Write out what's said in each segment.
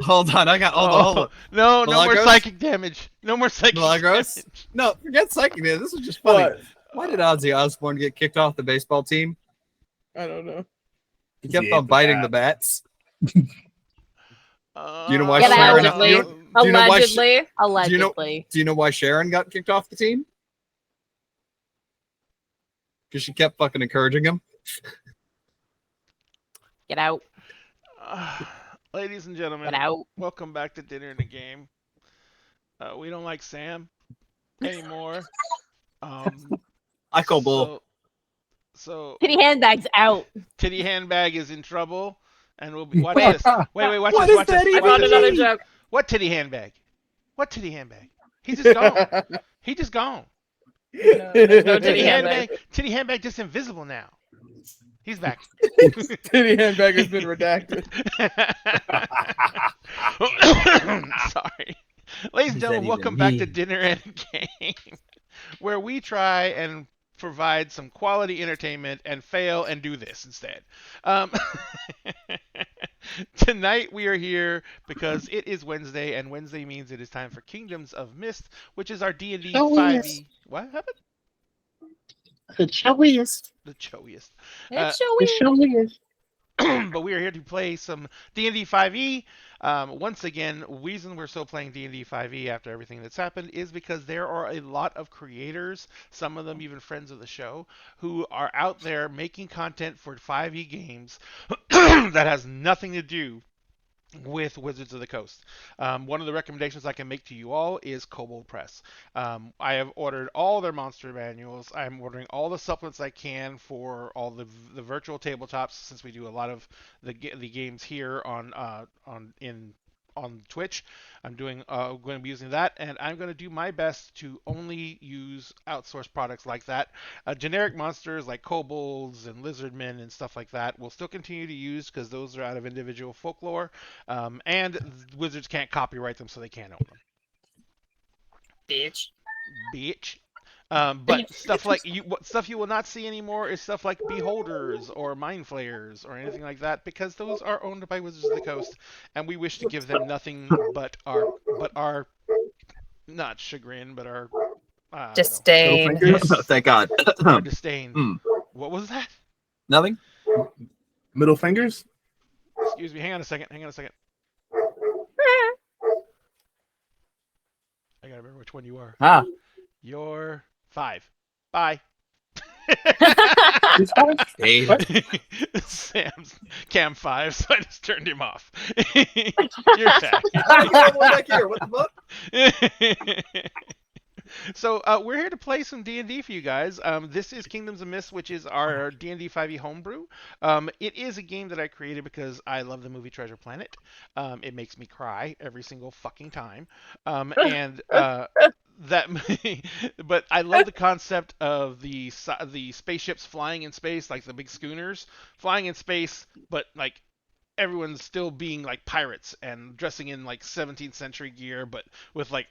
Hold on, hold on. No more Milagros? psychic damage. No more psychic Milagros? damage. No, forget psychic man. This was just funny. What? Why did Ozzy Osbourne get kicked off the baseball team? I don't know. He kept on biting the bats. Do you know why Get out, Sharon? Allegedly. Do you know why? Allegedly. Do you know why Sharon got kicked off the team? Because she kept fucking encouraging him. Get out. Ladies and gentlemen, Get out. welcome back to Dinner in the Game. We don't like Sam anymore. I call bull. So Titty handbags out. Titty Handbag is in trouble, and we'll be watch this. Wait, watch What this. is Watch that this. even I Watch found this. another joke. What Titty Handbag? What Titty Handbag? He's just gone. He just gone. No titty handbag. Titty Handbag just invisible now. He's back. Titty handbag has been redacted. Sorry. Ladies and gentlemen, welcome back to Dinner and Game, where we try and provide some quality entertainment and fail and do this instead. Tonight we are here because it is Wednesday, and Wednesday means it is time for Kingdoms of Mist, which is our D&D 5e. What happened? The showiest. The chowiest. It's so The weird. showiest. But we are here to play some D&D 5e. Once again, reason we're still playing D&D 5e after everything that's happened is because there are a lot of creators, some of them even friends of the show, who are out there making content for 5e games that has nothing to do with Wizards of the Coast. One of the recommendations I can make to you all is Kobold Press. I have ordered all their monster manuals. I'm ordering all the supplements I can for all the virtual tabletops, since we do a lot of the games here on Twitch. I'm going to be using that, and I'm going to do my best to only use outsourced products like that. Generic monsters like kobolds and lizardmen and stuff like that will still continue to use because those are out of individual folklore, and Wizards can't copyright them, so they can't own them. Bitch. But stuff like stuff you will not see anymore is stuff like Beholders or Mind Flayers or anything like that, because those are owned by Wizards of the Coast, and we wish to give them nothing but our not chagrin, but our Disdain. Thank God. our disdain. What was that? Nothing. Middle fingers? Excuse me. Hang on a second. I gotta remember which one you are. Ah. You're 5. Bye. Hey. Sam's Cam 5, so I just turned him off. You're back. What the fuck? So we're here to play some D&D for you guys. This is Kingdoms of Mist, which is our D&D 5e homebrew. It is a game that I created because I love the movie Treasure Planet. It makes me cry every single fucking time. But I love the concept of the spaceships flying in space, like the big schooners flying in space, but like everyone's still being like pirates and dressing in like 17th century gear, but with like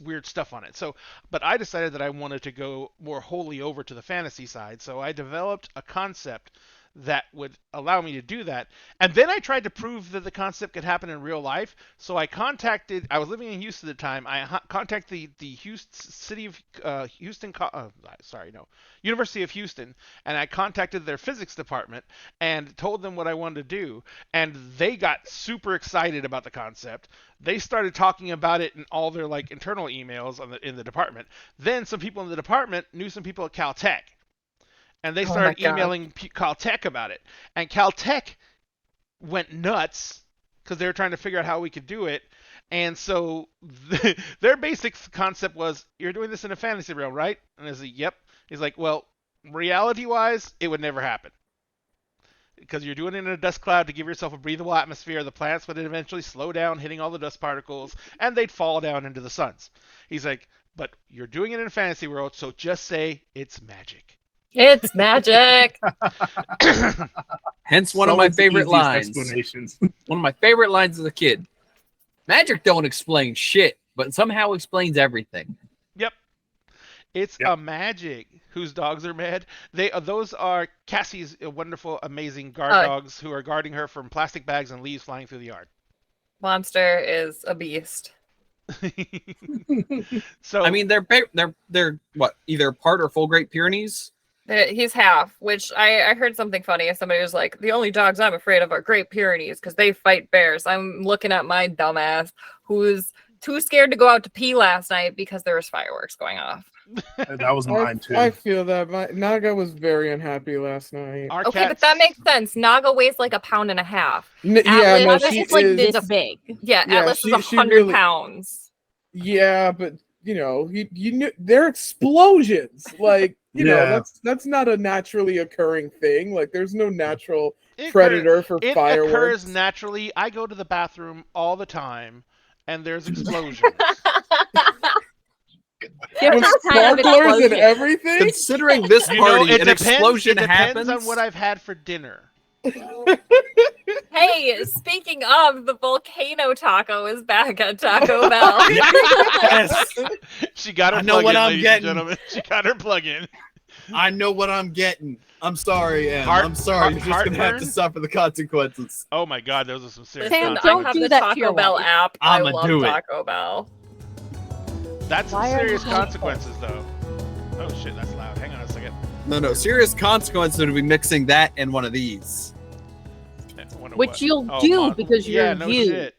weird stuff on it. So, but I decided that I wanted to go more wholly over to the fantasy side, so I developed a concept that would allow me to do that. And then I tried to prove that the concept could happen in real life. So I was living in Houston at the time. I contacted the University of Houston, and I contacted their physics department and told them what I wanted to do. And they got super excited about the concept. They started talking about it in all their like internal emails in the department. Then some people in the department knew some people at Caltech, and they started emailing Caltech about it. And Caltech went nuts because they were trying to figure out how we could do it. And so their basic concept was, you're doing this in a fantasy realm, right? And I was like, yep. He's like, well, reality-wise, it would never happen. Because you're doing it in a dust cloud to give yourself a breathable atmosphere. The planets would eventually slow down, hitting all the dust particles, and they'd fall down into the suns. He's like, but you're doing it in a fantasy world, so just say it's magic. It's magic. Hence one of my favorite lines. One of my favorite lines as a kid. Magic don't explain shit, but somehow explains everything. Yep. It's a magic whose dogs are mad. Those are Cassie's wonderful, amazing guard dogs who are guarding her from plastic bags and leaves flying through the yard. Monster is a beast. So I mean, they're what, either part or full Great Pyrenees. He's half, which I heard something funny. Somebody was like, the only dogs I'm afraid of are Great Pyrenees because they fight bears. I'm looking at my dumbass who's too scared to go out to pee last night because there was fireworks going off. That was mine too. I feel that. Naga was very unhappy last night. our Okay, but cats- that makes sense. Naga weighs like 1.5 pounds. Yeah, no, Atlas she It's like is. this big. Yeah, Yeah, Atlas she is 100 really- pounds. Yeah, but you know, you knew they're explosions. Like, you know, Yeah. that's not a naturally occurring thing. Like, there's no natural it predator for It fireworks. occurs naturally. I go to the bathroom all the time, and there's explosions. There's With no kind of sparklers and explosion. everything. Considering this You know, party, it an depends. explosion It depends happens. on what I've had for dinner. Hey, speaking of, the volcano taco is back at Taco Bell. Yes, She got her I know plug what in, I'm ladies getting. and gentlemen. She got her plug in. I know what I'm getting. I'm sorry, Em. Heart- I'm sorry. You're just gonna have heartburn? to suffer the consequences. Oh my god, those are some serious Listen, Sam, I don't have do the that to Taco your Bell wife. app. I'ma I love do it. Taco Bell. That's some Why are you serious so consequences, though. Oh shit, that's loud. Hang on a second. No, serious consequences would be mixing that and one of these. I wonder Which what- you'll oh, do because yeah, you're no you. shit.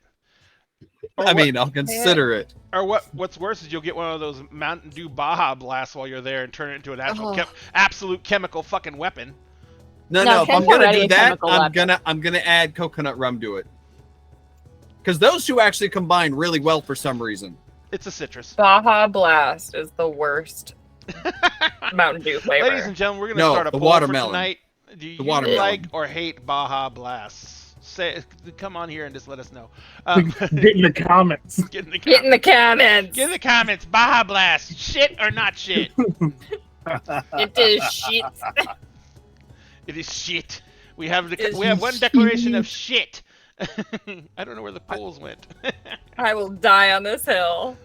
Or I what- mean, I'll consider it. or what's worse is you'll get one of those Mountain Dew Baja blasts while you're there and turn it into an actual Oh. absolute chemical fucking weapon. No, No, if I'm Ken's gonna already do a that, chemical weapon. I'm gonna add coconut rum to it. Because those two actually combine really well for some reason. It's a citrus. Baja Blast is the worst Mountain Dew flavor. Ladies and gentlemen, we're gonna No, start a the poll watermelon. for tonight. Do you watermelon. like or hate Baja Blasts? Say, come on here and just let us know. Get in the comments. Get in the Get in the comments. Get in the comments. Baja Blast, shit or not shit? It is shit. It is shit. We have It's one declaration of shit. I don't know where the polls went. I will die on this hill.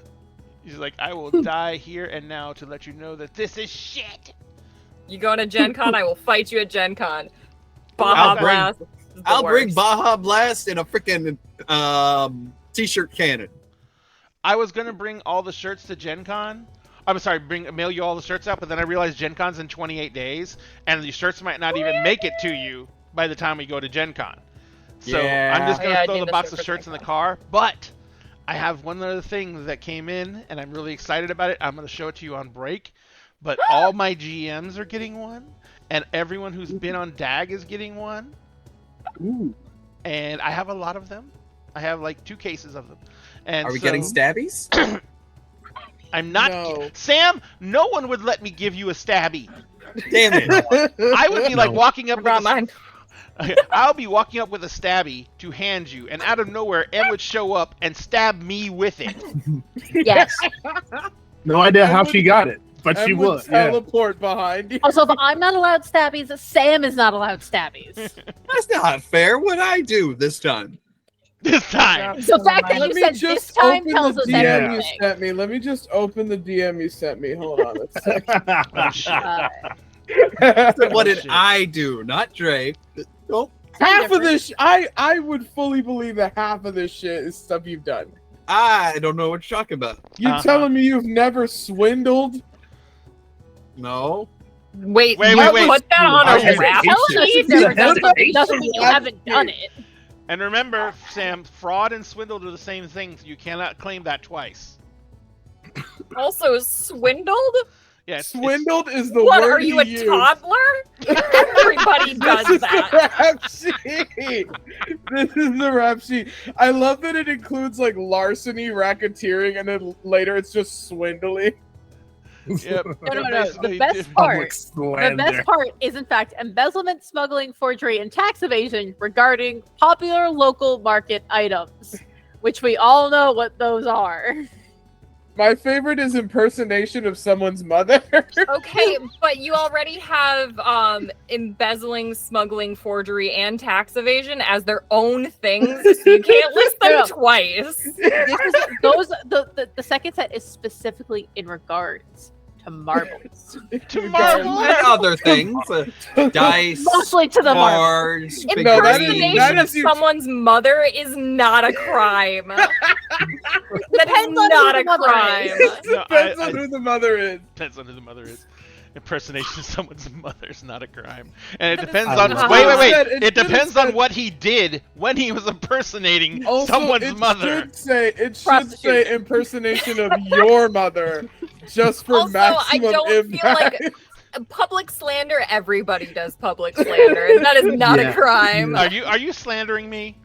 He's like, I will die here and now to let you know that this is shit. You going to Gen Con? I will fight you at Gen Con. Baja I'll bring- Blast. is the I'll bring worst. Baja Blast in a freaking t-shirt cannon. I was gonna bring all the shirts to Gen Con. I'm sorry, mail you all the shirts out, but then I realized Gen Con's in 28 days, and the shirts might not even make it to you by the time we go to Gen Con. So Yeah. I'm just Oh, gonna yeah, I throw need the the box shirt of for shirts Gen in the Con. car, but I have one other thing that came in, and I'm really excited about it. I'm gonna show it to you on break, but all my GMs are getting one, and everyone who's been on DAG is getting one, Ooh. and I have a lot of them. I have like 2 cases of them. And Are we so getting stabbies? I'm not. No. Sam, no one would let me give you a stabby. Damn it. I would be like No. walking up I with brought a, mine. I'll be walking up with a stabby to hand you, and out of nowhere, Em would show up and stab me with it. Yes. No idea how she got it, but she I would would. Yeah. teleport behind you. Also, if I'm not allowed stabbies, Sam is not allowed stabbies. That's not fair. What'd I do this time? This time. The fact that Let you me said this just time open tells the us DM everything. you sent me. Let me just open the DM you sent me. Hold on a second. Oh, shit. What did shit. I do? Not Dre. Oh, Half of this, I would fully believe that half of this shit is stuff you've done. I don't know what you're talking about. You Uh-huh. telling me you've never swindled? No. Wait, Wait, you wait. put that on I a had rap to Telling us sheet? you've never done That's it doesn't mean you haven't done it. And remember, Sam, fraud and swindle are the same thing. You cannot claim that twice. Also, swindled? Yeah, it's- Swindled is the What, word are you a he used. toddler? Everybody does This is that. the rap sheet. This is the rap sheet. I love that it includes like larceny, racketeering, and then later it's just swindling. Yep. No. Basically, The best dude, part. The Slander. best part is, in fact, embezzlement, smuggling, forgery, and tax evasion regarding popular local market items, which we all know what those are. My favorite is impersonation of someone's mother. Okay, but you already have embezzling, smuggling, forgery, and tax evasion as their own things. So you can't list them No. twice. This is, the second set is specifically in regards to marbles. To marbles. And other things. Dice, Mostly to the marbles. cards, big No, that Impersonating is you- someone's mother is not a crime. That is Depends on not who a the mother crime. is. No, Depends on who the mother is. Depends on who the mother is. Impersonation of someone's mother is not a crime, and it That is depends I on. love Wait. it. It It depends said- on what he did when he was impersonating Also, someone's it mother. Should say Prostitution. impersonation of your mother, just for Also, I maximum don't feel impact. like public slander. Everybody does public slander, and that is not Yeah. a crime. Are you slandering me?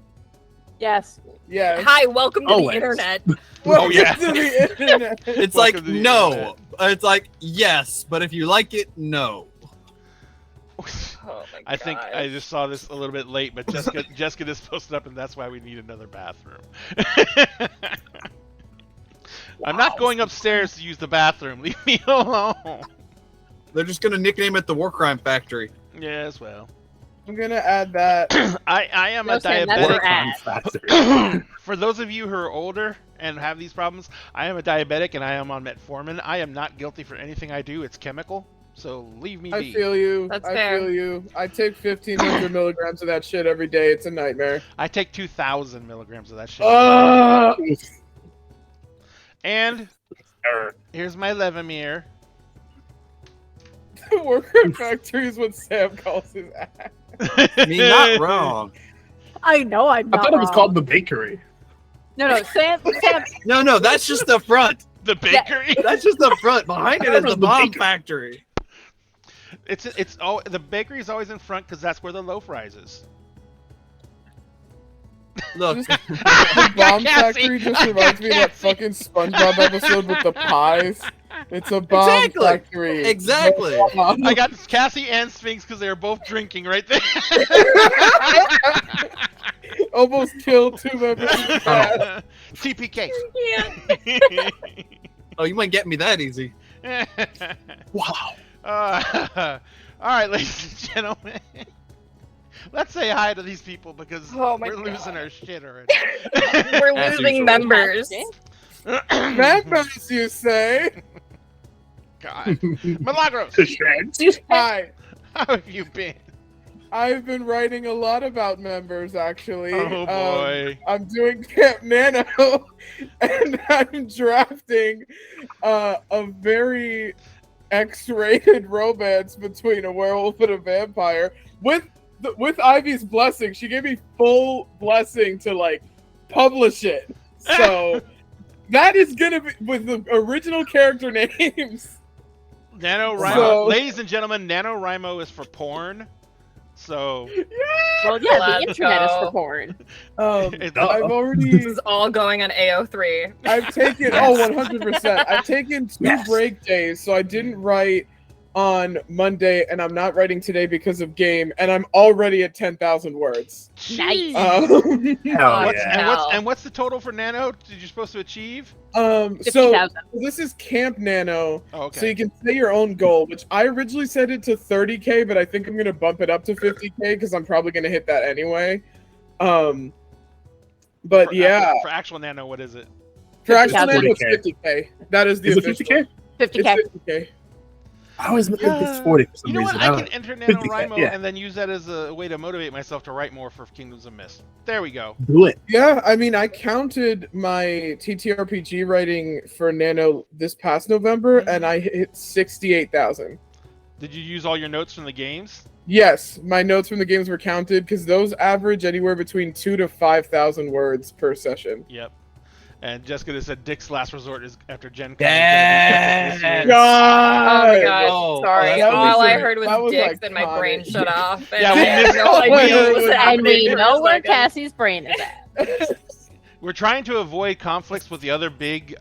Yes. Yeah. Hi, welcome to Always. the internet. Oh, yeah. To the internet. It's Welcome like to the no. internet. It's like yes, but if you like it, no. Oh my I think God. I just saw this a little bit late, but Jessica just posted up, and that's why we need another bathroom. I'm not going upstairs to use the bathroom. Leave me alone. They're just gonna nickname it the War Crime Factory. Yes, well, I'm gonna add that. I am No, a Sam, that's diabetic. your ad. Factory. For those of you who are older and have these problems, I am a diabetic and I am on metformin. I am not guilty for anything I do. It's chemical, so leave me I be. feel you. That's I fair. feel you. I take 1,500 milligrams of that shit every day. It's a nightmare. I take 2,000 milligrams of that shit. And here's my Levemir. The worker factory is what Sam calls his ass. I mean, not wrong. I know I'm I not thought it was wrong. called the bakery. No, Sam, No, that's just the front. The bakery. That's just the front. Behind it is the The bomb bakery. factory. It's all the bakery is always in front because that's where the loaf rises. Look, The bomb Cassie, factory just I reminds me of that Cassie. fucking SpongeBob episode with the pies. It's a bomb Exactly. factory. Exactly. I got Cassie and Sphinx because they were both drinking right there. Almost killed 2 members of the cast. TPK. Yeah. oh, you might get me that easy. Wow. All right, ladies and gentlemen. Let's say hi to these people because Oh my we're God. losing our shit already. We're As losing usual. members. Members, you say? God. Milagros, To shreds. Hi. how have you been? I've been writing a lot about members, actually. Oh boy. I'm doing Camp Nano, and I'm drafting a very X-rated romance between a werewolf and a vampire with Ivy's blessing. She gave me full blessing to like publish it. So that is gonna be with the original character names. NaNoWriMo. So- Ladies and gentlemen, NaNoWriMo is for porn. So well, yeah, the Let's internet is go. for porn. it's, I've This already is all going on AO3. I've taken 100%. I've taken 2 Yes. break days, so I didn't write on Monday, and I'm not writing today because of game, and I'm already at 10,000 words. Nice. Um, Hell what's, yeah. and what's the total for Nano? Did you supposed to achieve? so 50,000. this is Camp Nano, Oh, okay. so you can set your own goal, which I originally set it to 30K, but I think I'm gonna bump it up to 50K because I'm probably gonna hit that anyway. But For yeah, for actual Nano, what is it? for actual 50K. Nano, it's 50K. That is the Is it official. 50K? 50K. It's 50K. I always think it's 40 for some You know reason. what? I I don't can enter 50K, NaNoWriMo yeah. and then use that as a way to motivate myself to write more for Kingdoms of Mist. There we go. do it. Yeah, I mean, I counted my TTRPG writing for Nano this past November, and I hit 68,000. Did you use all your notes from the games? Yes, my notes from the games were counted because those average anywhere between 2,000 to 5,000 words per session. Yep. And Jessica just said Dick's last resort is after Gen Con. Yes. Oh God! my God. Oh, Sorry. that All was I a- heard that was was dicks and my iconic. brain shut off. And Yeah, we I had missed- no idea what was and And we happening for a know where second. Cassie's brain is at. We're trying to avoid conflicts with the other big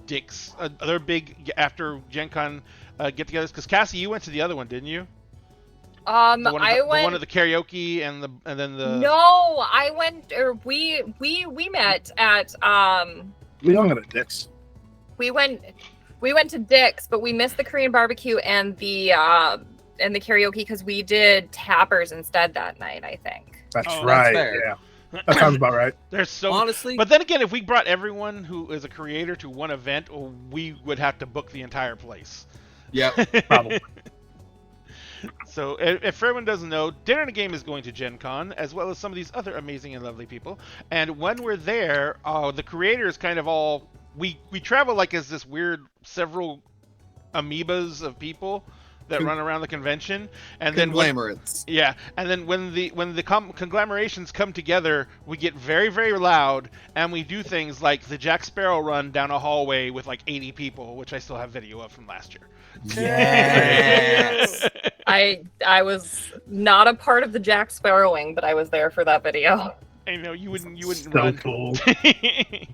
Dicks, other big after Gen Con get-togethers. Because Cassie, you went to the other one, didn't you? The one, of I the, went. the one of the karaoke and then the. No, I went. Or we met at We don't got a dicks. we went to Dick's, but we missed the Korean barbecue and the karaoke because we did tappers instead that night. I think. That's Oh, that's right. fair. Yeah. That sounds about right. There's so. Honestly, But then again, if we brought everyone who is a creator to one event, we would have to book the entire place. Yep. Probably. So, if everyone doesn't know, Dinner and a Game is going to Gen Con, as well as some of these other amazing and lovely people. And when we're there, the creators kind of all... We travel like as this weird several amoebas of people that run around the convention. And then Conglomerates. yeah, and then when the conglomerations come together, we get very, very loud, and we do things like the Jack Sparrow run down a hallway with like 80 people, which I still have video of from last year. Yes. I was not a part of the Jack Sparrowing, but I was there for that video. I know you wouldn't So run. cool.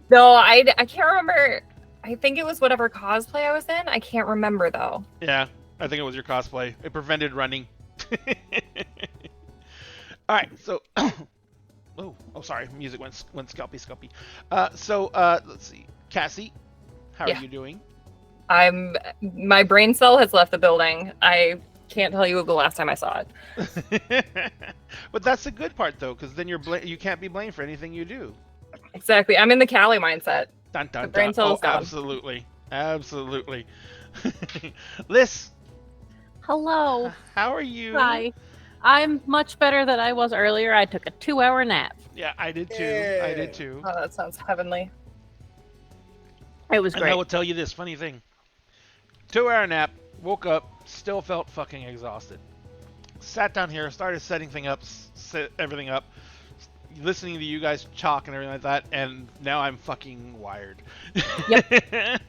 No, I can't remember. I think it was whatever cosplay I was in. I can't remember though. Yeah, I think it was your cosplay. It prevented running. All right, so oh, sorry, music went scalpy. Let's see, Cassie, how Yeah. are you doing? My brain cell has left the building. I can't tell you the last time I saw it. But that's the good part though, because then you can't be blamed for anything you do. Exactly. I'm in the Cali mindset. Dun, dun, The brain dun. cell is gone. Absolutely. Liz, Hello. how are you? Hi. I'm much better than I was earlier. I took a 2-hour nap. Yeah, I did too. Yeah. Oh, that sounds heavenly. It was And I great. will tell you this funny thing. 2-hour nap, woke up, still felt fucking exhausted. Sat down here, started setting set everything up, listening to you guys chalk and everything like that, and now I'm fucking wired. Yep.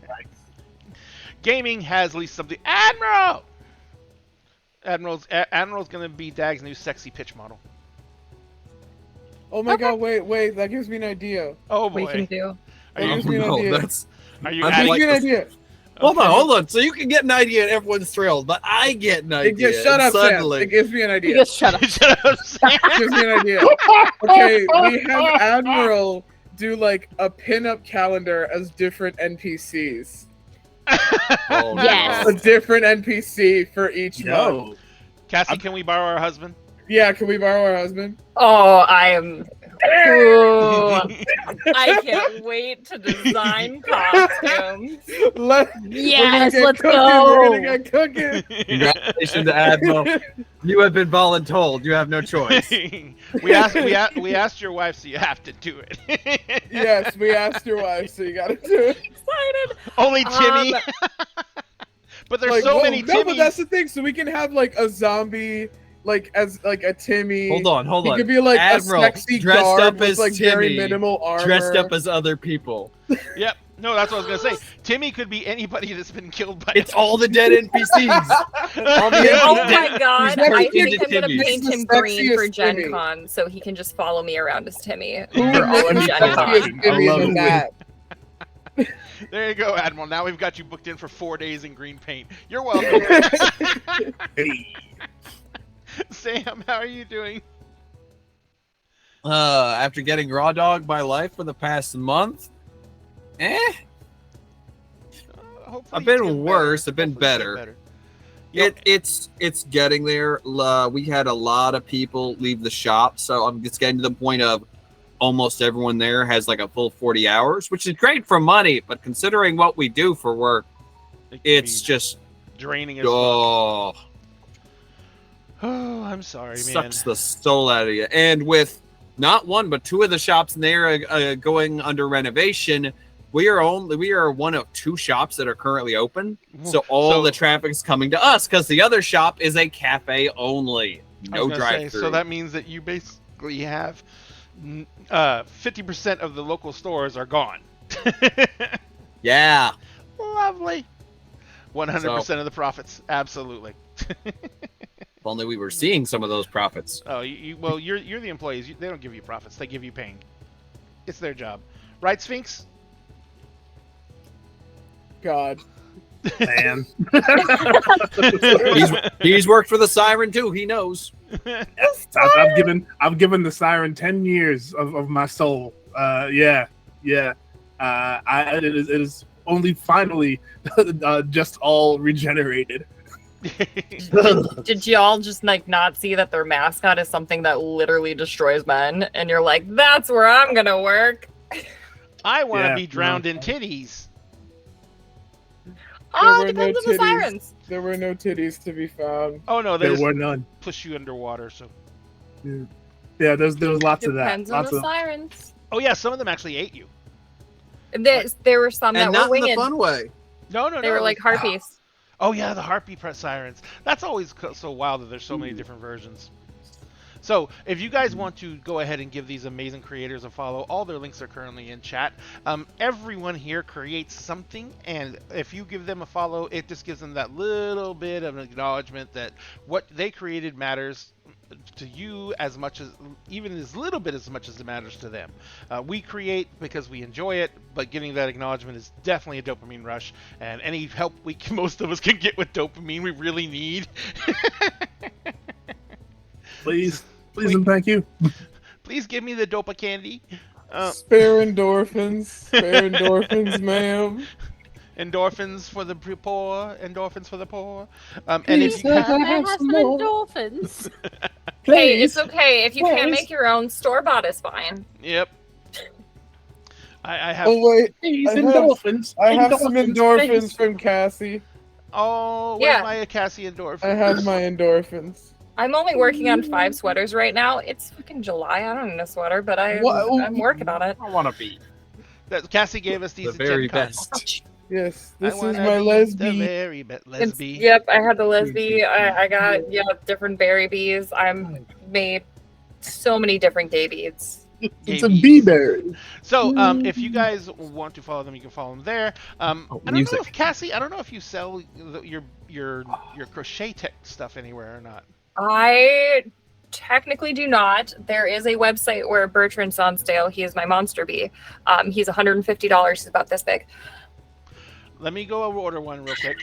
Gaming has at least something. Admiral's gonna be Dag's new sexy pitch model. Oh my god, wait, that gives me an idea. Oh We can boy. do. Are you, Gives me an no, idea. that's are you I'd adding? Gives me an like idea. hold on. So you can get an idea and everyone's thrilled, but I get an idea. Shut and up, Sam. suddenly, It gives me an You idea. just shut up. Shut up, Sam. It gives me an idea. Okay, we have Admiral do like a pinup calendar as different NPCs. Oh, Yes. A different NPC for each month. No. Cassie, can we borrow our husband? Yeah, can we borrow our husband? Oh, I am. Ooh, I can't wait to design costumes. Yes, We're let's We're go. gonna get cooking. Congratulations, Admiral. You have been voluntold. You have no choice. we asked your wife, so you have to do it. Yes, we asked your wife, so you gotta do it. Excited. Only Timmy. But there's Like, so well, many no, but that's Timmys. the thing. So we can have like a zombie, like as like a Timmy. Hold on. He could be like Admiral, a sexy dressed guard up with as like very Timmy, minimal armor. dressed up as other people. Yep. No, that's what I was gonna say. Timmy could be anybody that's been killed by. It's all the dead NPCs. All the Oh NPCs. my god, He's never I been think to I'm gonna Timmy's. paint He's him the green for sexiest Gen Timmy. Con so he can just follow me around as Timmy Who for all of would Gen be Con. sexiest Timmy I love than it. that? There you go, Admiral. Now we've got you booked in for 4 days in green paint. You're welcome. Hey. Sam, how are you doing? After getting raw dog by life for the past month, Hopefully I've it's been getting worse. I've been Hopefully it's getting better. Yep. It's getting there. We had a lot of people leave the shop, so it's getting to the point of almost everyone there has like a full 40 hours, which is great for money, but considering what we do for work, It can it's be just draining as fuck. oh, Oh, I'm sorry, man. sucks the soul out of you. And with not one but two of the shops in there going under renovation, we are one of two shops that are currently open. So all the traffic is coming to us because the other shop is a cafe only, I no was gonna say, drive-through. So that means that you basically have 50% of the local stores are gone. Yeah. Lovely. 100% of the profits. Absolutely. If only we were seeing some of those profits. Oh, well, you're the employees. They don't give you profits. They give you pain. It's their job, right, Sphinx? God. Man. He's worked for the Siren too. He knows. Yes, I've given the Siren 10 years of my soul. Yeah. It is only finally just all regenerated. Did y'all just like not see that their mascot is something that literally destroys men? And you're like, that's where I'm gonna work. I want to Yeah, be drowned in titties. Oh, were it no depends on the titties. sirens. There were no titties to be found. Oh no, they There just were none. push you underwater. So. Yeah, there was lots of that. Depends on Lots the of sirens. Oh yeah, some of them actually ate you. There were some that And were not in the winged. fun way. No, no, They no. were like harpies. Oh yeah, the harpy press sirens. That's always so wild that there's so many different versions. So if you guys want to go ahead and give these amazing creators a follow, all their links are currently in chat. Everyone here creates something, and if you give them a follow, it just gives them that little bit of an acknowledgement that what they created matters to you as much as, even as little bit as much as it matters to them. We create because we enjoy it, but getting that acknowledgement is definitely a dopamine rush, and any help most of us can get with dopamine, we really need. please and thank you. Please give me the dopa candy. Spare endorphins, ma'am. Endorphins for the poor. Endorphins for the poor. And Please, if you sir. May I have some more. endorphins? Hey, it's okay. If you can't Please. make your own, store-bought is fine. Yep. I have. Oh wait, Please, I have- endorphins. I have some endorphins please. from Cassie. Oh, where's Yeah. my Cassie endorphins? I have my endorphins. I'm only working on 5 sweaters right now. It's fucking July. I don't need a sweater, but I'm working on it. I want to be That Cassie gave us these The at very Gen Con. best. Yes, I this is wanna my be The lesbian. very best It's- lesbian. Yep, I had the lesbie. I got different berry bees. I'm made so many different gay beads. It's a bee-berry. So, if you guys want to follow them, you can follow them there. I don't know music. if Cassie, I don't know if you sell your crochet tech stuff anywhere or not. I technically do not. There is a website where Bertrand Sonsdale, he is my monster bee. He's $150. He's about this big. Let me go order one real quick.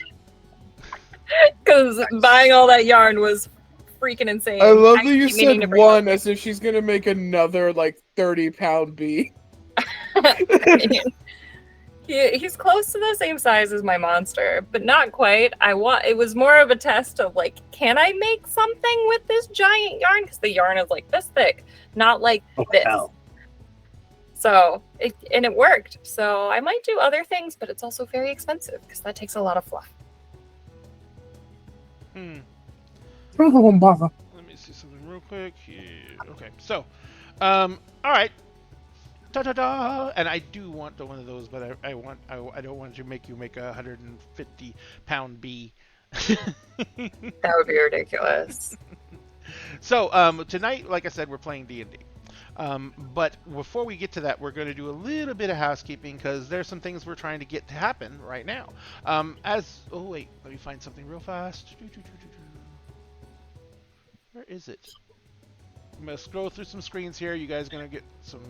Because buying all that yarn was freaking insane. I love that you keep meaning to said bring one as if she's gonna make another like 30-pound bee. He's close to the same size as my monster, but not quite. It was more of a test of like, can I make something with this giant yarn? Because the yarn is like this thick, not like this. Hell. So it worked. So I might do other things, but it's also very expensive because that takes a lot of fluff. Don't bother. Let me see something real quick here. Okay, so, all right. Ta-da-da! And I do want one of those, but I don't want to make you make a 150-pound bee. That would be ridiculous. So, tonight, like I said, we're playing D&D. But before we get to that, we're going to do a little bit of housekeeping because there's some things we're trying to get to happen right now. Oh wait, let me find something real fast. Where is it? I'm going to scroll through some screens here. You guys are going to get some...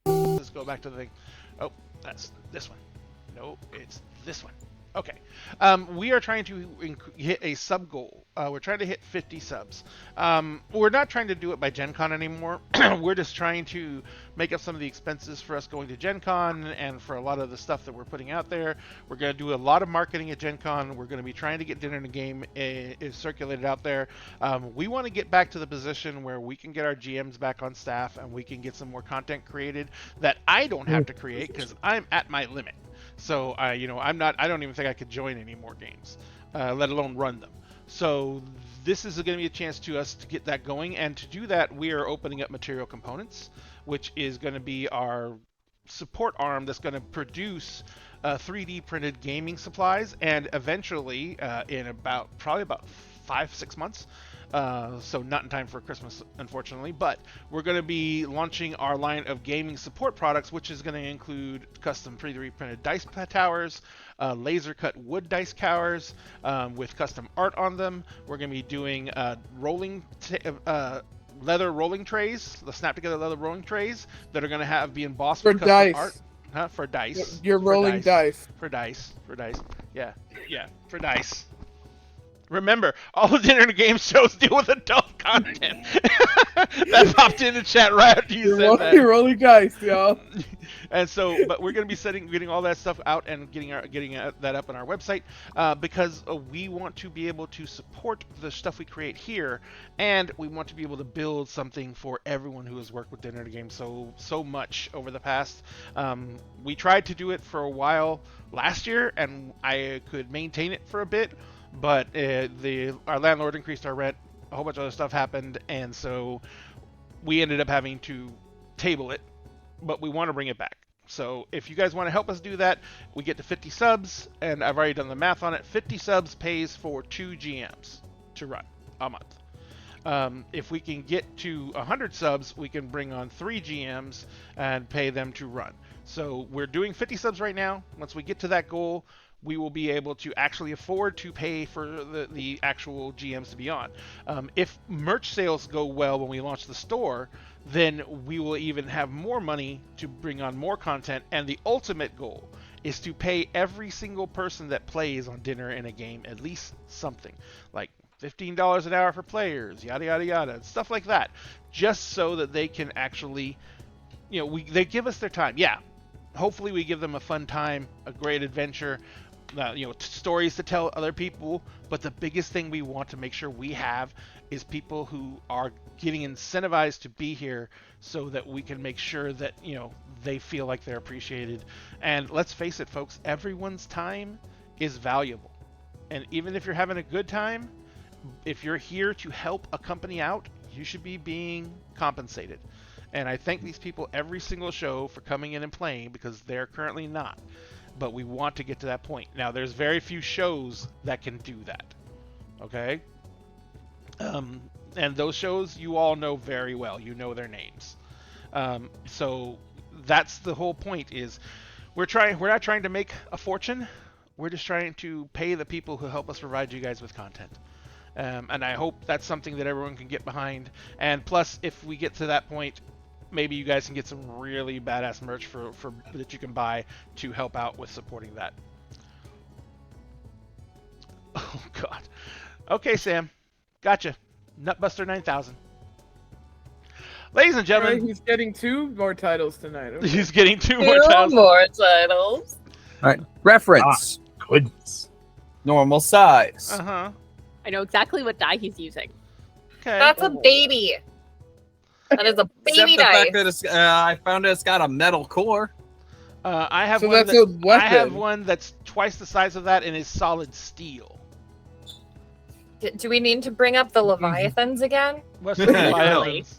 Let's go back to the thing. Oh, that's this one. No, it's this one. Okay. We are trying to hit a sub goal. We're trying to hit 50 subs. We're not trying to do it by Gen Con anymore. We're just trying to make up some of the expenses for us going to Gen Con and for a lot of the stuff that we're putting out there. We're going to do a lot of marketing at Gen Con. We're going to be trying to get Dinner in a Game circulated out there. We want to get back to the position where we can get our GMs back on staff and we can get some more content created that I don't have to create because I'm at my limit. So, I don't even think I could join any more games, let alone run them. So this is going to be a chance to us to get that going. And to do that, we are opening up Material Components, which is going to be our support arm that's going to produce 3D printed gaming supplies. And eventually, in probably about 5-6 months, so not in time for Christmas, unfortunately, but we're going to be launching our line of gaming support products, which is going to include custom 3D printed dice towers, laser cut wood dice towers with custom art on them. We're going to be doing leather rolling trays, the snap together leather rolling trays that are going to be embossed For with custom dice. art. For dice. You're For rolling dice. For dice. Yeah, for dice. Remember, all the Dinner and Game shows deal with adult content. That popped in the chat right after you said that. You're rolling dice, y'all. And so, but we're going to be getting all that stuff out and getting that up on our website because we want to be able to support the stuff we create here, and we want to be able to build something for everyone who has worked with Dinner and a Game so much over the past. We tried to do it for a while last year, and I could maintain it for a bit, but our landlord increased our rent, a whole bunch of other stuff happened, and so we ended up having to table it, but we want to bring it back. So if you guys want to help us do that, we get to 50 subs, and I've already done the math on it. 50 subs pays for 2 GMs to run a month. If we can get to 100 subs, we can bring on 3 GMs and pay them to run. So we're doing 50 subs right now. Once we get to that goal, we will be able to actually afford to pay for the actual GMs to be on. If merch sales go well when we launch the store, then we will even have more money to bring on more content, and the ultimate goal is to pay every single person that plays on Dinner and a Game at least something, like $15 an hour for players, yada yada yada, stuff like that, just so that they can actually, they give us their time. Yeah, hopefully we give them a fun time, a great adventure, stories to tell other people, but the biggest thing we want to make sure we have is people who are getting incentivized to be here so that we can make sure that, they feel like they're appreciated. And let's face it, folks, everyone's time is valuable. And even if you're having a good time, if you're here to help a company out, you should be being compensated. And I thank these people every single show for coming in and playing, because they're currently not. But we want to get to that point. Now, there's very few shows that can do that. Okay? And those shows you all know very well. You know their names. So that's the whole point, is we're not trying to make a fortune. We're just trying to pay the people who help us provide you guys with content. And I hope that's something that everyone can get behind. And plus, if we get to that point, maybe you guys can get some really badass merch for that you can buy to help out with supporting that. Oh God. Okay, Sam. Gotcha. Nutbuster 9000. Ladies and gentlemen, He's getting 2 more titles tonight. Okay. he's getting 2 Two more titles. more titles. All right. Reference. Goodness. Normal size. Uh-huh. I know exactly what die he's using. Okay. That's a baby. That is a Except baby the fact dice. that it's, I found it's got a metal core. I have So one that's a I have weapon. one that's twice the size of that and is solid steel. Do we need to bring up the Leviathans again? What's Yeah. the Leviathans?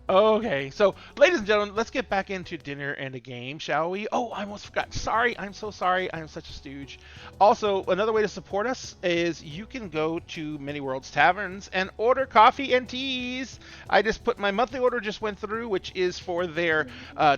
Okay, so ladies and gentlemen, let's get back into Dinner and a Game, shall we? Oh, I almost forgot. Sorry, I'm so sorry. I am such a stooge. Also, another way to support us is you can go to Many Worlds Taverns and order coffee and teas. I just put my monthly order just went through, which is for their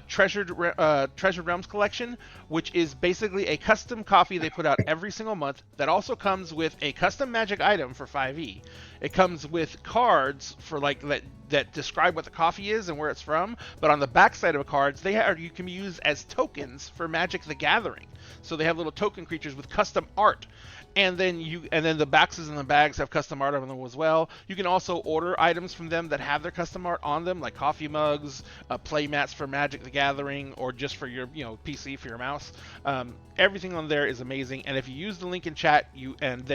Treasured Realms collection, which is basically a custom coffee they put out every single month that also comes with a custom magic item for 5e. It comes with cards for that describe what the coffee is and where it's from, but on the back side of the cards, you can be used as tokens for Magic the Gathering. So they have little token creatures with custom art. And then the boxes and the bags have custom art on them as well. You can also order items from them that have their custom art on them, like coffee mugs, play mats for Magic the Gathering, or just for your PC for your mouse. Everything on there is amazing. And if you use the link in chat, Dinner and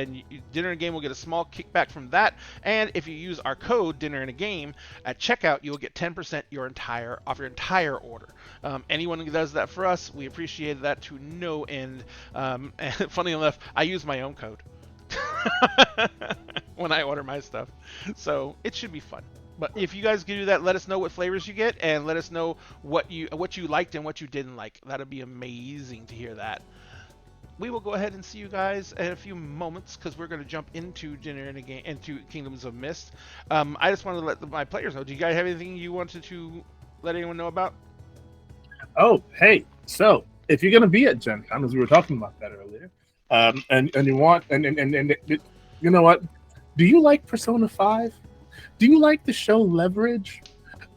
a Game will get a small kickback from that. And if you use our code Dinner and a Game at checkout, you will get 10% off your entire order. Anyone who does that for us, we appreciate that to no end. And funny enough, I use my own code when I order my stuff, so it should be fun. But if you guys can do that, let us know what flavors you get, and let us know what you liked and what you didn't like. That'd be amazing to hear that. We will go ahead and see you guys in a few moments, because we're going to jump into Dinner and a Game, into Kingdoms of Mist. I just wanted to let my players know. Do you guys have anything you wanted to let anyone know about? Oh, hey. So, if you're gonna be at Gen Con, as we were talking about that earlier, and you want and you know what? Do you like Persona 5? Do you like the show Leverage?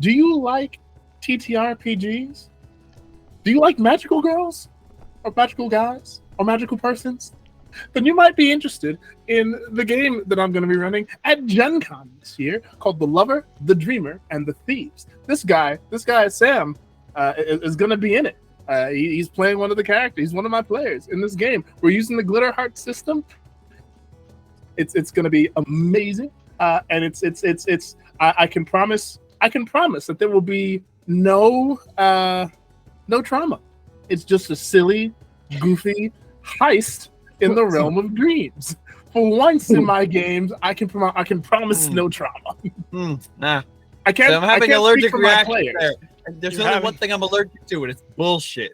Do you like TTRPGs? Do you like magical girls? Or magical guys? Or magical persons? then you might be interested in the game that I'm going to be running at Gen Con this year called The Lover, the Dreamer, and the Thieves. This guy Sam, is going to be in it. He's playing one of the characters. He's one of my players in this game. We're using the Glitter Heart system. It's going to be amazing, and I can promise that there will be no trauma. It's just a silly, goofy heist in the realm of dreams. For once in my games, I can promise no trauma. Nah. I can't. So I'm having I can't allergic speak for my reaction players. there. There's only one thing I'm allergic to, and it's bullshit.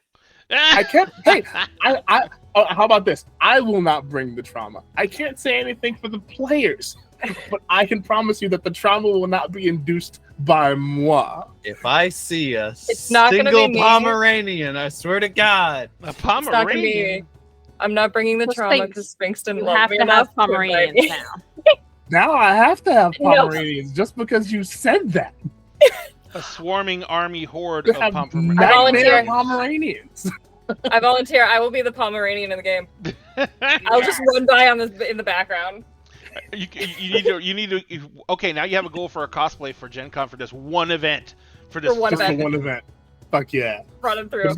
I can't. Hey, how about this? I will not bring the trauma. I can't say anything for the players, but I can promise you that the trauma will not be induced by moi. If I see a not gonna single be me. Pomeranian, I swear to God. A It's not gonna Pomeranian. be. I'm not bringing the Well, trauma Sphinx, because Sphinx didn't You love have me to enough have Pomeranians invite me. now. Now I have to have No. Pomeranians just because you said that. A swarming army horde You of have Pomeranians. nightmare volunteer. Pomeranians. I volunteer. I will be the Pomeranian in the game. I'll just run by on this in the background. You need to. Okay, now you have a goal for a cosplay for Gen Con for this one event. For this For one Just for event. one event. Fuck yeah. Run him through. It's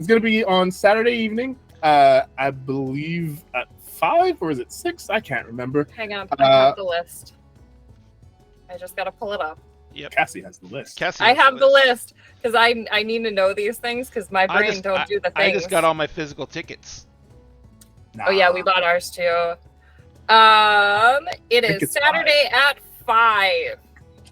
gonna be on Saturday evening. I believe at 5 or is it 6? I can't remember. Hang on, I have the list. I just gotta pull it up. Cassie has the list. Cassie I has have the list because I need to know these things because my brain don't do the things. I just got all my physical tickets. Nah. Oh yeah, we bought ours too. It is it's Saturday at 5.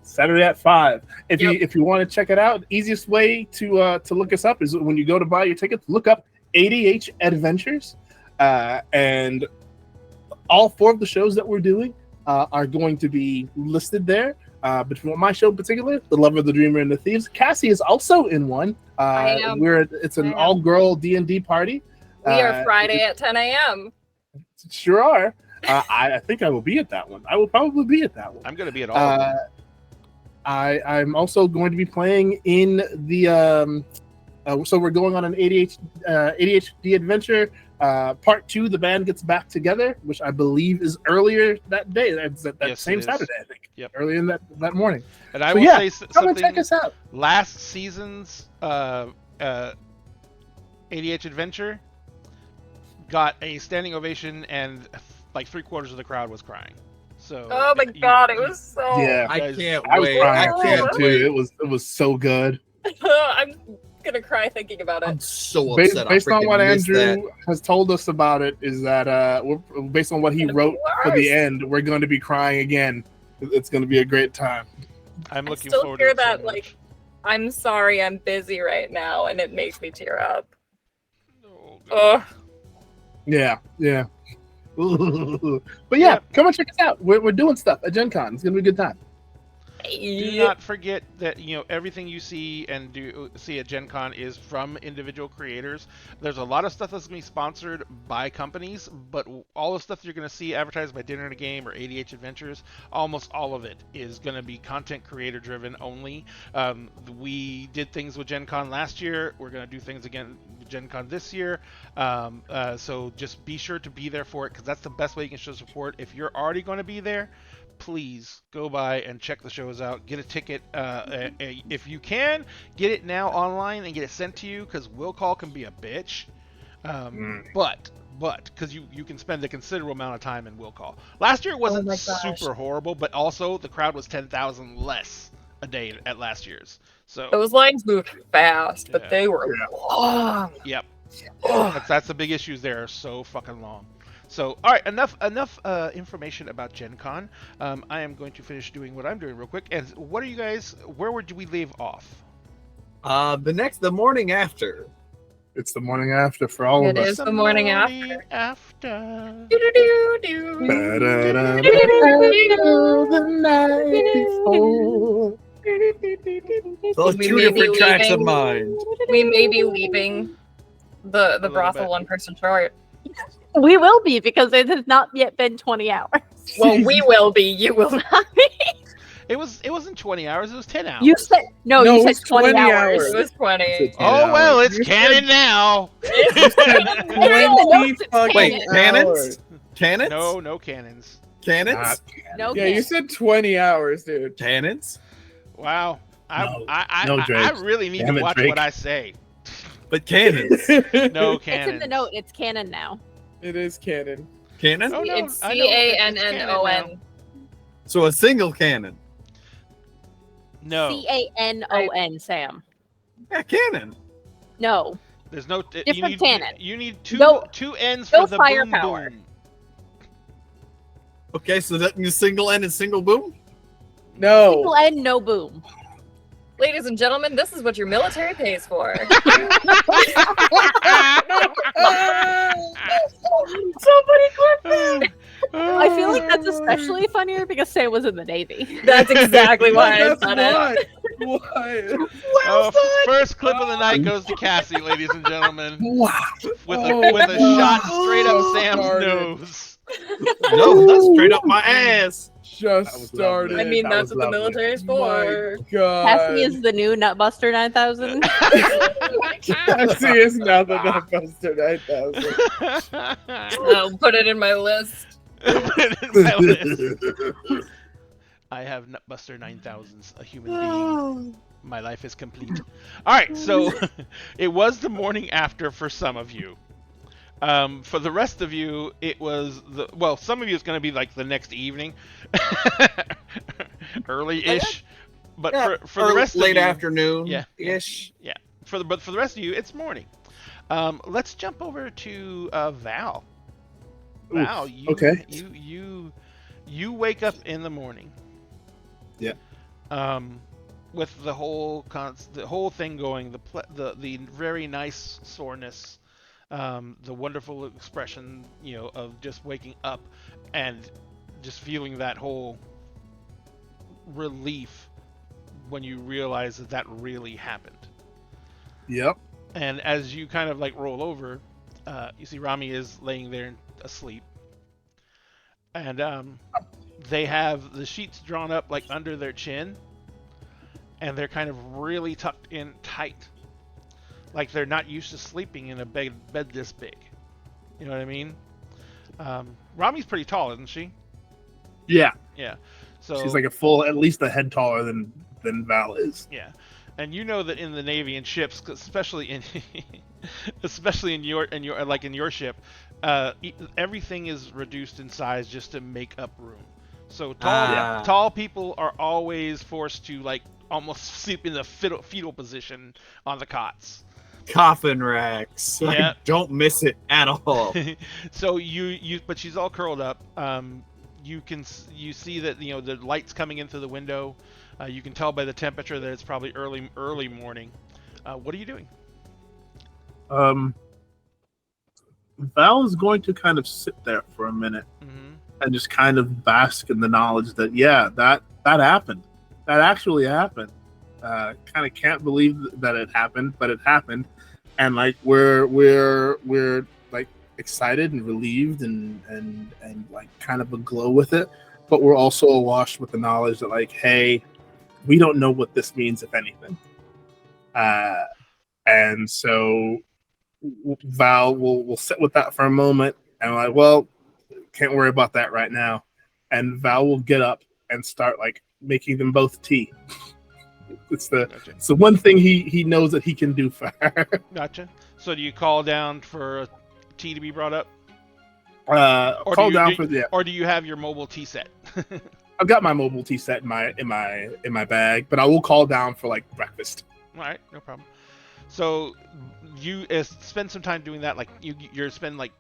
Saturday at 5. If Yep. you want to check it out, the easiest way to look us up is when you go to buy your tickets, look up ADH Adventures, and all 4 of the shows that we're doing are going to be listed there. Between my show in particular, The Lover, the Dreamer, and the Thieves. Cassie is also in one. I am. It's an I am. all-girl D&D party. We are Friday at 10 a.m. Sure are. I think I will be at that one. I will probably be at that one. I'm gonna be at all of them. I'm also going to be playing in the so we're going on an ADHD adventure part 2. The band gets back together, which I believe is earlier that day. That's that Yes, same it is. Saturday, I think. Yep. Early in that morning. And I So will yeah, say come and check something. us out. Last season's ADH Adventure got a standing ovation, and like 3/4 of the crowd was crying. So. Oh my god, it was so. Yeah. I guys- can't I was wait. crying I can't too. wait. It was so good. I'm gonna cry thinking about I'm it. so Based, upset. based I on what freaking missed Andrew that. has told us about it, is that based on what he It's wrote for the worse. end, we're going to be crying again. It's going to be a great time. I'm I looking still forward hear to it so that, much. like, I'm sorry, I'm busy right now, and it makes me tear up. Oh, God. Ugh. Yeah. But yeah, come and check us out. We're doing stuff at Gen Con. It's going to be a good time. Do not forget that everything you see and see at Gen Con is from individual creators. There's a lot of stuff that's going to be sponsored by companies, but all the stuff you're going to see advertised by Dinner and a Game or ADH Adventures, almost all of it is going to be content creator driven only. We did things with Gen Con last year. We're going to do things again with Gen Con this year. So just be sure to be there for it, because that's the best way you can show support. If you're already going to be there, please go by and check the shows out. Get a ticket. If you can, get it now online and get it sent to you, because will call can be a bitch. But because you can spend a considerable amount of time in will call. Last year it wasn't my gosh. super horrible, but also the crowd was 10,000 less a day at last year's. So Those lines moved fast, but Yeah. they were long. yep, that's the big issues. There are so fucking long. So, all right, enough information about Gen Con. I am going to finish doing what I'm doing real quick. And what are you guys? Where would we leave off? The morning after. It's the morning after for all It of us. is the morning after. Do-do-do-do. Ba-da-da-da. The night before. Those We two may be different tracks of leaving. mine. We may be leaving the little brothel bit. one person short. We will be because it has not yet been 20 hours. Well, we will be. You will not be. It wasn't 20 hours. It was 10 hours. You said no. No, You it was said 20 20 hours. It was 20. Oh well, it's You canon now. It's in the 20 notes, it's fucking Wait, hours. cannons? No cannons. Cannons? No. Yeah, you said 20 hours, dude. Cannons? Wow. No, I Drake. really need Damn to it, watch Drake. what I say. But cannons. No It's in cannons. the note. It's canon now. It is canon. Cannon? Oh, no, It's I know, CANNON. So a single cannon. No, CANON. Sam. Yeah, cannon. No. there's no. Different cannon. You need No- two ends no for the firepower. boom. Okay, so that means single end and single boom? No. Single end, no boom. Ladies and gentlemen, this is what your military pays for. I feel like that's especially funnier because Sam was in the Navy. That's exactly why I That's said it. what? First clip of the night goes to Cassie, ladies and gentlemen, Wow. with Oh, a shot straight up oh, Sam's darn it. nose. No, that's straight up my ass. Just That was started. I mean, That that's was what the lovely. military is My for. God. Cassie is the new Nutbuster 9000. Cassie is now the Nutbuster 9000. I'll put it in my list. I have Nutbuster 9000s, a human being. My life is complete. All right, so it was the morning after for some of you. For the rest of you, it was some of you it's going to be like the next evening, early-ish. But Yeah, for the rest late of you, afternoon Yeah. ish. but for the rest of you, it's morning. Let's jump over to Val. Oof, Val, you, okay. you wake up in the morning. Yeah. With the whole thing going, the very nice soreness, the wonderful expression, of just waking up and just feeling that whole relief when you realize that really happened. Yep. And as you kind of like roll over, you see Rami is laying there asleep, and they have the sheets drawn up like under their chin, and they're kind of really tucked in tight, like they're not used to sleeping in a bed this big. You know what I mean? Rami's pretty tall, isn't she? Yeah. Yeah. So She's like at least a head taller than Val is. yeah. And you know that in the Navy and ships, especially in your ship, everything is reduced in size just to make up room. So tall people are always forced to like almost sleep in the fetal position on the cots. Coffin racks. Yeah. I don't miss it at all. So but she's all curled up. You see that the light's coming in through the window. You can tell by the temperature that it's probably early morning. What are you doing? Val is going to kind of sit there for a minute Mm-hmm. and just kind of bask in the knowledge that that happened. That actually happened. Kind of can't believe that it happened, but it happened, and like we're like excited and relieved and like kind of aglow with it, but we're also awash with the knowledge that like, hey, we don't know what this means, if anything. And so Val will sit with that for a moment, and like, well, can't worry about that right now. And Val will get up and start like making them both tea. It's the one thing he knows that he can do for her. Gotcha. So do you call down for tea to be brought up? Or do you have your mobile tea set? I've got my mobile tea set in my bag, but I will call down for like breakfast. All right, no problem. So you spend some time doing that. Like you're spend like,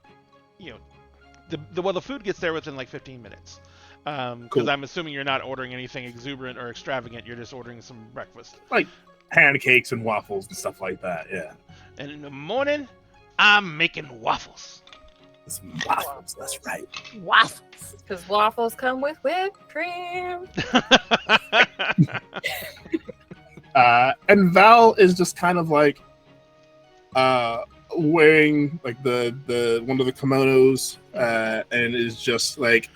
the food gets there within like 15 minutes. Because Cool. I'm assuming you're not ordering anything exuberant or extravagant. You're just ordering some breakfast. Like pancakes and waffles and stuff like that. Yeah. And in the morning, I'm making waffles. Some waffles, that's right. Waffles. Because waffles come with whipped cream. And Val is just kind of like wearing like the one of the kimonos and is just like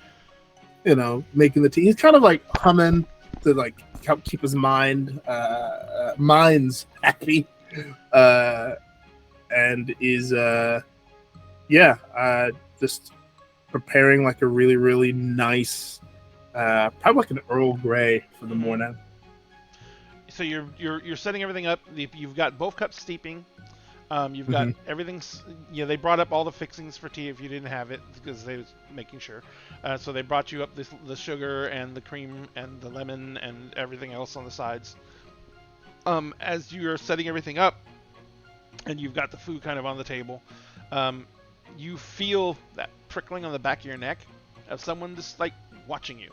making the tea. He's kind of like humming to like help keep his minds happy, and is just preparing like a really really nice, probably like an Earl Grey for the morning. So you're setting everything up. You've got both cups steeping. You've got everything's. They brought up all the fixings for tea if you didn't have it because they was making sure. So they brought you up the sugar and the cream and the lemon and everything else on the sides. As you're setting everything up, and you've got the food kind of on the table, you feel that prickling on the back of your neck of someone just like watching you.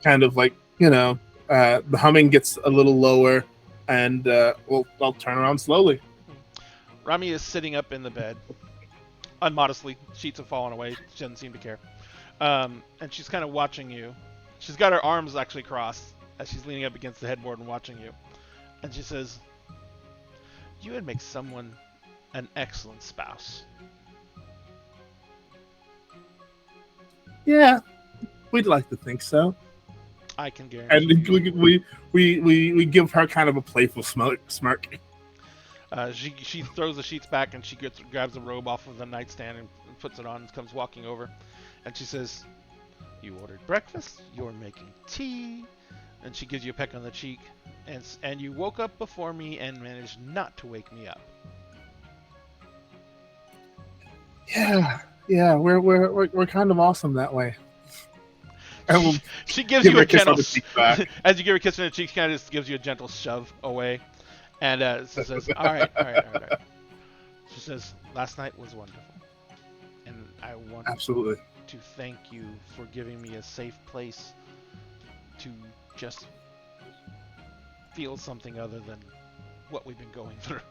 Kind of like, the humming gets a little lower, and I'll turn around slowly. Rami is sitting up in the bed, unmodestly. Sheets have fallen away. She doesn't seem to care. And she's kind of watching you. She's got her arms actually crossed as she's leaning up against the headboard and watching you. And she says, "You would make someone an excellent spouse." Yeah, we'd like to think so. I can guarantee. And we give her kind of a playful smirk. She throws the sheets back and she grabs a robe off of the nightstand and puts it on and comes walking over. And she says, "You ordered breakfast, you're making tea." And she gives you a peck on the cheek. And you woke up before me and managed not to wake me up. Yeah, we're kind of awesome that way. She gives you a gentle as you give her a kiss on the cheek. She kind of just gives you a gentle shove away, and she says, "All right." She says, "Last night was wonderful, and I want absolutely to thank you for giving me a safe place to just feel something other than what we've been going through."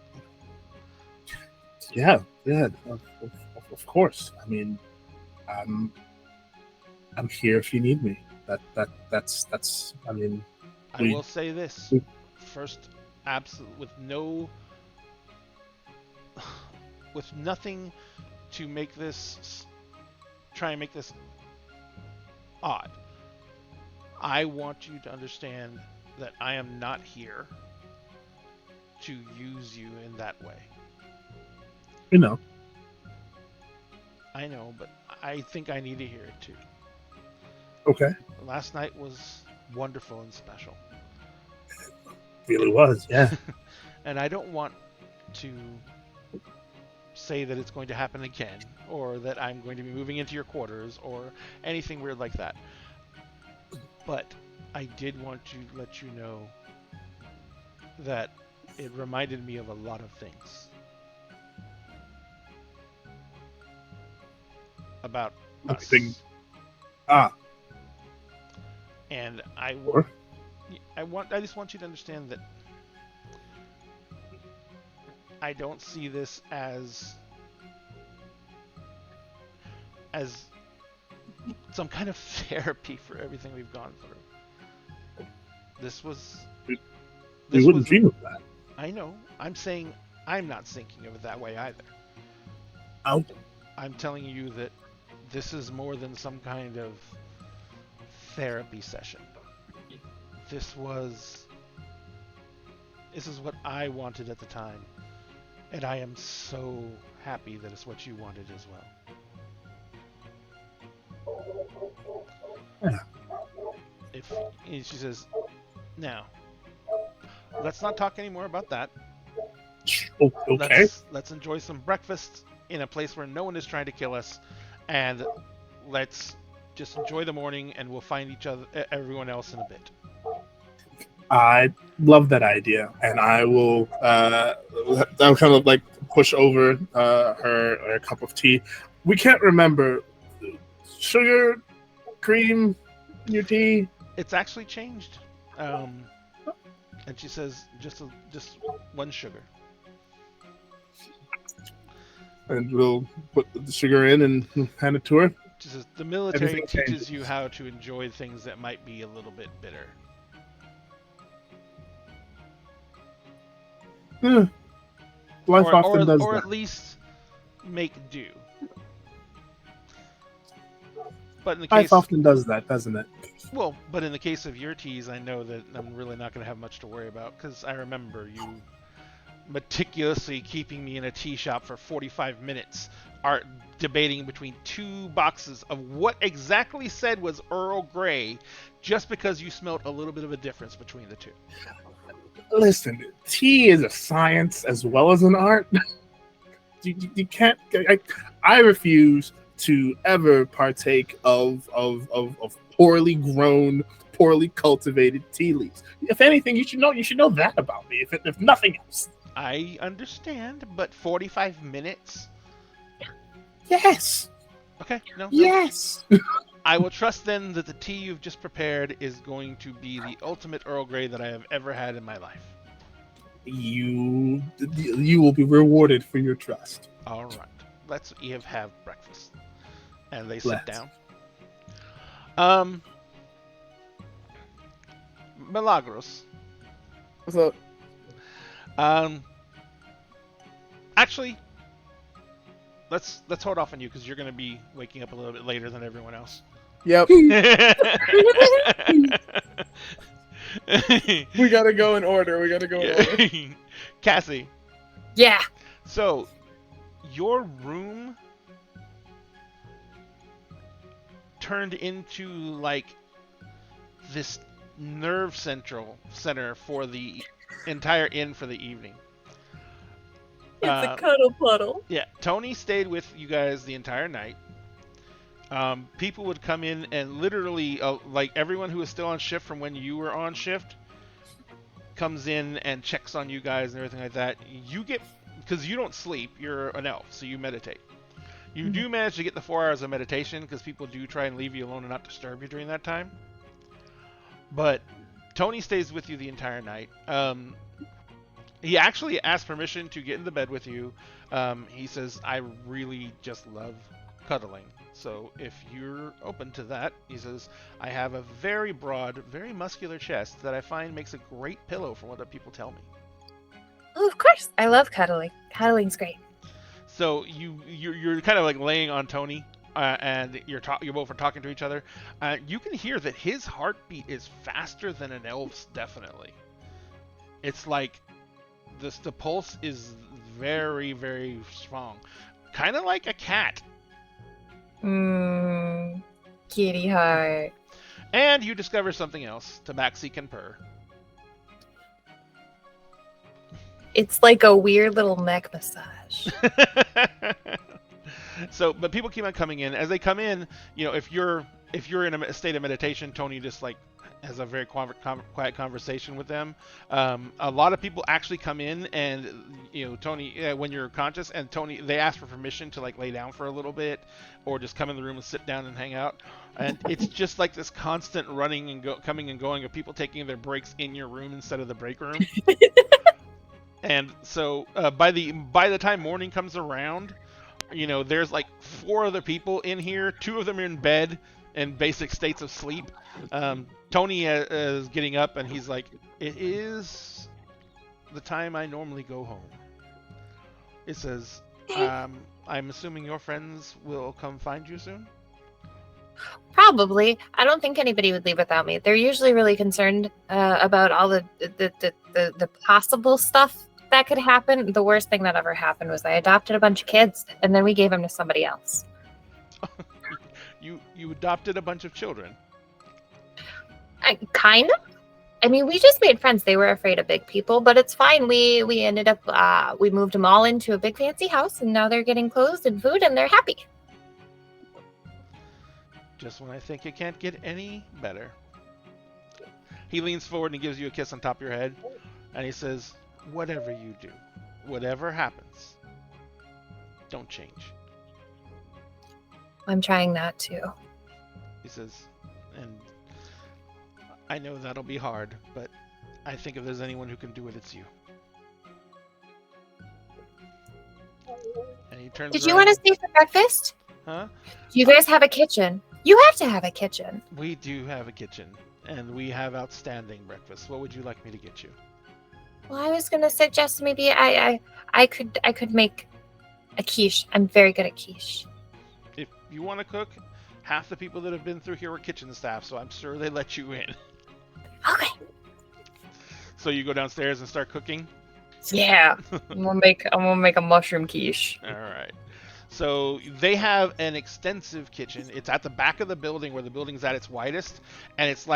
Yeah, of course. I mean, I'm here if you need me. That's. I mean, I will say this first, with nothing to make this try and make this odd. I want you to understand that I am not here to use you in that way. I know, but I think I need to hear it too. Okay. Last night was wonderful and special. Really was, yeah. And I don't want to say that it's going to happen again, or that I'm going to be moving into your quarters, or anything weird like that. But I did want to let you know that it reminded me of a lot of things. About us. And I just want you to understand that I don't see this as some kind of therapy for everything we've gone through. We wouldn't dream of that. I know. I'm saying I'm not thinking of it that way either. Oh. I'm telling you that this is more than some kind of therapy session. This is what I wanted at the time, and I am so happy that it's what you wanted as well. Yeah. She says, "Now, let's not talk anymore about that. Oh, okay. Let's enjoy some breakfast in a place where no one is trying to kill us, and let's just enjoy the morning, and we'll find everyone else in a bit." I love that idea, and I will. I'll kind of like push over her a cup of tea. We can't remember sugar, cream, in your tea. It's actually changed, and she says just one sugar. And we'll put the sugar in and hand it to her. She says the military teaches you how to enjoy things that might be a little bit bitter. Yeah. Life often does or that. at least make do. But in the Life case, often does that, doesn't it? well, but in the case of your teas, I know that I'm really not going to have much to worry about because I remember you meticulously keeping me in a tea shop for 45 minutes, debating between two boxes of what exactly said was Earl Grey, just because you smelled a little bit of a difference between the two. Listen, tea is a science as well as an art. You can't. I refuse to ever partake of poorly grown, poorly cultivated tea leaves. If anything, you should know that about me. If nothing else. I understand, but 45 minutes? Yes. Okay, no. Yes. I will trust then that the tea you've just prepared is going to be the ultimate Earl Grey that I have ever had in my life. You will be rewarded for your trust. All right. Let's have breakfast. And they sit down. Milagros. What's up? Actually, let's hold off on you because you're going to be waking up a little bit later than everyone else. Yep. We gotta go in order. Cassie. Yeah. So, your room turned into like this nerve center for the entire inn for the evening. It's a cuddle puddle. Yeah, Tony stayed with you guys the entire night. People would come in and literally, like everyone who was still on shift from when you were on shift, comes in and checks on you guys and everything like that. You get, because you don't sleep, you're an elf, so you meditate. You do manage to get the 4 hours of meditation because people do try and leave you alone and not disturb you during that time. But Tony stays with you the entire night. He actually asked permission to get in the bed with you. He says, I really just love cuddling. So if you're open to that, he says, I have a very broad, very muscular chest that I find makes a great pillow from what people tell me. Oh, of course. I love cuddling. Cuddling's great. So you're kind of like laying on Tony, and you both are talking to each other. You can hear that his heartbeat is faster than an elf's, definitely. It's like the pulse is very, very strong. Kind of like a cat. Kitty heart. And you discover something else. Tabaxi can purr. It's like a weird little neck massage. So, but people keep on coming in. As they come in, if you're in a state of meditation, Tony just like has a very quiet conversation with them. A lot of people actually come in and, Tony, when you're conscious, and Tony, they ask for permission to like lay down for a little bit or just come in the room and sit down and hang out. And it's just like this constant running and coming and going of people taking their breaks in your room instead of the break room. And so by the time morning comes around, there's like 4 other people in here. 2 of them are in bed in basic states of sleep. Tony is getting up and he's like, it is the time I normally go home. It says, I'm assuming your friends will come find you soon? Probably. I don't think anybody would leave without me. They're usually really concerned about all the possible stuff that could happen. The worst thing that ever happened was I adopted a bunch of kids and then we gave them to somebody else. You adopted a bunch of children? Kind of. I mean, we just made friends. They were afraid of big people, but it's fine. We ended up, we moved them all into a big fancy house, and now they're getting clothes and food, and they're happy. Just when I think it can't get any better. He leans forward and he gives you a kiss on top of your head, and he says, whatever you do, whatever happens, don't change. I'm trying not to. He says, and I know that'll be hard, but I think if there's anyone who can do it, it's you. And he turns Did you around. want to stay for breakfast? Huh? You guys have a kitchen. You have to have a kitchen. We do have a kitchen, and we have outstanding breakfast. What would you like me to get you? Well, I was gonna suggest maybe I could make a quiche. I'm very good at quiche. If you want to cook, half the people that have been through here were kitchen staff, so I'm sure they let you in. Okay. So you go downstairs and start cooking. Yeah. I'm gonna make a mushroom quiche. All right. So they have an extensive kitchen. It's at the back of the building where the building's at its widest, and it's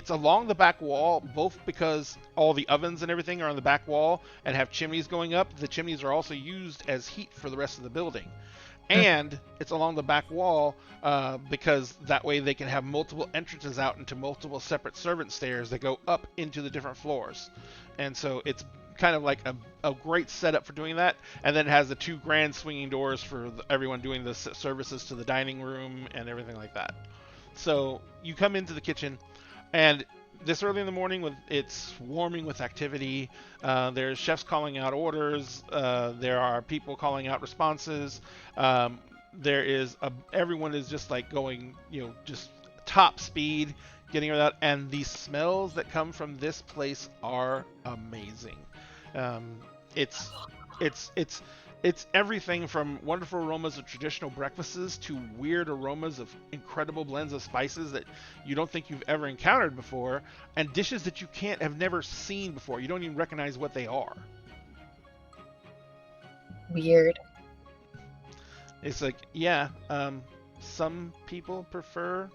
along the back wall, both because all the ovens and everything are on the back wall and have chimneys going up. The chimneys are also used as heat for the rest of the building. And it's along the back wall because that way they can have multiple entrances out into multiple separate servant stairs that go up into the different floors. And so it's kind of like a great setup for doing that. And then it has the 2 grand swinging doors for everyone doing the services to the dining room and everything like that. So you come into the kitchen, and this early in the morning, it's warming with activity. There's chefs calling out orders. There are people calling out responses. Everyone is just like going, just top speed, getting it out. And the smells that come from this place are amazing. It's everything from wonderful aromas of traditional breakfasts to weird aromas of incredible blends of spices that you don't think you've ever encountered before, and dishes that you have never seen before. You don't even recognize what they are. Weird. It's like, some people prefer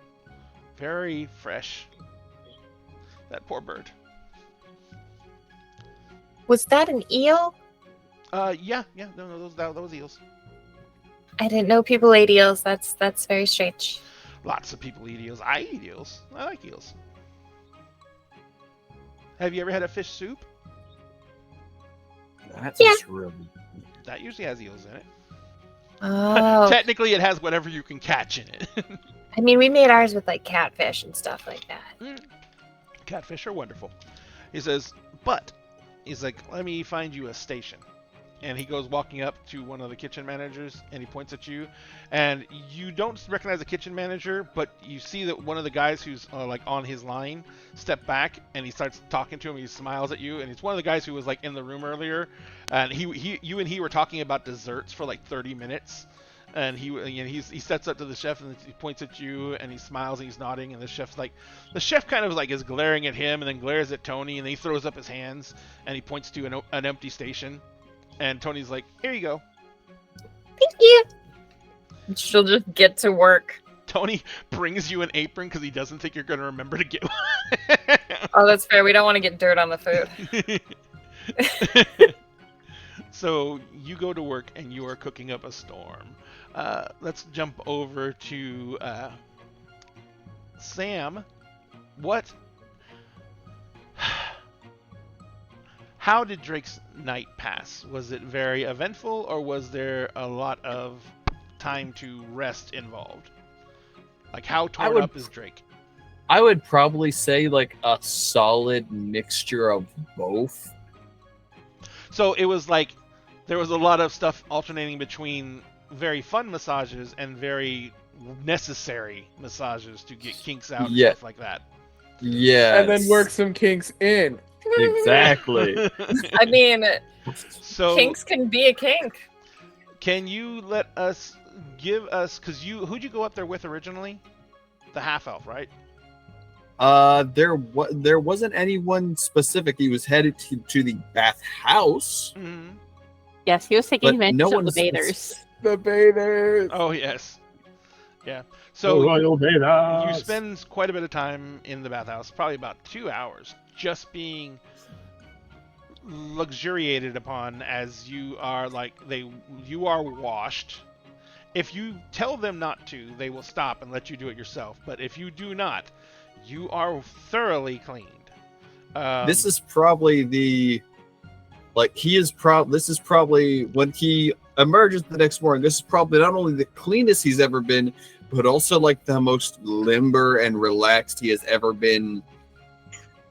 very fresh. That poor bird. Was that an eel? Yeah, no, that was eels. I didn't know people ate eels. That's very strange. Lots of people eat eels. I eat eels. I like eels. Have you ever had a fish soup? That's Yeah. just really. That usually has eels in it. Oh. Technically, it has whatever you can catch in it. I mean, we made ours with like catfish and stuff like that. Catfish are wonderful. He says, but he's like, let me find you a station. And he goes walking up to one of the kitchen managers, and he points at you. And you don't recognize the kitchen manager, but you see that one of the guys who's like on his line step back, and he starts talking to him. He smiles at you, and it's one of the guys who was like in the room earlier. And you and he were talking about desserts for like 30 minutes. And he sets up to the chef, and he points at you, and he smiles, and he's nodding, and the chef kind of like is glaring at him, and then glares at Tony, and then he throws up his hands, and he points to an empty station. And Tony's like, here you go. Thank you. She'll just get to work. Tony brings you an apron because he doesn't think you're going to remember to get one. Oh, that's fair. We don't want to get dirt on the food. So you go to work and you are cooking up a storm. Let's jump over to Sam. What? How did Drake's night pass? Was it very eventful, or was there a lot of time to rest involved? Like, how torn up is Drake? I would probably say like a solid mixture of both. So it was like there was a lot of stuff alternating between very fun massages and very necessary massages to get kinks out and stuff like that. Yeah. And then work some kinks in. Exactly. I mean, So kinks can be a kink. can you give us, because who'd you go up there with originally? The half elf, right? There wasn't anyone specific. He was headed to the bathhouse. Mm-hmm. Yes, he was taking But advantage no of the one's- bathers. The bathers. Oh yes, yeah. The So Royal you Bathhouse. spend quite a bit of time in the bathhouse, probably about 2 hours, just being luxuriated upon as you are you are washed. If you tell them not to, they will stop and let you do it yourself. But if you do not, you are thoroughly cleaned. This is probably this is probably when he emerges the next morning. This is probably not only the cleanest he's ever been, but also like the most limber and relaxed he has ever been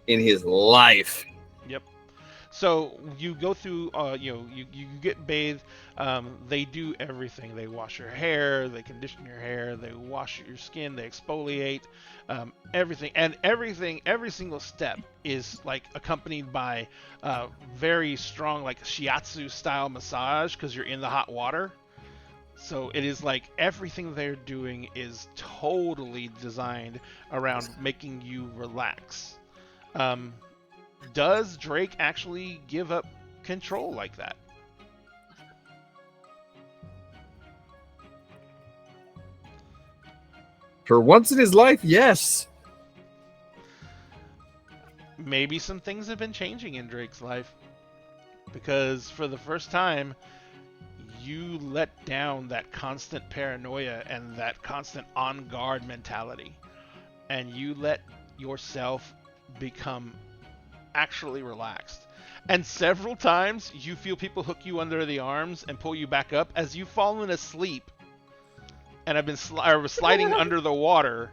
in his life. So you go through, you get bathed. They do everything. They wash your hair, they condition your hair, they wash your skin, they exfoliate, everything. And every single step is like accompanied by very strong like shiatsu style massage because you're in the hot water. So it is like everything they're doing is totally designed around making you relax. Does Drake actually give up control like that? For once in his life, yes. Maybe some things have been changing in Drake's life. Because for the first time, you let down that constant paranoia and that constant on guard mentality. And you let yourself become actually relaxed. And several times you feel people hook you under the arms and pull you back up as you've fallen asleep and have been sliding under the water,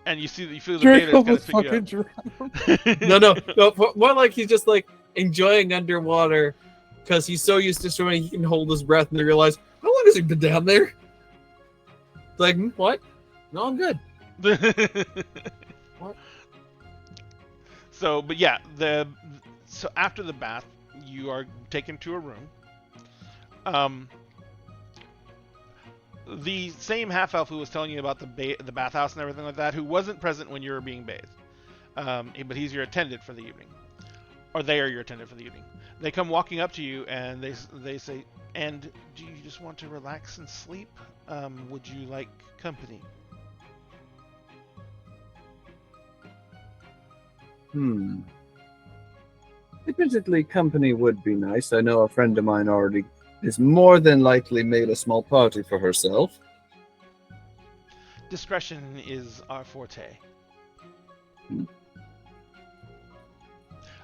and you feel the Drake beta almost kind of fucking pick you No, up. more like he's just like enjoying underwater because he's so used to swimming he can hold his breath and they realize, how long has he been down there? It's like, what? No, I'm good. What? So, but yeah, so after the bath, you are taken to a room. The same half elf who was telling you about the bathhouse and everything like that, who wasn't present when you were being bathed, but he's your attendant for the evening, or they are your attendant for the evening. They come walking up to you and they say, "And do you just want to relax and sleep? Would you like company?" Admittedly, company would be nice. I know a friend of mine already is more than likely made a small party for herself. Discretion is our forte.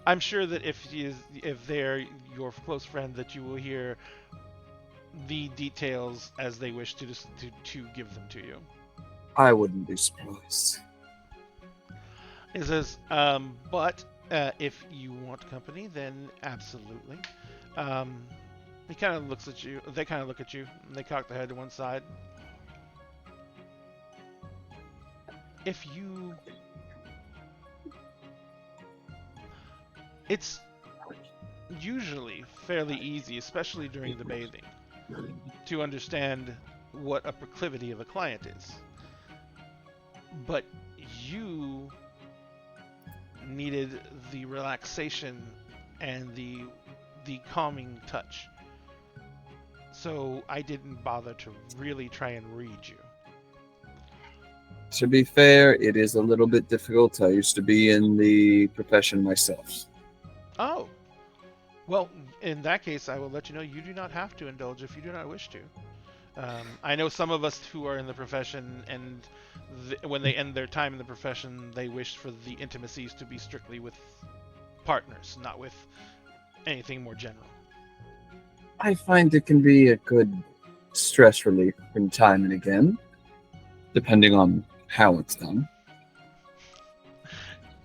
I'm sure that if they're your close friend, that you will hear the details as they wish to give them to you. I wouldn't be surprised. It says, but if you want company, then absolutely. He kind of looks at you. They kind of look at you. And they cock their head to one side. If you... It's usually fairly easy, especially during the bathing, to understand what a proclivity of a client is. But you needed the relaxation and the calming touch. So I didn't bother to really try and read you. To be fair, it is a little bit difficult. I used to be in the profession myself. Oh. Well, in that case, I will let you know you do not have to indulge if you do not wish to. I know some of us who are in the profession, and when they end their time in the profession, they wish for the intimacies to be strictly with partners, not with anything more general. I find it can be a good stress relief from time and again, depending on how it's done.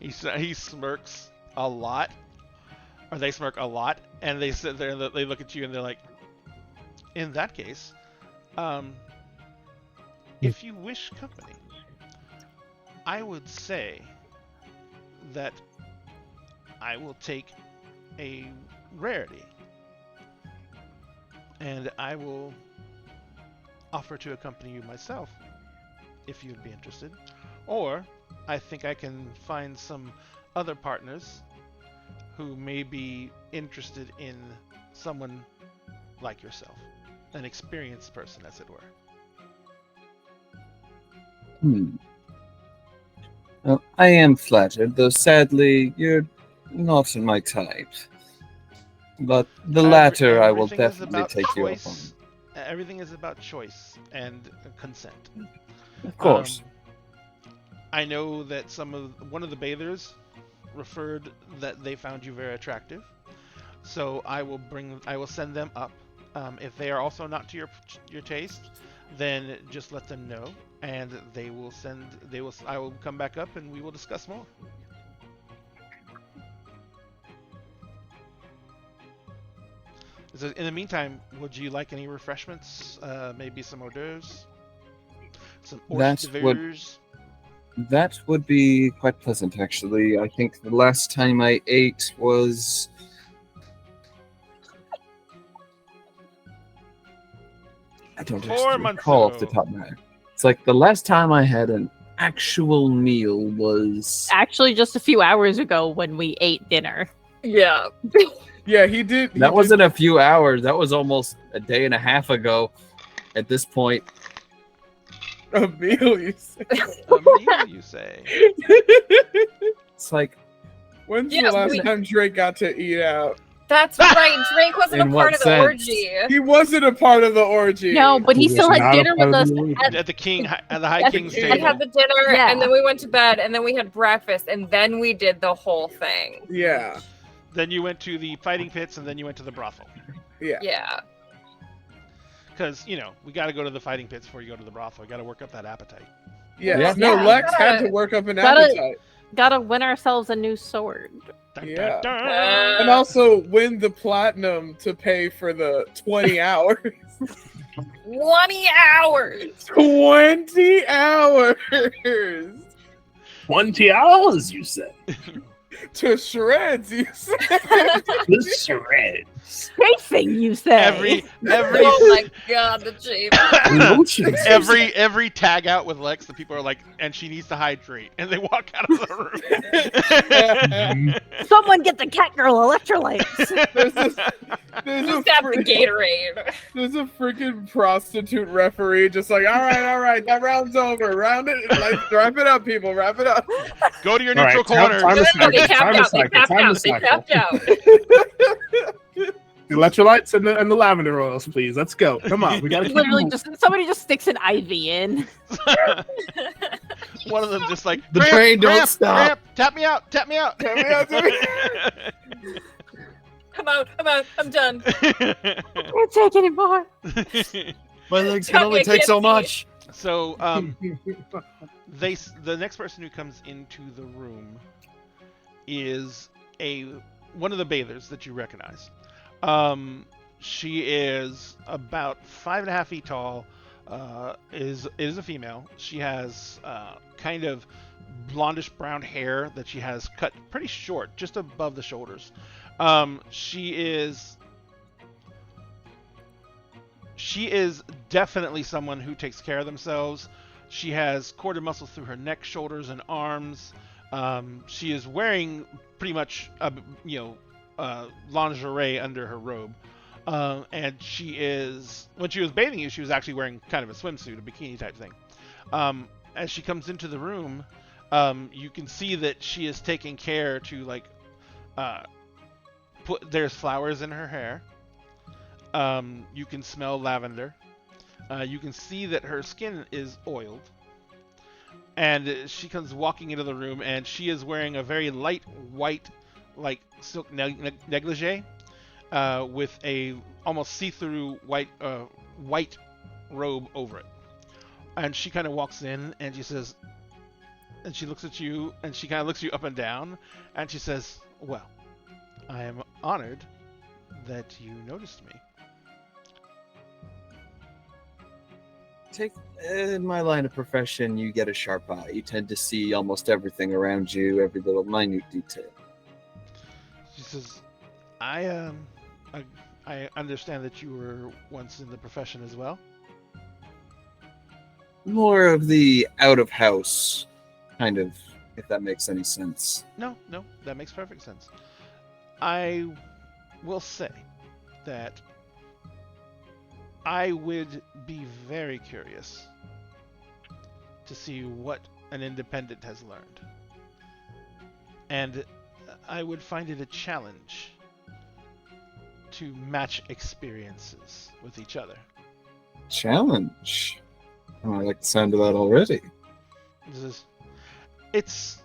He smirks a lot, or they smirk a lot, and they sit there and they look at you and they're like, in that case, if you wish company, I would say that I will take a rarity and I will offer to accompany you myself if you'd be interested. Or I think I can find some other partners who may be interested in someone like yourself, an experienced person, as it were. Well, I am flattered, though sadly you're not in my type. But the latter I will Everything is definitely about take you up on. choice. Everything is about choice and consent. Of course. I know that one of the bathers referred that they found you very attractive, so I will send them up. If they are also not to your taste, then just let them know, and I will come back up and we will discuss more. So in the meantime, would you like any refreshments? Maybe some hors d'oeuvres? Some hors d'oeuvres? That would be quite pleasant, actually. I think the last time I ate was... I don't Poor actually recall off the Monzo. top of my head. It's like the last time I had an actual meal was Actually, just a few hours ago when we ate dinner. Yeah. Yeah, he did. that wasn't a few hours. That was almost a day and a half ago. At this point, a meal. You said. A meal, you say? it's like When's Yeah, the last we- time Drake got to eat out? That's right. Drake wasn't In a part what of the sense? orgy. He wasn't a part of the orgy. No, but he He was still had not a dinner part with of us the orgy. at At the High At the King's King. I table. had the dinner, Yeah. and then we went to bed, and then we had breakfast, and then we did the whole thing. Yeah. Then you went to the fighting pits, and then you went to the brothel. Yeah. Yeah. Because, you know, we got to go to the fighting pits before you go to the brothel. We got to work up that appetite. Yeah. Yeah. No, Yeah, Lex gotta- had to work up an gotta- appetite. gotta win ourselves a new sword. Dun, Yeah. dun, dun. And also win the platinum to pay for the 20 hours. 20 hours. 20 hours 20 hours, you said. to shreds, you said. The shreds. Chafing, you say? every Oh my god, the shape. Emotions. every tag out with Lex, the people are like, and she needs to hydrate, and they walk out of the room. Someone get the cat girl electrolytes. There's Just have the Gatorade. There's a freaking prostitute referee just like, all right, that round's over. Round it, like, wrap it up, people, wrap it up. Go to your All neutral right, corner. time They to tapped cycle. out. Time They to tapped cycle. out. Time They to tapped out. Electrolytes and the lavender oils, please. Let's go. Come on, we gotta keep Literally, moving. just somebody just sticks an IV in. One of them just like, The "Gramp, train don't Gramp, stop." Gramp, tap me out, tap me out. Tap me out, tap me I'm out. I'm done. Can't take anymore. my legs Tell can me only I take can't so see. much. So, the next person who comes into the room is one of the bathers that you recognize. She is about 5.5 feet tall. Is a female. She has kind of blondish brown hair that she has cut pretty short, just above the shoulders. She is definitely someone who takes care of themselves. She has corded muscles through her neck, shoulders, and arms. She is wearing pretty much lingerie under her robe. And she is, when she was bathing you, she was actually wearing kind of a swimsuit, a bikini type thing. As she comes into the room, you can see that she is taking care to there's flowers in her hair. You can smell lavender. You can see that her skin is oiled. And she comes walking into the room, and she is wearing a very light white, like silk negligee, with a almost see-through white robe over it. And she kind of walks in, and she says, and she looks at you, and she kind of looks you up and down, and she says, "Well, I am honored that you noticed me." In my line of profession, you get a sharp eye. You tend to see almost everything around you, every little minute detail. She says, I understand that you were once in the profession as well." More of the out of house kind of, if that makes any sense. No, that makes perfect sense. I will say that I would be very curious to see what an independent has learned. And I would find it a challenge to match experiences with each other. Challenge? Oh, I like the sound of that already. It's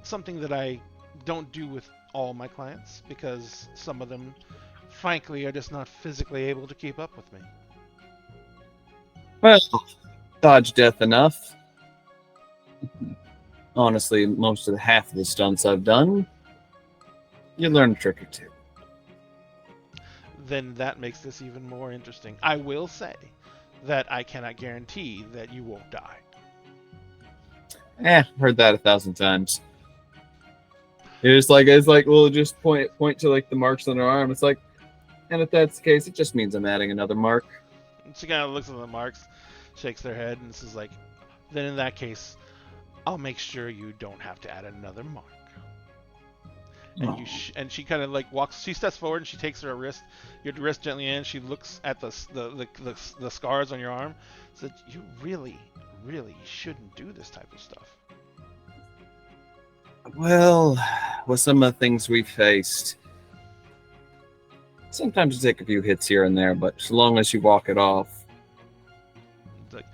something that I don't do with all my clients because some of them, frankly, are just not physically able to keep up with me. Well, dodge death enough. Honestly, most of the half of the stunts I've done, you learn a trick or two. Then that makes this even more interesting. I will say that I cannot guarantee that you won't die. Heard that 1,000 times. It's like, we'll just point to like the marks on her arm. It's like, and if that's the case, it just means I'm adding another mark. And she kind of looks at the marks, shakes their head, and says like, then in that case, I'll make sure you don't have to add another mark. And and she kind of like walks. She steps forward and she takes her wrist, your wrist gently in. She looks at the scars on your arm. Said, "You really shouldn't do this type of stuff." Well, with some of the things we faced, sometimes you take a few hits here and there, but as long as you walk it off. Like,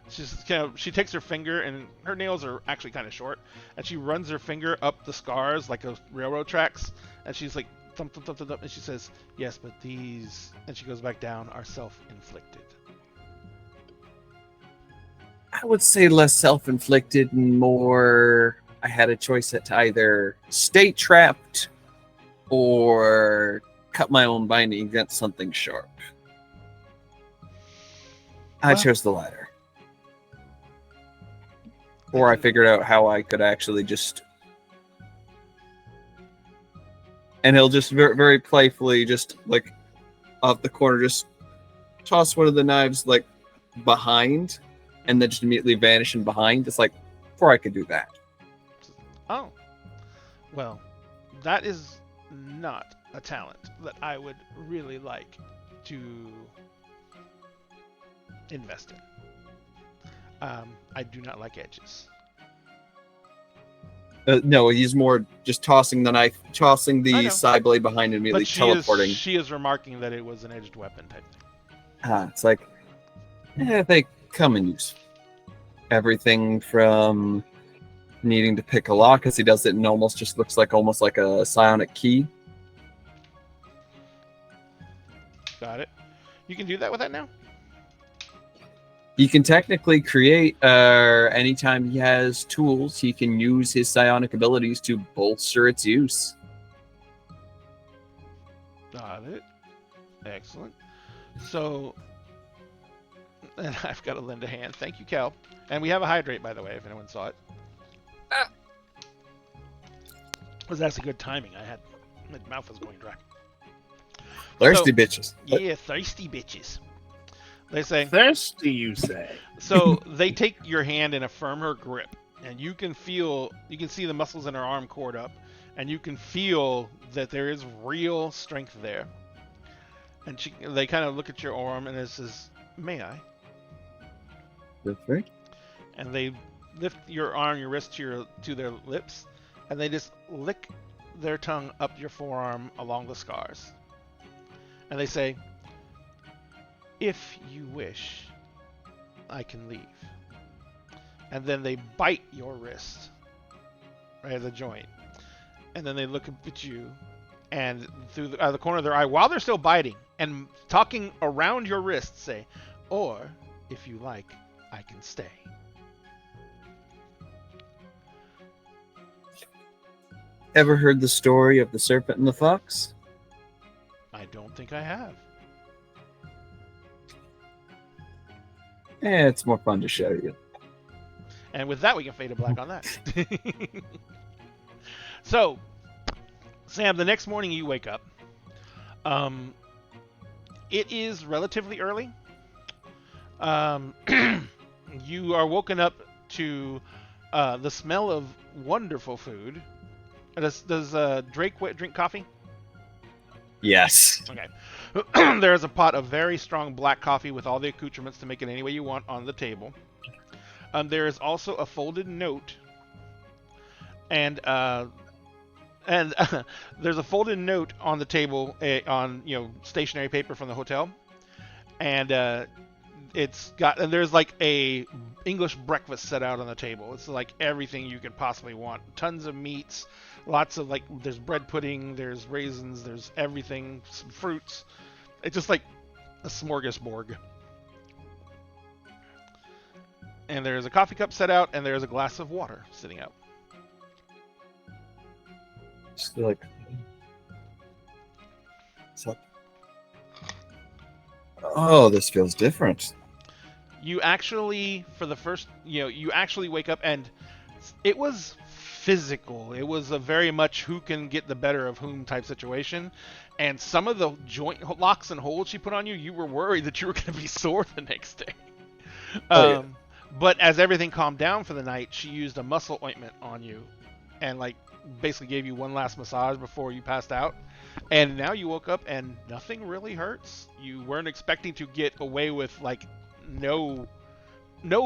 she takes her finger, and her nails are actually kind of short, and she runs her finger up the scars like a railroad tracks, and she's like thump thump thump thump, thump, and she says, "Yes, but these," and she goes back down, "are self-inflicted." I would say less self-inflicted and more I had a choice to either stay trapped or cut my own binding against something sharp. I chose the latter. Or I figured out how I could actually just... And he'll just very, very playfully, just like off the corner, just toss one of the knives like behind and then just immediately vanish in behind. It's like, before I could do that. Oh. Well, that is not a talent that I would really like to invest in. I do not like edges. No, he's more just tossing the knife, tossing the side blade behind and immediately teleporting. She is remarking that it was an edged weapon type thing. It's like, they come in use. Everything from needing to pick a lock, because he does it and almost just looks like almost like a psionic key. Got it. You can do that with that now? He can technically create, anytime he has tools, he can use his psionic abilities to bolster its use. Got it. Excellent. So, and I've got to lend a hand. Thank you, Cal. And we have a hydrate, by the way, if anyone saw it. Was actually good timing. My mouth was going dry. Thirsty bitches. Yeah, thirsty bitches. They say. Thirsty, you say. So they take your hand in a firmer grip, and you can see the muscles in her arm cord up, and you can feel that there is real strength there. And they kind of look at your arm, and it says, "May I?" That's right. And they lift your arm, your wrist to their lips, and they just lick their tongue up your forearm along the scars. And they say, "If you wish, I can leave." And then they bite your wrist, right at the joint. And then they look up at you, and through the corner of their eye, while they're still biting and talking around your wrist, say, "Or, if you like, I can stay." Ever heard the story of the serpent and the fox? I don't think I have. It's more fun to show you. And with that, we can fade to black on that. So, Sam, the next morning you wake up. It is relatively early. You are woken up to the smell of wonderful food. Does Drake drink coffee? Yes. Okay. There's a pot of very strong black coffee with all the accoutrements to make it any way you want on the table. There is also a folded note, and there's a folded note on the table on stationery paper from the hotel, and there's like a English breakfast set out on the table. It's like everything you could possibly want. Tons of meats. Lots of there's bread pudding, there's raisins, there's everything, some fruits. It's just like a smorgasbord. And there's a coffee cup set out, and there's a glass of water sitting out. Just like, oh, this feels different. You actually, for the first, you actually wake up, and it was physical. It was a very much who can get the better of whom type situation. And some of the joint locks and holds she put on you, you were worried that you were going to be sore the next day. Oh, yeah. But as everything calmed down for the night, she used a muscle ointment on you and like basically gave you one last massage before you passed out. And now you woke up and nothing really hurts. You weren't expecting to get away with like no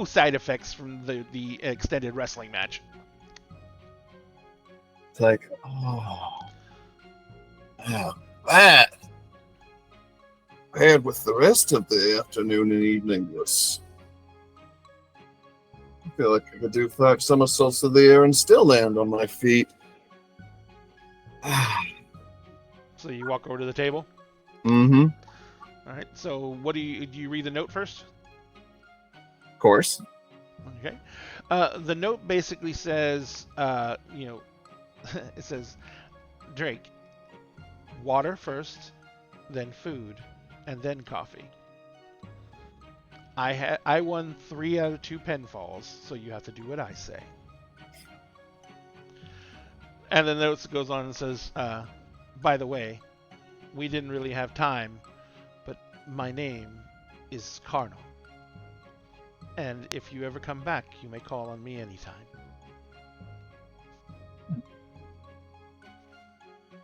side effects from the extended wrestling match. It's like, oh, that. And with the rest of the afternoon and evening was, I feel like I could do 5 somersaults through the air and still land on my feet. So you walk over to the table. Mm-hmm. All right. So what do you read the note first? Of course. Okay. The note basically says, it says, Drake, water first, then food, and then coffee. I won 3 out of 2 pinfalls, so you have to do what I say. And the note goes on and says, by the way, we didn't really have time, but my name is Carnal. And if you ever come back, you may call on me anytime.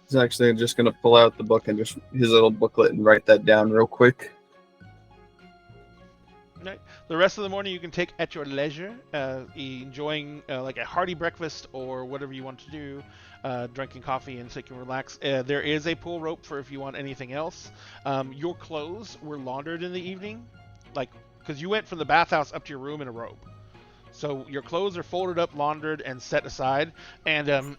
He's actually just going to pull out the book and just his little booklet and write that down real quick. Right. The rest of the morning you can take at your leisure, enjoying like a hearty breakfast or whatever you want to do, drinking coffee and so you can relax. There is a pull rope for if you want anything else. Your clothes were laundered in the evening, like because you went from the bathhouse up to your room in a robe. So your clothes are folded up, laundered, and set aside. And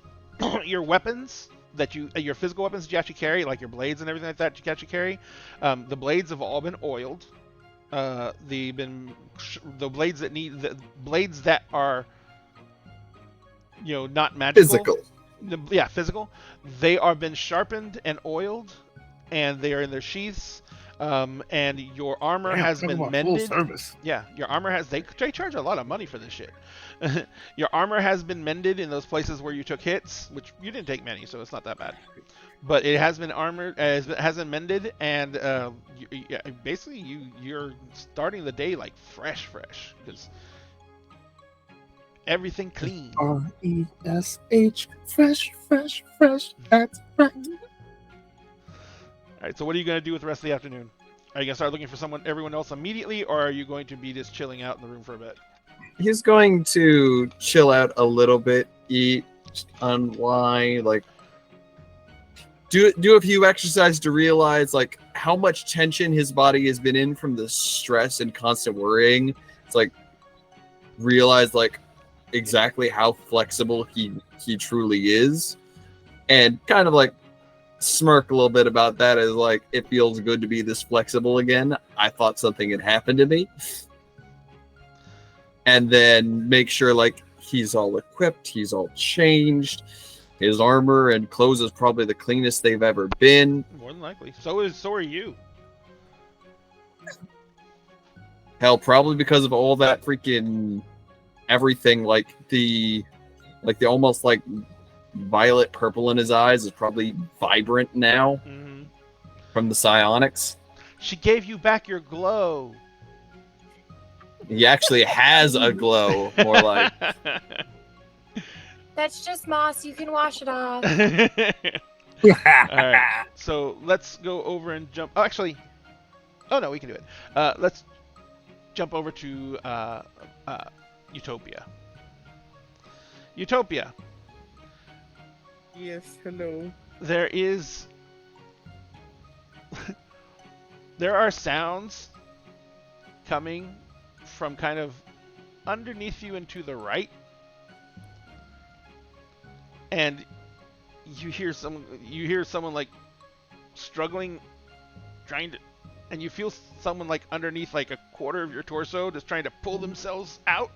your weapons that your physical weapons that you actually carry, like your blades and everything like that you actually carry, the blades have all been oiled. The blades that are, not magical. Physical. Physical. They are been sharpened and oiled, and they are in their sheaths. And your armor has been mended. Full service. Yeah, your armor has. They charge a lot of money for this shit. Your armor has been mended in those places where you took hits, which you didn't take many, so it's not that bad. But it has been armored, has been mended, and you're starting the day like fresh, because everything clean. R-E-S-H, fresh. That's right. All right, so what are you going to do with the rest of the afternoon? Are you going to start looking for everyone else immediately, or are you going to be just chilling out in the room for a bit? He's going to chill out a little bit, eat, unwind, like do a few exercises to realize like how much tension his body has been in from the stress and constant worrying. It's like realize like exactly how flexible he truly is, and kind of like smirk a little bit about that as like it feels good to be this flexible again. I thought something had happened to me. And then make sure like he's all equipped, he's all changed. His armor and clothes is probably the cleanest they've ever been. More than likely. So are you. Hell, probably because of all that freaking everything, like the almost like violet purple in his eyes is probably vibrant now from the psionics. She gave you back your glow. He actually has a glow, more like. That's just moss. You can wash it off. All right. So let's go over and jump. Oh, actually. Oh, no, we can do it. Let's jump over to Utopia. Utopia. Yes, hello. There are sounds coming from kind of underneath you and to the right. And you hear someone like struggling, trying to, and you feel someone like underneath like a quarter of your torso just trying to pull themselves out.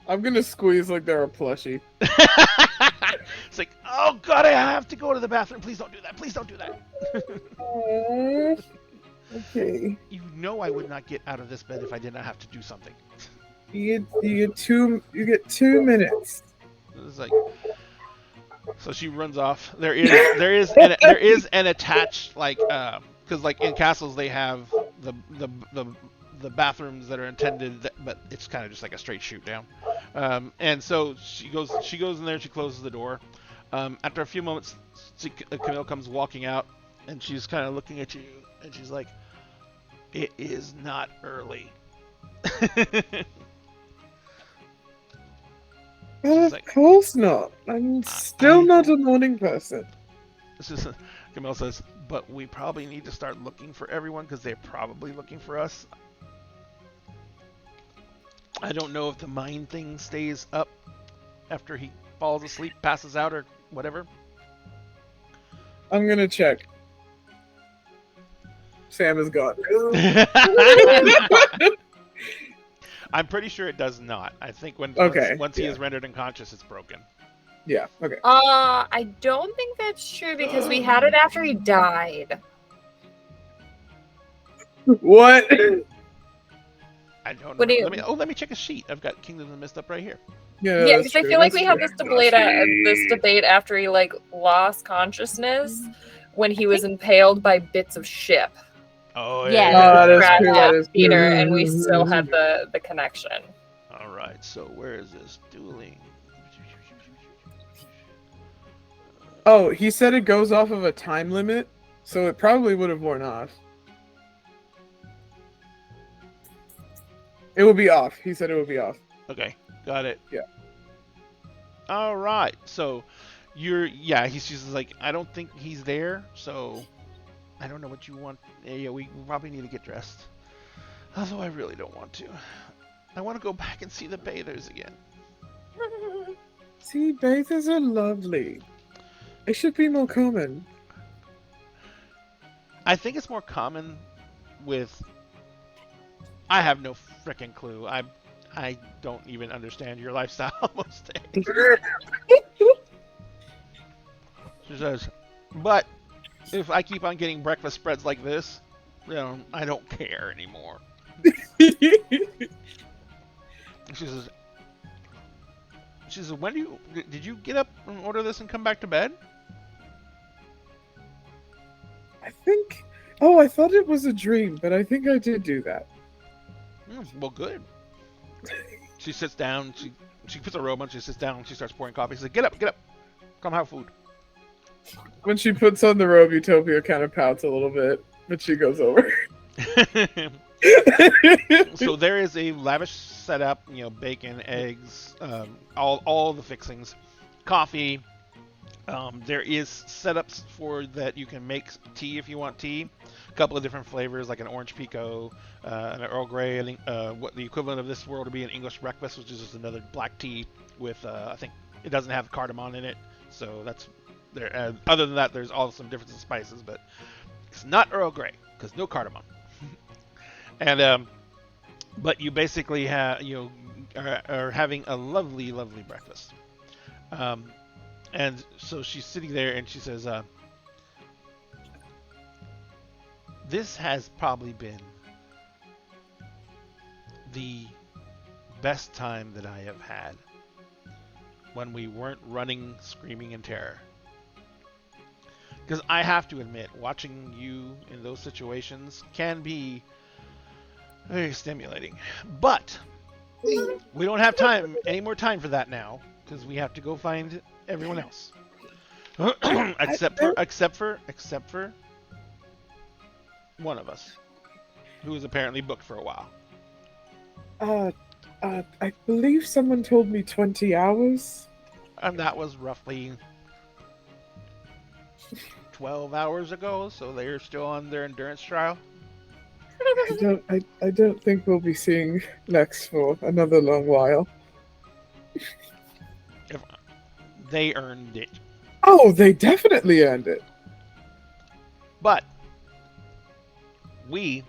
I'm gonna squeeze like they're a plushie. It's like, oh god, I have to go to the bathroom. Please don't do that. Please don't do that. Okay. You know I would not get out of this bed if I did not have to do something. You get 2 minutes. It's like, so she runs off. There is an attached because like in castles they have the bathrooms that are intended, but it's kind of just like a straight shoot down. And so she goes in there. She closes the door. After a few moments, Camille comes walking out, and she's kind of looking at you, and she's like, "It is not early." Well, of like, course not. I'm still not a morning person. Camille says, "But we probably need to start looking for everyone because they're probably looking for us. I don't know if the mind thing stays up after he falls asleep, passes out, or whatever." I'm gonna check. Sam is gone. I'm pretty sure it does not. I think once he is rendered unconscious, it's broken. Yeah, okay. I don't think that's true because we had it after he died. What? I don't know. What do you- Let me check a sheet. I've got Kingdom of the Mist up right here. Yeah, Yeah, that's because I true, feel like that's we had true. this debate after he like lost consciousness when he was impaled by bits of ship. Oh Yeah. Oh, that is Crashed true. at That is true. Peter, and we still had the connection. All right. So where is this dueling? Oh, he said it goes off of a time limit, so it probably would have worn off. It would be off. He said it would be off. Okay, got it. Yeah. All right. So she's just like, I don't think he's there, so I don't know what you want. Yeah, we probably need to get dressed. Although I really don't want to. I want to go back and see the bathers again. See, bathers are lovely. It should be more common. I think it's more common with. I have no freaking clue. I don't even understand your lifestyle most days. She says, but if I keep on getting breakfast spreads like this, I don't care anymore. She says, did you get up and order this and come back to bed? I thought it was a dream, but I think I did do that. Well, good. She sits down. She puts a robe on. She sits down. She starts pouring coffee. She's like, get up. Come have food. When she puts on the robe, Utopia kind of pouts a little bit, but she goes over. So there is a lavish setup, bacon, eggs, all the fixings, coffee. There is setups for that you can make tea if you want tea. A couple of different flavors, like an orange pico, an Earl Grey, what the equivalent of this world would be an English breakfast, which is just another black tea with, I think it doesn't have cardamom in it, so that's there. Other than that, there's all some different spices, but it's not Earl Grey because no cardamom. And but you basically are having a lovely, lovely breakfast. And so she's sitting there and she says, this has probably been the best time that I have had when we weren't running, screaming in terror. Because I have to admit, watching you in those situations can be very stimulating. But we don't have any more time for that now, because we have to go find everyone else. except for one of us, who is apparently booked for a while. I believe someone told me 20 hours. And that was roughly 12 hours ago, so they're still on their endurance trial. I don't think we'll be seeing Lex for another long while. If they earned it. Oh, they definitely earned it. But we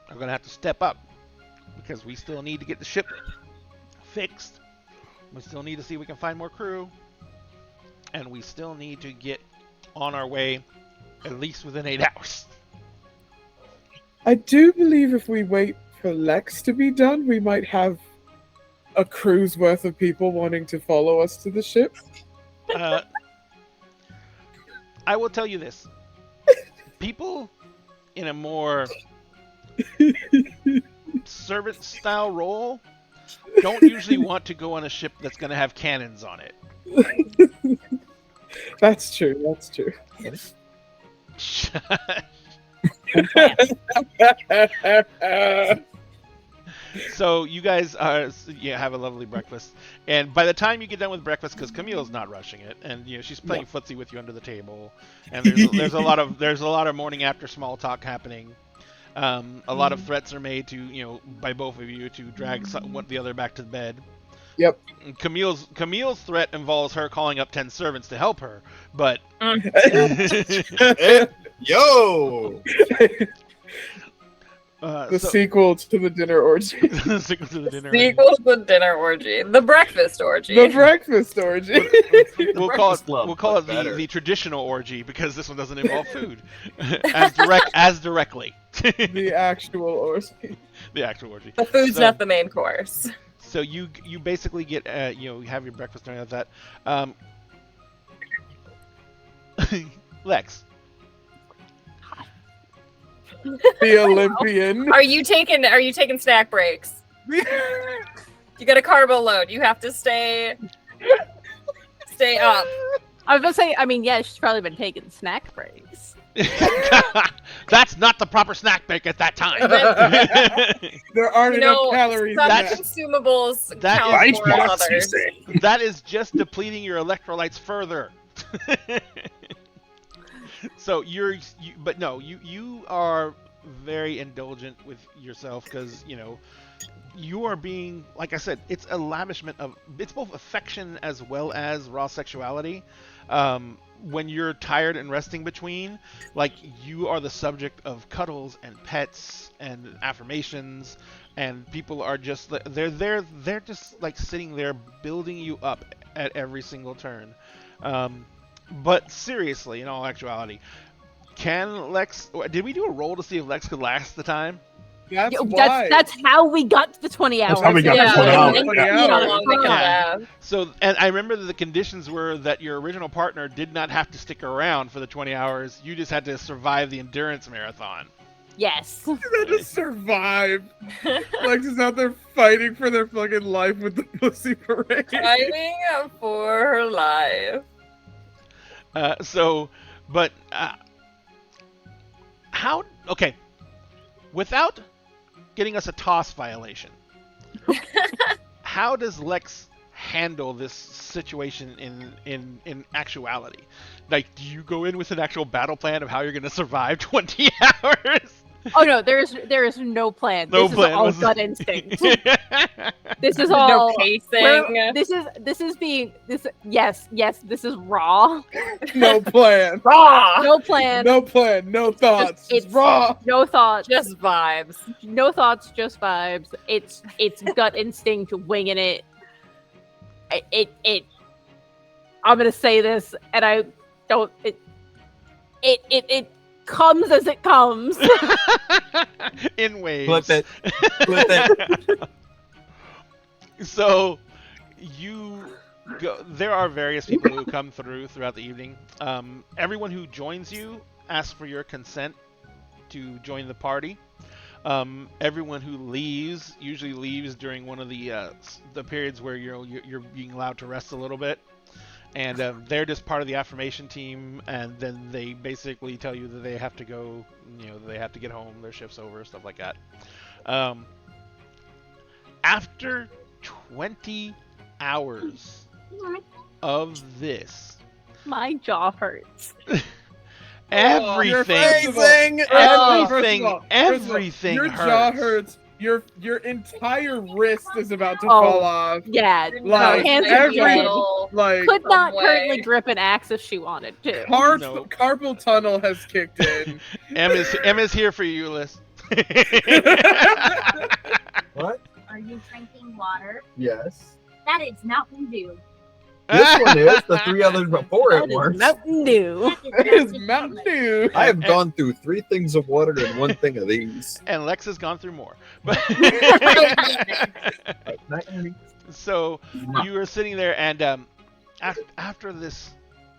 are going to have to step up because we still need to get the ship fixed. We still need to see if we can find more crew. And we still need to get on our way at least within 8 hours. I do believe if we wait for Lex to be done, we might have a cruise worth of people wanting to follow us to the ship. I will tell you this. People in a more servant-style role don't usually want to go on a ship that's going to have cannons on it. That's true. That's true. So you guys have a lovely breakfast, and by the time you get done with breakfast, because Camille's not rushing it, and she's playing footsie with you under the table, and there's a lot of morning after small talk happening. A lot of threats are made to by both of you to drag the other back to bed. Yep. Camille's threat involves her calling up 10 servants to help her, but Yo! The sequel to the dinner orgy. The sequel to the dinner. Sequel to the dinner orgy. The breakfast orgy. The breakfast orgy. We'll call it the traditional orgy because this one doesn't involve food as directly. The actual orgy. The actual orgy. The food's not the main course. So you basically get you have your breakfast and all that. Lex. The Olympian. Are you taking snack breaks? You got a carbo load. You have to stay up. I was gonna say, I mean, yeah, she's probably been taking snack breaks. That's not the proper snack break at that time. There aren't enough calories. Some in that. consumables That count is more than others. That is just depleting your electrolytes further. So you are very indulgent with yourself because you are being, like I said, it's a lavishment of, it's both affection as well as raw sexuality. When you're tired and resting between, like, you are the subject of cuddles and pets and affirmations, and people are just they're just like sitting there building you up at every single turn. But seriously, in all actuality, can Lex? Did we do a roll to see if Lex could last the time? That's why. That's how we got to the 20 hours. That's how we got to 20 hours. How long we can have. So, and I remember that the conditions were that your original partner did not have to stick around for the 20 hours. You just had to survive the endurance marathon. Yes. They had to survive. Lex is out there fighting for their fucking life with the pussy parade. Fighting for her life. How? Okay. Without getting us a toss violation, how does Lex handle this situation in actuality? Like, do you go in with an actual battle plan of how you're going to survive 20 hours? Oh no, there is no plan. No this plan. is all gut instinct. This is all No pacing. Yes, this is raw. No plan. Raw. No plan. No plan. No thoughts. It's raw. No thoughts. Just vibes. No thoughts, just vibes. It's gut instinct, winging it. I'm gonna say this, and I don't. It comes as it comes. In waves. Flip it. So you go. There are various people who come throughout the evening. Everyone who joins you asks for your consent to join the party. Everyone who leaves usually leaves during one of the periods where you're being allowed to rest a little bit. And they're just part of the affirmation team, and then they basically tell you that they have to go, they have to get home, their shift's over, stuff like that. After 20 hours of this, My jaw hurts. everything Your hurts. jaw hurts. Your entire wrist is about to fall off. Yeah, Like, hands every- are dead. Like Could not way. currently grip an axe if she wanted to. No. carpal tunnel has kicked in. Em is here for you, Ulyss. What? Are you drinking water? Yes. That is not voodoo. This one is. The 3 others before That it is weren't. Mountain Dew. It is Mountain Dew. I have gone through 3 things of water and 1 thing of these. And Lex has gone through more. But so you are sitting there, and after this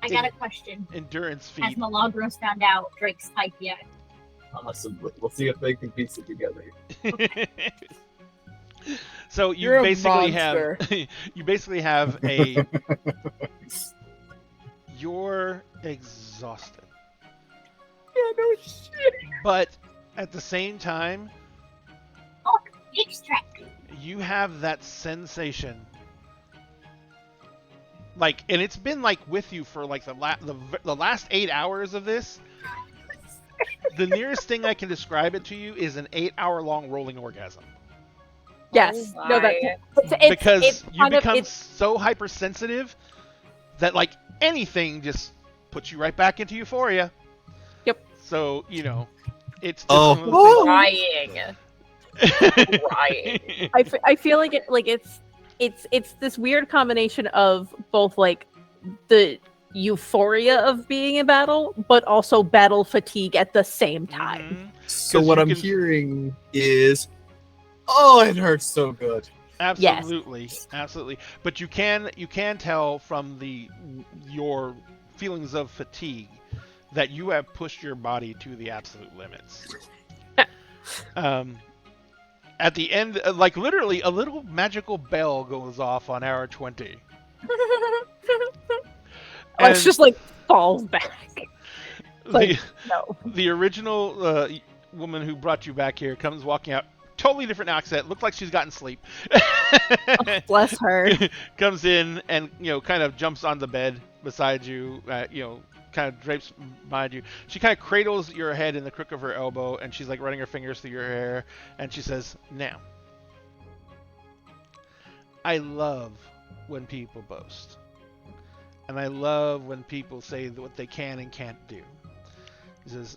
I got a question. endurance Has feat, Milagros found out Drake's type yet? Possibly. We'll see if they can piece it together. so you You're a basically monster. have you basically have a you're exhausted, Yeah, no shit. but at the same time Oh, extract. you have that sensation, like, and it's been like with you for like the last 8 hours of this. The nearest thing I can describe it to you is an 8-hour-long rolling orgasm. Yes. Oh No, that my. Because you kind of- become it's- so hypersensitive that like anything just puts you right back into euphoria. Yep. So, you know, it's just Oh. one of those Crying. things. I feel like it's this weird combination of both like the euphoria of being in battle, but also battle fatigue at the same time. Mhm. So 'Cause what you I'm can- hearing is, oh, it hurts so good. Absolutely, absolutely. But you can tell from your feelings of fatigue that you have pushed your body to the absolute limits. At the end, like literally, a little magical bell goes off on hour 20. It's just like falls back. like- the, No. the original woman who brought you back here comes walking out, totally different accent, looks like she's gotten sleep. Bless her. Comes in and, you know, kind of jumps on the bed beside you, you know, kind of drapes behind you. She kind of cradles your head in the crook of her elbow, and she's like running her fingers through your hair, and she says, "Now, I love when people boast. And I love when people say what they can and can't do." He says,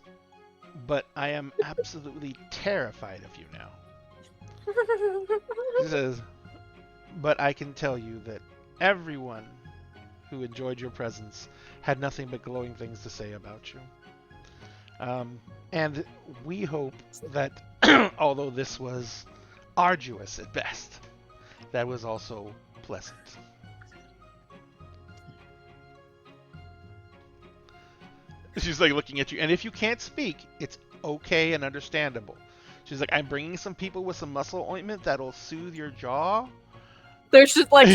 "But I am absolutely terrified of you now." He says, "But I can tell you that everyone who enjoyed your presence had nothing but glowing things to say about you. And we hope that although this was arduous at best, that was also pleasant." She's like looking at you, and if you can't speak, it's okay and understandable. She's like, "I'm bringing some people with some muscle ointment that'll soothe your jaw." There's just like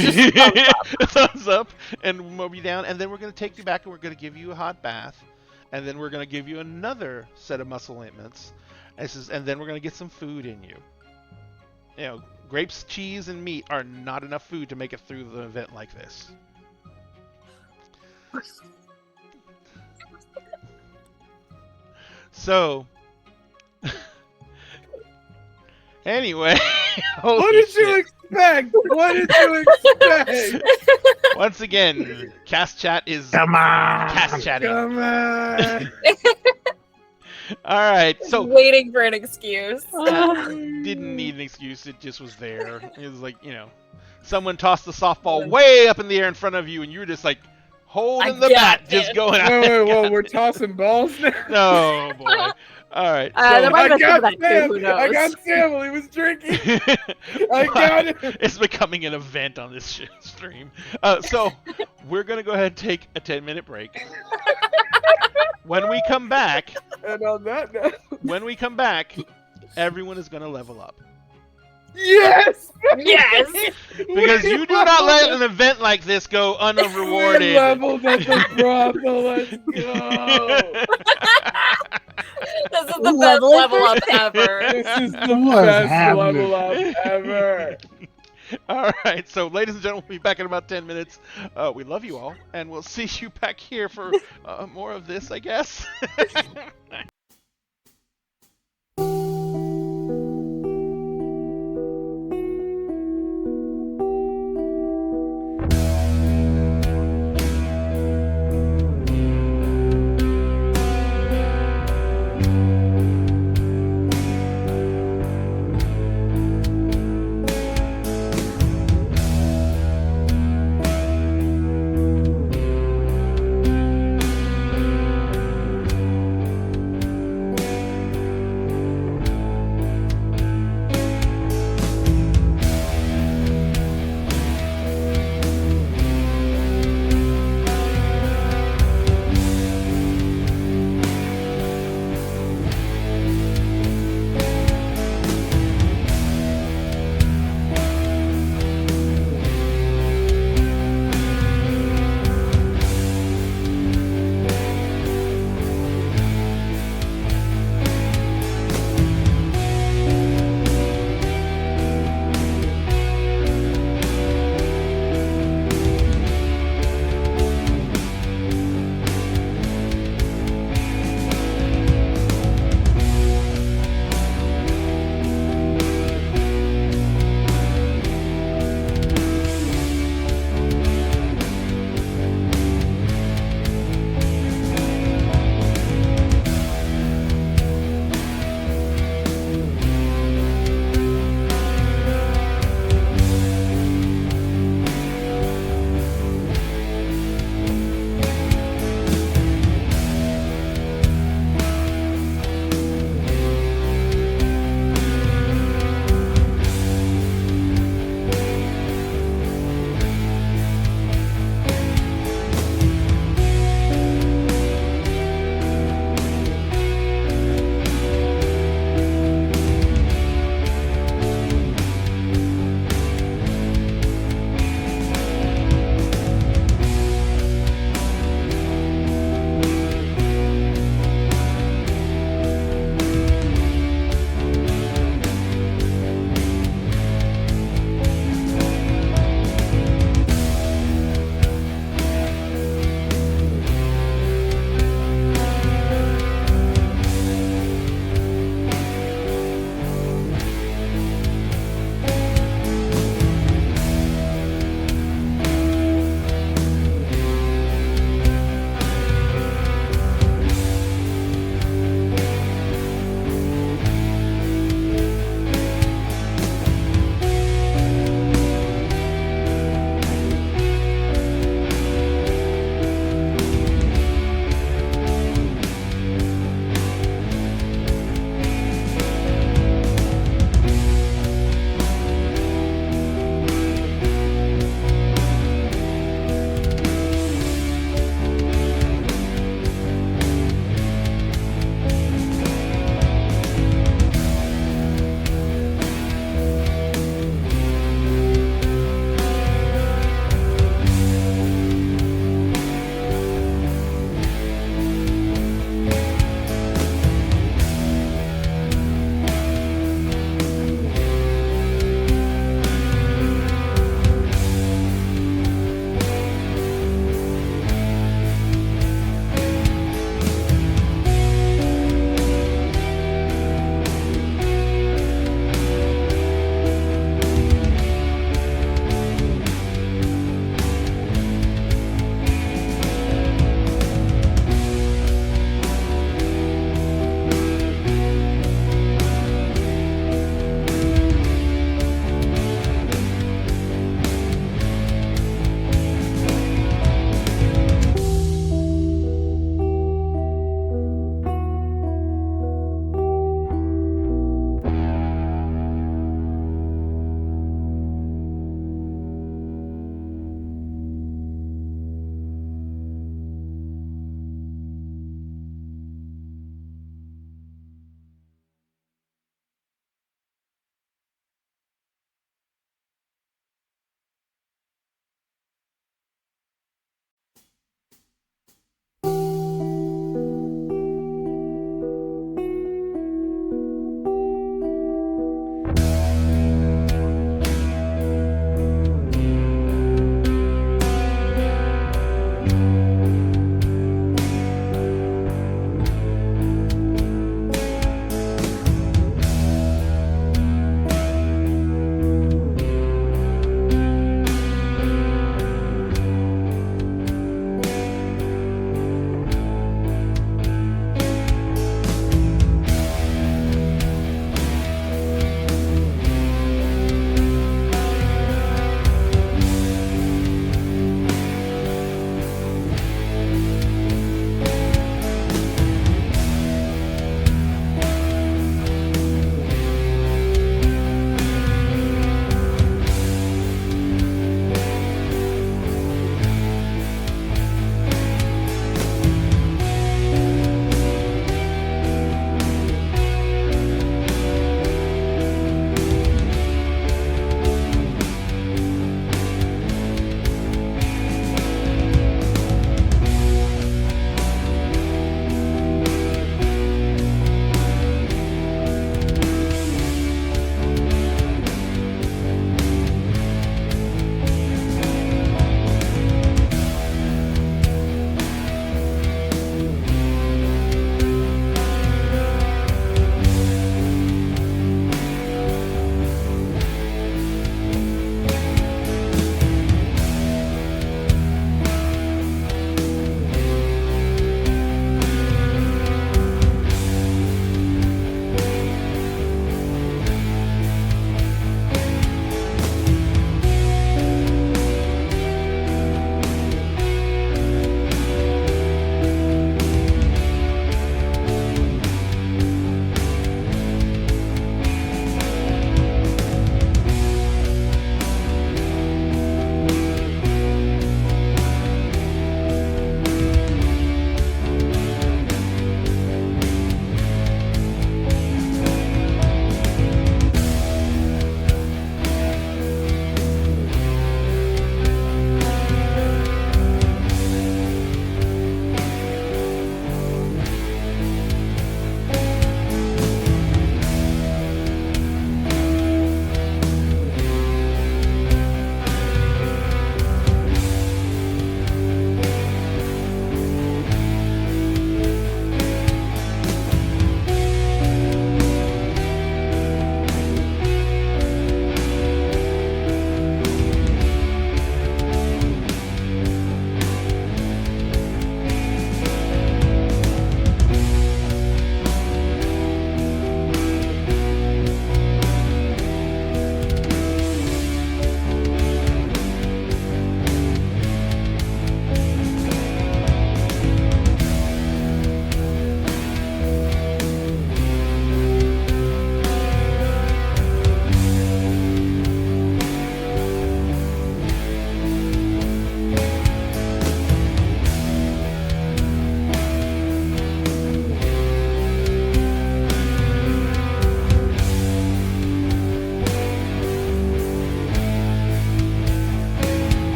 Thumbs up and mow you down, and then we're gonna take you back and we're gonna give you a hot bath, and then we're gonna give you another set of muscle ointments, and then we're gonna get some food in you. You know, grapes, cheese, and meat are not enough food to make it through the event like this. So, anyway, What did you expect? What did you expect? Once again, Cast Chat is Come on. Cast Chatting. Come on. All right, so Waiting for an excuse. didn't need an excuse. It just was there. It was like, you know, someone tossed the softball way up in the air in front of you, and you were just like holding the got bat, just it. going out. Wait, whoa, we're tossing balls now. Oh boy! All right. there might I be some of got that too, Sam. who I got knows? Sam while he was drinking. I got him. It's becoming an event on this stream. So we're gonna go ahead and take a 10-minute break. When we come back, And on that note, everyone is gonna level up. yes. Yes. Because you do not let an event like this go We're unrewarded. leveled at the brothel. Let's go. This is the best level up ever. This is the What's best happening? level up ever. All right, so ladies and gentlemen, we'll be back in about 10 minutes. We love you all, and we'll see you back here for more of this, I guess.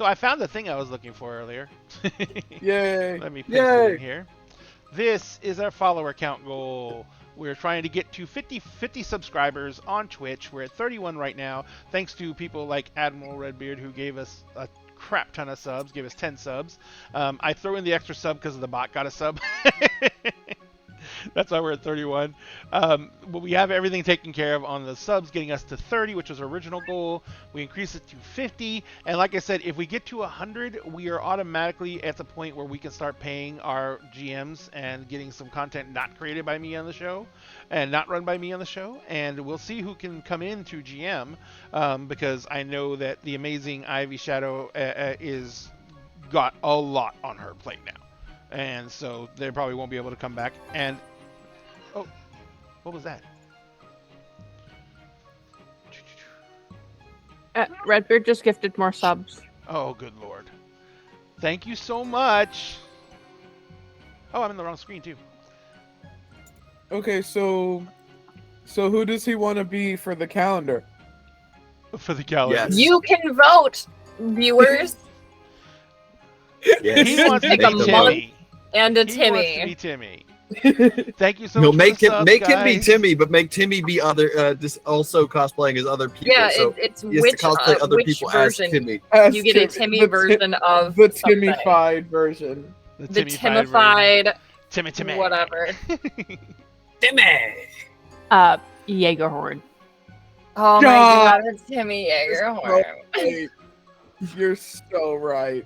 So I found the thing I was looking for earlier. Yay! Let me paste it in here. This is our follower count goal. We're trying to get to 50 subscribers on Twitch. We're at 31 right now, thanks to people like Admiral Redbeard, who gave us a crap ton of subs, gave us 10 subs. I throw in the extra sub because the bot got a sub. That's why we're at 31. But we have everything taken care of on the subs, getting us to 30, which was our original goal. We increase it to 50. And like I said, if we get to 100, we are automatically at the point where we can start paying our GMs and getting some content not created by me on the show and not run by me on the show. And we'll see who can come in to GM, because I know that the amazing Ivy Shadow is got a lot on her plate now. And so they probably won't be able to come back. And oh, what was that? Redbeard just gifted more subs. Oh, good lord! Thank you so much. Oh, I'm in the wrong screen too. Okay, so who does he want to be for the calendar? For the calendar. Yes. You can vote, viewers, Yes. He wants to Make be a Timmy. and a He wants to be Timmy. Timmy. Thank you so No, much. make for him the subs, make him be guys. Timmy, but make Timmy be other just also cosplaying as other people. Yeah, so it's he has which to cosplay other which people as version. Timmy. As You get a Tim- Timmy the version of the something. Timmy-fied version. The The Timmy-fied version. Timified, Timmy. whatever. Timmy. Jaegerhorn. Oh my God. god, it's Timmy Jaegerhorn. Hey, you're so right.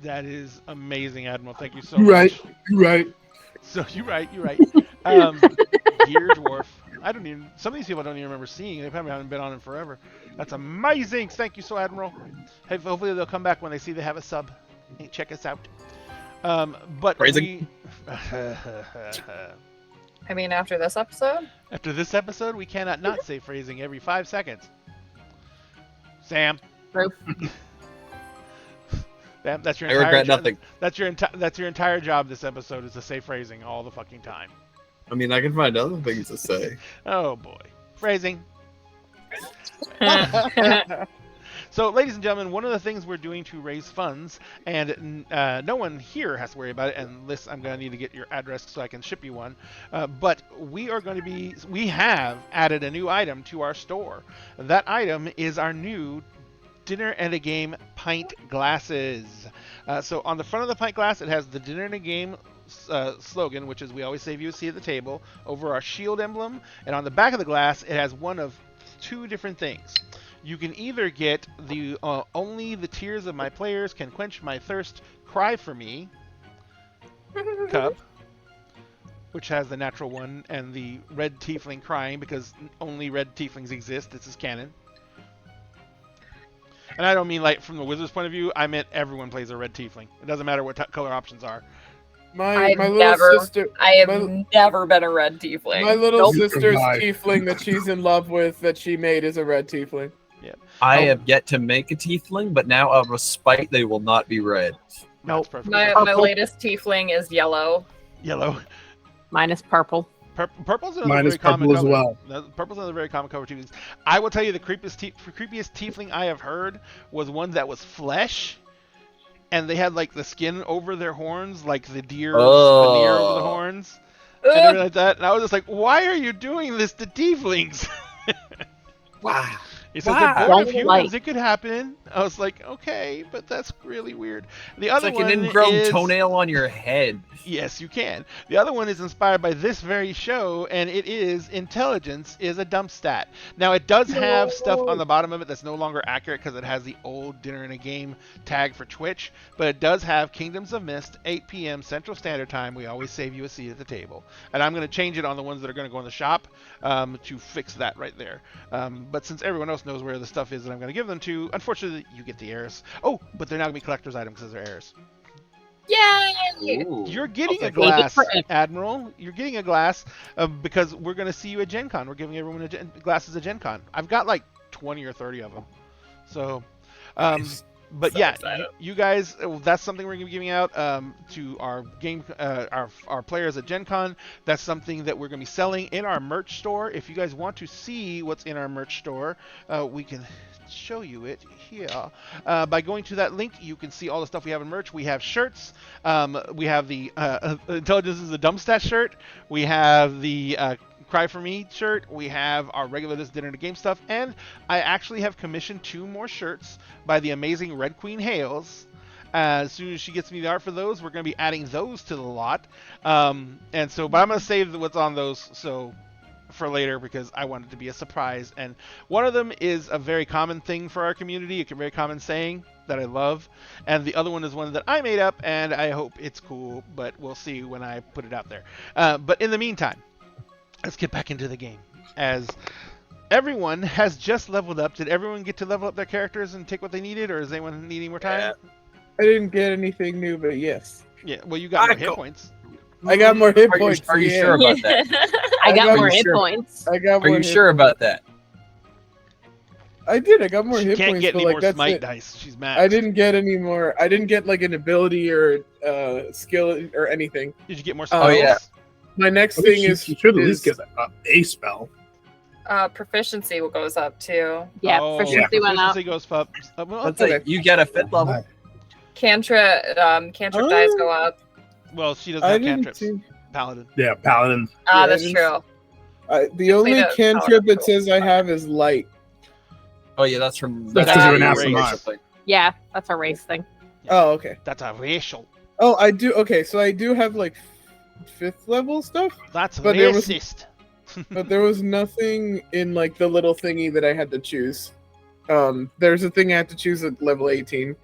That is amazing, Admiral. Thank you so You're much. right. You're right. So you're right. Gear Dwarf. Some of these people I don't even remember seeing. They probably haven't been on in forever. That's amazing. Thank you so, Admiral. Hey, hopefully they'll come back when they see they have a sub. Hey, check us out. But Phrasing. I mean, after this episode, after this episode, we cannot not say phrasing every 5 seconds. Sam. Proof. That's your I entire regret job. nothing. That's your entire job this episode, is to say phrasing all the fucking time. I mean, I can find other things to say. Oh boy. Phrasing. So, ladies and gentlemen, one of the things we're doing to raise funds, and no one here has to worry about it, unless I'm going to need to get your address so I can ship you one, but we have added a new item to our store. That item is our new Dinner and a Game pint glasses. So on the front of the pint glass, it has the Dinner and a Game slogan, which is "We always save you a seat at the table," over our shield emblem, and on the back of the glass, it has one of 2 different things. You can either get the "Only the tears of my players can quench my thirst, cry for me" cup, which has the natural one and the red tiefling crying, because only red tieflings exist. This is canon. And I don't mean like from the wizard's point of view. I meant everyone plays a red tiefling. It doesn't matter what color options are. My little sister. I have my- never been a red tiefling. My little Nope. sister's Goodbye. tiefling that she's in love with, that she made, is a red tiefling. I Oh. have yet to make a tiefling, but now out of spite, they will not be red. That's perfect. My latest tiefling is yellow. Yellow. Mine is purple. Purple's another Mine very is common purple as color. well. Purple's another very common color tieflings. I will tell you the creepiest tiefling I have heard was one that was flesh, and they had like the skin over their horns, like the deer veneer over the horns, and everything like that. And I was just like, why are you doing this to tieflings? Wow. He says, Wow. they're born of Don't humans, like- it could happen. I was like, okay, but that's really weird. The It's other like one an ingrown is... toenail on your head. Yes, you can. The other one is inspired by this very show, and it is Intelligence is a dump stat. Now, it does have stuff on the bottom of it that's no longer accurate because it has the old Dinner and a Game tag for Twitch, but it does have Kingdoms of Mist, 8 p.m. Central Standard Time. We always save you a seat at the table. And I'm going to change it on the ones that are going to go in the shop to fix that right there. But since everyone else knows where the stuff is that I'm going to give them to, unfortunately, you get the heirs. Oh, but they're now going to be collector's items because they're heirs. Yay! Ooh. You're getting a take glass, for it. Admiral. You're getting a glass because we're going to see you at Gen Con. We're giving everyone glasses at Gen Con. I've got like 20 or 30 of them. So, But So yeah, excited. you guys, that's something we're gonna be giving out to our our players at Gen Con. That's something that we're gonna be selling in our merch store. If you guys want to see what's in our merch store, we can show you it here. By going to that link, you can see all the stuff we have in merch. We have shirts. We have the Intelligence is a Dumb Stat shirt. We have the Cry for Me shirt. We have our regular This Dinner to Game stuff. And I actually have commissioned 2 more shirts by the amazing Red Queen Hales. As soon as she gets me the art for those, we're going to be adding those to the lot. But I'm going to save what's on those for later because I want it to be a surprise. And one of them is a very common thing for our community, a very common saying that I love. And the other one is one that I made up, and I hope it's cool, but we'll see when I put it out there. But in the meantime, let's get back into the game. As everyone has just leveled up. Did everyone get to level up their characters and take what they needed, or is anyone needing more time? I didn't get anything new, but yes. Yeah, well, you got more hit points. I got more hit Are you- points. are you yeah. sure about that? I got got more you hit sure? points. I got Are more you hit sure about that? I did. I got more She hit can't points, get but any like more that's smite it. dice. She's mad. I didn't get any more. I didn't get like an ability or skill or anything. Did you get more Oh, spells? yeah. My next I think thing is you should at is- least get a spell. Proficiency goes up too. Yeah, Oh, proficiency went up. proficiency goes up. Well, Let's Okay. say you get a 5th level. Cantrip dice go up. well, she doesn't I have didn't cantrips. see. Paladin. Yeah, paladin. Ah, Yeah, that's it is. true. The only Clean up cantrip it power. says I have is light. Oh yeah, that's from That's 'cause you're an ASMR. Yeah, that's a race thing. Oh, okay. That's a racial. Oh, I do. Okay, so I do have like 5th level stuff, That's But there was- racist. but there was nothing in like the little thingy that I had to choose. There's a thing I had to choose at level 18.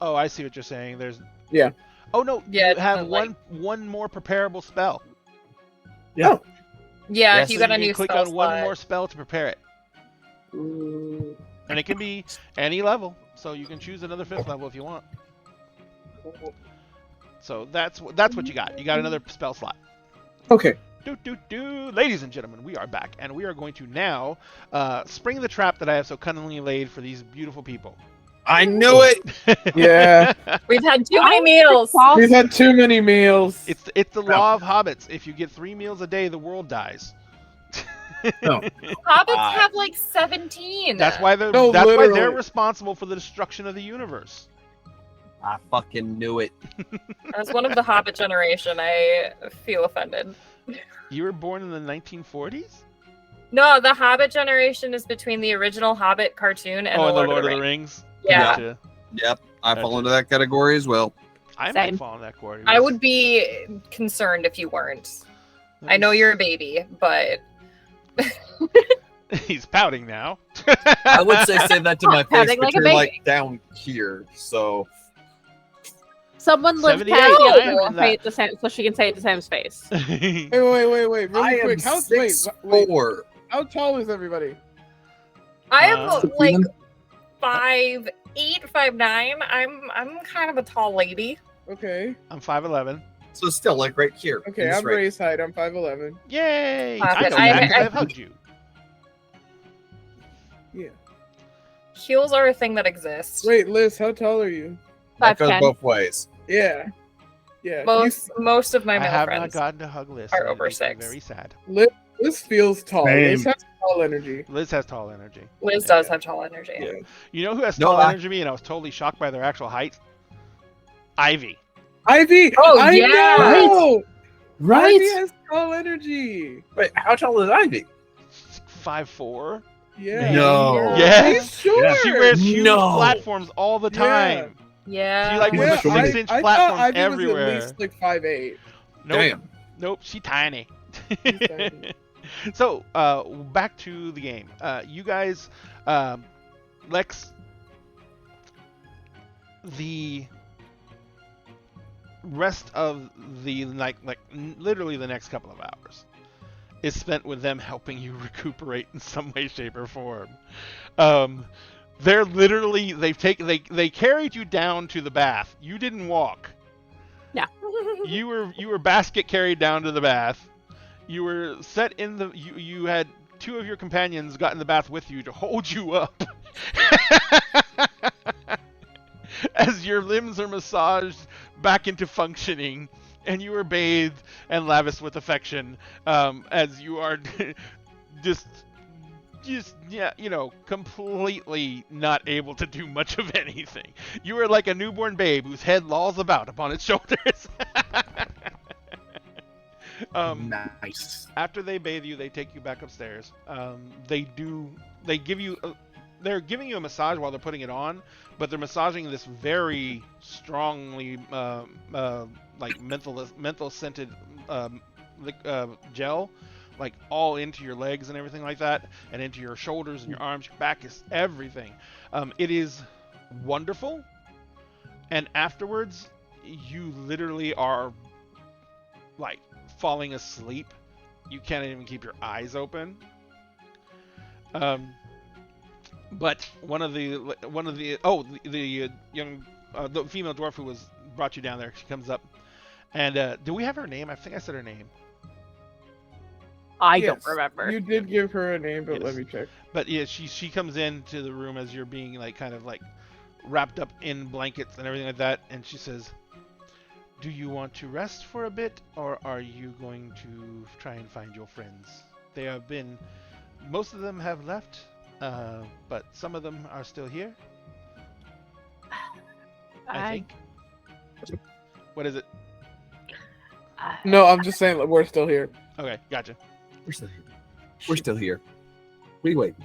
Oh, I see what you're saying. There's. Yeah. Oh no, Yeah, you it have doesn't, like- one more preparable spell. Yeah, Yes, if you So got a you new can click spell on one slot. more spell to prepare it, and it can be any level. So you can choose another 5th level if you want. So that's what you got. You got another spell slot. Okay. Ladies and gentlemen, we are back, and we are going to now spring the trap that I have so cunningly laid for these beautiful people. I knew it. Yeah. We've had too many meals. We've had too many meals. It's the law of hobbits. If you get 3 meals a day, the world dies. Hobbits have like 17. That's why they're No, that's why they're literally. responsible for the destruction of the universe. I fucking knew it. As one of the Hobbit generation, I feel offended. You were born in the 1940s? No, the Hobbit generation is between the original Hobbit cartoon and Oh, the and the Lord, of the Rings. Rings. Yeah. Gotcha. Yep, I fall into that category as well. I Same. might fall in that category. I would be concerned if you weren't. I know you're a baby, but He's pouting now. I would say that to my face, Sounding but like a you're baby. like down here, so Someone lives 78, past the I other am girl, in say it to Sam, so she can say it to Sam's face. Wait, really I am quick. How, 6'4". how tall is everybody? I am Uh, like 5'8", 5'9". I'm kind of a tall lady. Okay. I'm 5'11". So still like right here. Okay, in this I'm range. raised height. I'm 5'11". Yay! Clap I it. know I- that. I- I've hugged you. Yeah. Heels are a thing that exists. Wait, Liz, how tall are you? That goes 5'10". both ways. Yeah. Yeah. Most of my I male have not friends. gotten to hug Liz. are and it over makes me 6. Very sad. Liz feels tall. Same. Liz has tall energy. Liz has tall energy. Liz does have tall energy. Yeah. You know who has No, tall I- energy? And I was totally shocked by their actual height. Ivy. Ivy! Oh, I yeah! know! Right? Ivy has tall energy. Wait, how tall is Ivy? 5'4". Yeah. No. Yeah. Yes. Sure. She wears huge No. platforms all the time. Yeah. She like Yeah, puts 6-inch I thought platforms Ivy everywhere. was at least like 5'8". Nope. Damn. Nope. She tiny. She's tiny. So, back to the game. You guys, Lex, the rest of the literally the next couple of hours is spent with them helping you recuperate in some way, shape, or form. They're literally they carried you down to the bath. You didn't walk. Yeah. You were basket carried down to the bath. You were set in the you had 2 of your companions got in the bath with you to hold you up. as your limbs are massaged back into functioning, and you are bathed and lavished with affection, as you are just yeah, you know, completely not able to do much of anything. You are like a newborn babe whose head lolls about upon its shoulders. Nice. After they bathe you, they take you back upstairs. They're giving you a massage while they're putting it on, but they're massaging this very strongly like menthol scented gel, like all into your legs and everything like that, and into your shoulders and your arms, your back, is everything. It is wonderful, and afterwards you literally are like falling asleep. You can't even keep your eyes open. But one of the young the female dwarf who brought you down there, she comes up, and do we have her name? I think I said her name. I Yes, don't remember. You did give her a name, but Yes. let me check. But yeah, she comes into the room as you're being like kind of like wrapped up in blankets and everything like that, and she says, "Do you want to rest for a bit, or are you going to try and find your friends? Most of them have left, but some of them are still here. I think." What is it? No, I'm just saying that we're still here. Okay, gotcha. We're still here. We're still here. What are you waiting?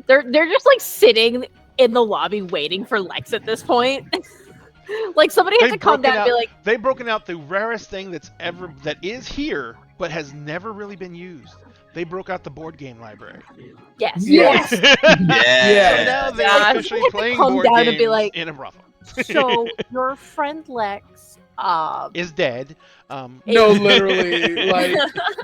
They're just like sitting in the lobby waiting for Lex at this point. Like somebody has to come down and be like, They've broken out the rarest thing that is here, but has never really been used. They broke out the board game library. yes, Yes. So Yeah. now they're Yeah, officially they have to playing come board down games and be like- in a brothel. So your friend Lex, Is dead. No, literally. Like,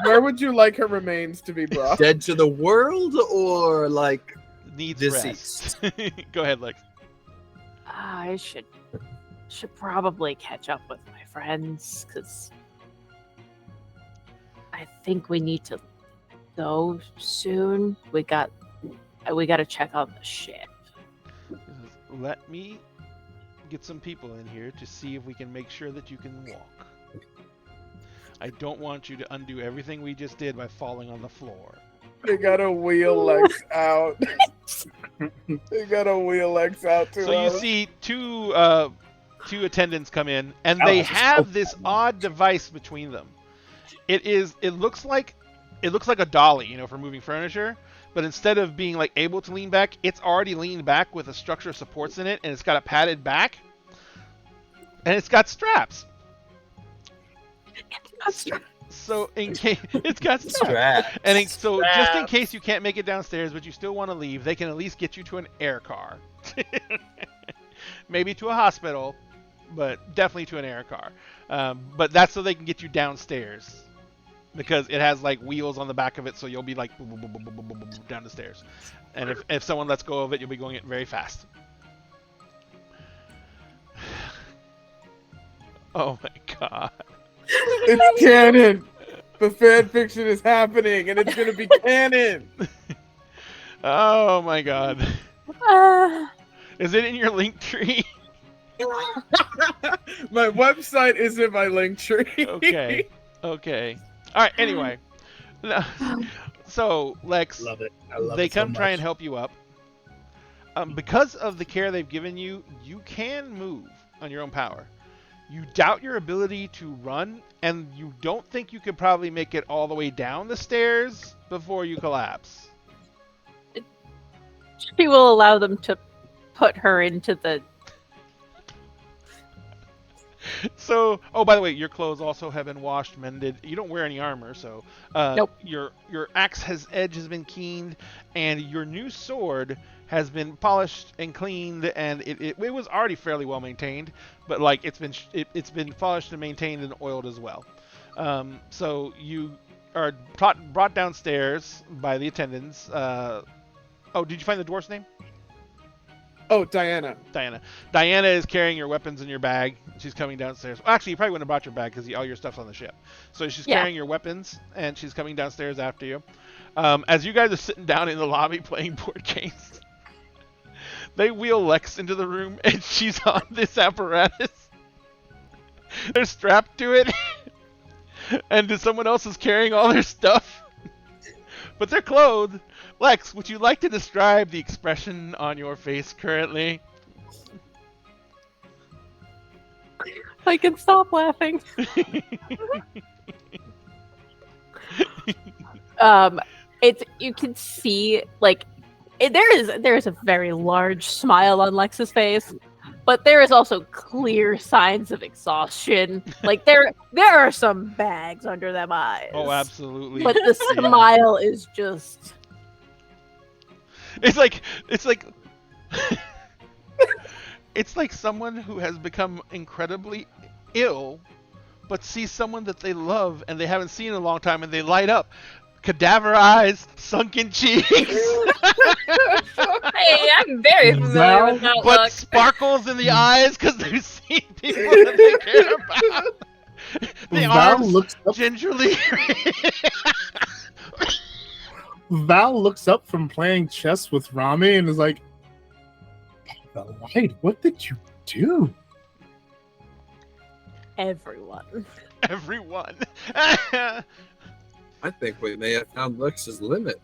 where would you like her remains to be brought? Dead to the world or like Needs deceased? rest. Go ahead, Lex. I should probably catch up with my friends because I think we need to go soon. We got to check on the ship. Let me get some people in here to see if we can make sure that you can walk. I don't want you to undo everything we just did by falling on the floor. They gotta wheel Lex out. They gotta wheel Lex out to So you us. see two attendants come in, and they Oh, have this odd device between them. It looks like a dolly, you know, for moving furniture, but instead of being like able to lean back, it's already leaned back with a structure of supports in it, and it's got a padded back, and it's got straps. So in case it's got straps. Strap. And so just in Straps. case you can't make it downstairs, but you still want to leave, they can at least get you to an air car. Maybe to a hospital, but definitely to an air car. But that's so they can get you downstairs. Because it has like wheels on the back of it, so you'll be like boom, boom, boom, boom, boom, boom, boom, boom, down the stairs. And if someone lets go of it, you'll be going it very fast. Oh my god. It's canon. The fan fiction is happening, and it's gonna be canon. Oh my god. Uh, Is it in your link tree? My website is in my link tree. Okay. Okay. All right. Anyway, so Lex, Love it. I love they it so come try much. and help you up. Because of the care they've given you, you can move on your own power. You doubt your ability to run, and you don't think you could probably make it all the way down the stairs before you collapse. she will allow them to put her into the. So, oh, by the way, your clothes also have been washed, mended. You don't wear any armor, so Nope. Your axe edge has been keened, and your new sword has been polished and cleaned, and it was already fairly well maintained, but like it's been polished and maintained and oiled as well. So you are brought downstairs by the attendants. Oh, did you find the dwarf's name? Oh, Diana. Diana is carrying your weapons in your bag. She's coming downstairs. Well, actually, you probably wouldn't have brought your bag because all your stuff's on the ship. So she's Yeah. carrying your weapons, and she's coming downstairs after you. As you guys are sitting down in the lobby playing board games, They wheel Lex into the room, and she's on this apparatus. They're strapped to it, and someone else is carrying all their stuff. But they're clothed. Lex, would you like to describe the expression on your face currently? I can stop laughing. It's you can see like there is a very large smile on Lex's face, but there is also clear signs of exhaustion. Like there are some bags under them eyes. Oh, absolutely. But the smile is just. It's like it's like someone who has become incredibly ill, but sees someone that they love and they haven't seen in a long time, and they light up. Cadaver eyes, sunken cheeks. Hey, I'm very familiar with that but look. sparkles in the eyes because they've seen people that they care about. The Val arms looks up. gingerly. Val looks up from playing chess with Rami and is like, "The light, what did you do?" Everyone. Everyone. I think we may have found Lex's limit.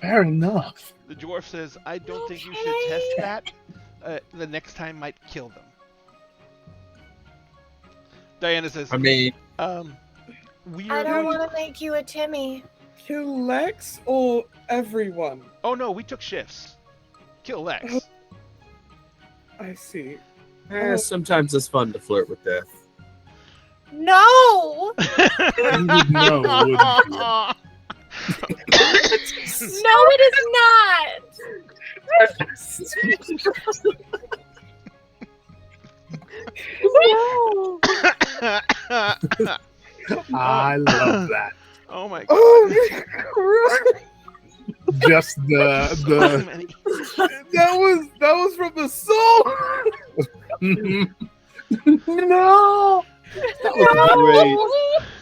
Fair enough. The dwarf says, I don't think you should test that. The next time might kill them. Diana says, I mean, we I are don't going want to make you a Timmy. Kill Lex or everyone? Oh no, we took shifts. Kill Lex. I see. sometimes it's fun to flirt with death. No! You would know, wouldn't you? No, it is I love that. Oh my god. Oh, Just the that was from the soul. No. that was great.